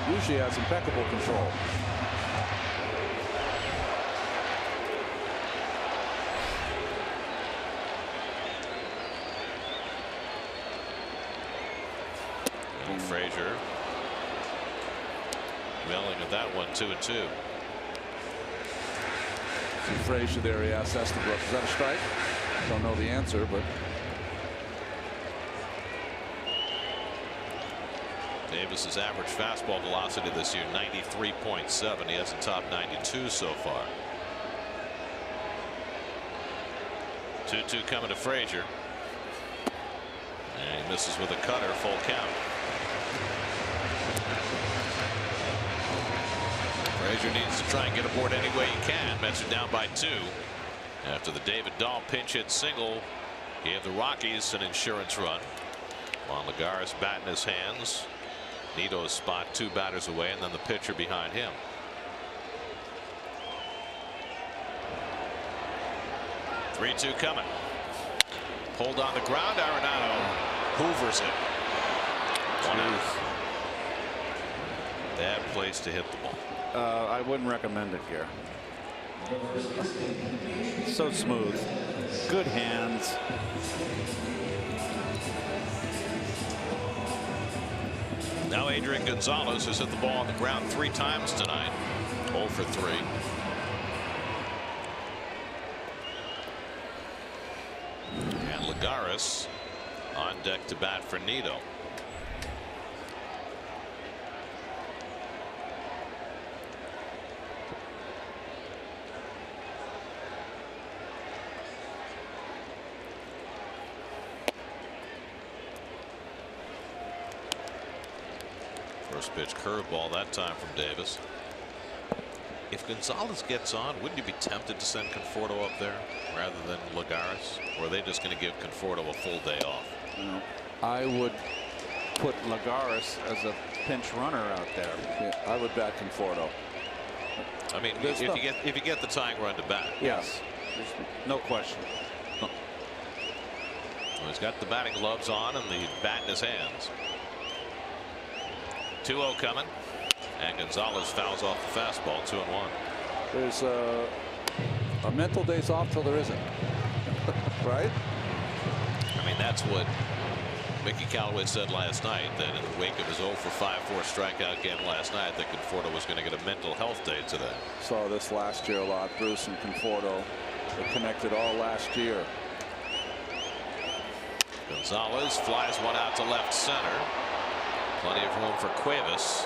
Usually has impeccable control. And Frazier milling at that one, 2-2. See Frazier there. He asked Estabrook, is that a strike? Don't know the answer, but Davis's average fastball velocity this year 93.7. He has a top 92 so far. 2-2 coming to Frazier, and he misses with a cutter. Full count. Frazier needs to try and get aboard any way he can. Mets are down by 2 after the David Dahl pinch hit single gave the Rockies an insurance run. Juan Lagares bat in his hands. Nito's spot 2 batters away, and then the pitcher behind him. Three-2 coming. Pulled on the ground. Arenado hoovers it. 1 out. Bad place to hit the ball. I wouldn't recommend it here. So smooth. Good hands. Now Adrian Gonzalez has hit the ball on the ground 3 times tonight. 0 for 3. And Lagares on deck to bat for Nido. First pitch curveball that time from Davis. If Gonzalez gets on, wouldn't you be tempted to send Conforto up there rather than Lagares? Or are they just going to give Conforto a full day off? No, I would put Lagares as a pinch runner out there. Yeah, I would bat Conforto. I mean, if you get the tying run to bat. Yes, no question. Well, he's got the batting gloves on and the bat in his hands. 2-0 coming, and Gonzalez fouls off the fastball. 2-1. There's a mental days off till there isn't. Right? I mean, that's what Mickey Callaway said last night, that in the wake of his 0 for 5-4 strikeout game last night, that Conforto was going to get a mental health day today. Saw this last year a lot. Bruce and Conforto, they connected all last year. Gonzalez flies one out to left center. Plenty of room for Cuevas.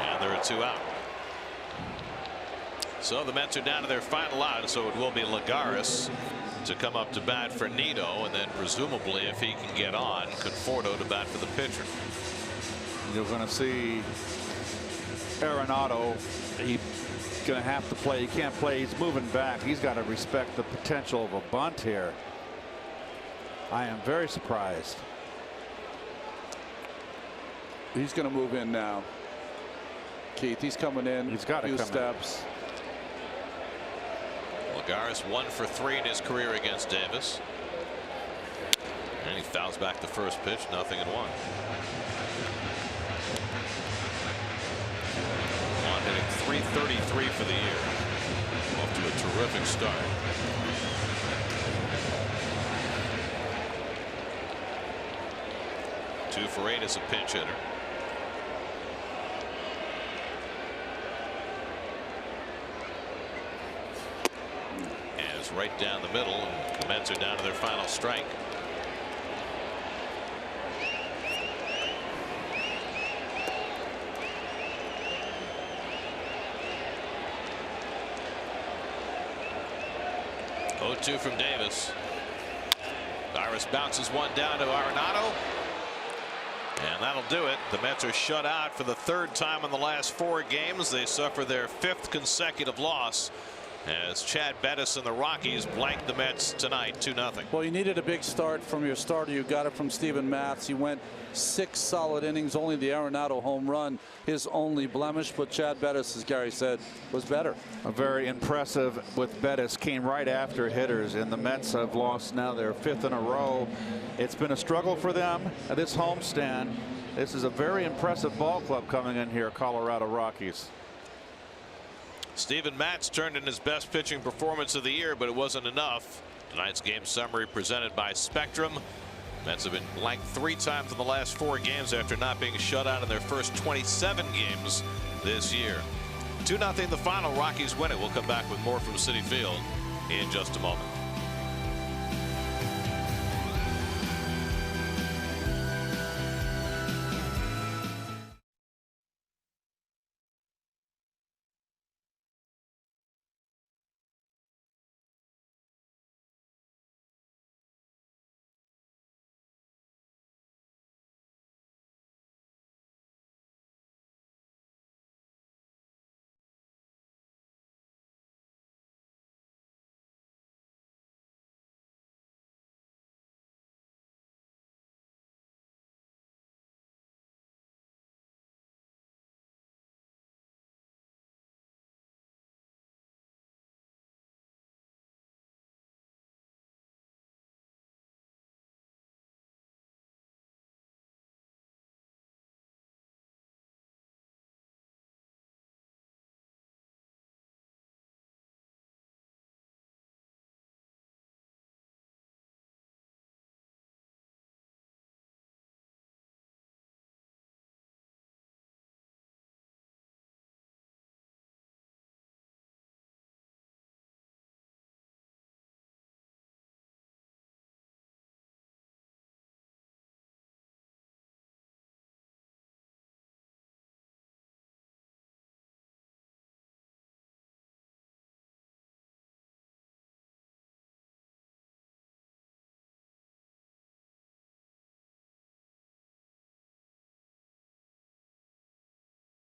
And there are 2 out. So the Mets are down to their final out, so it will be Lagares to come up to bat for Nido, and then presumably, if he can get on, Conforto to bat for the pitcher. You're going to see Arenado. He's going to have to play. He can't play. He's moving back. He's got to respect the potential of a bunt here. I am very surprised. He's going to move in now. Keith, he's coming in. He's got to come steps. Lagares 1 for 3 in his career against Davis. And he fouls back the first pitch, 0-1. On hitting .333 for the year. Off to a terrific start. Two for 8 as a pinch hitter. Right down the middle, and the Mets are down to their final strike. Oh-2 from Davis. Iris bounces one down to Arenado. And that'll do it. The Mets are shut out for the 3rd time in the last 4 games. They suffer their 5th consecutive loss as Chad Bettis and the Rockies blanked the Mets tonight 2-0. Well, you needed a big start from your starter. You got it from Steven Matz. He went 6 solid innings. Only the Arenado home run, his only blemish. But Chad Bettis, as Gary said, was better. A very impressive with Bettis. Came right after hitters, and the Mets have lost now their 5th in a row. It's been a struggle for them at this homestand. This is a very impressive ball club coming in here, Colorado Rockies. Steven Matz turned in his best pitching performance of the year, but it wasn't enough. Tonight's game summary presented by Spectrum. Mets have been blanked 3 times in the last 4 games after not being shut out in their first 27 games this year. 2-0 the final. Rockies win it. We'll come back with more from Citi Field in just a moment.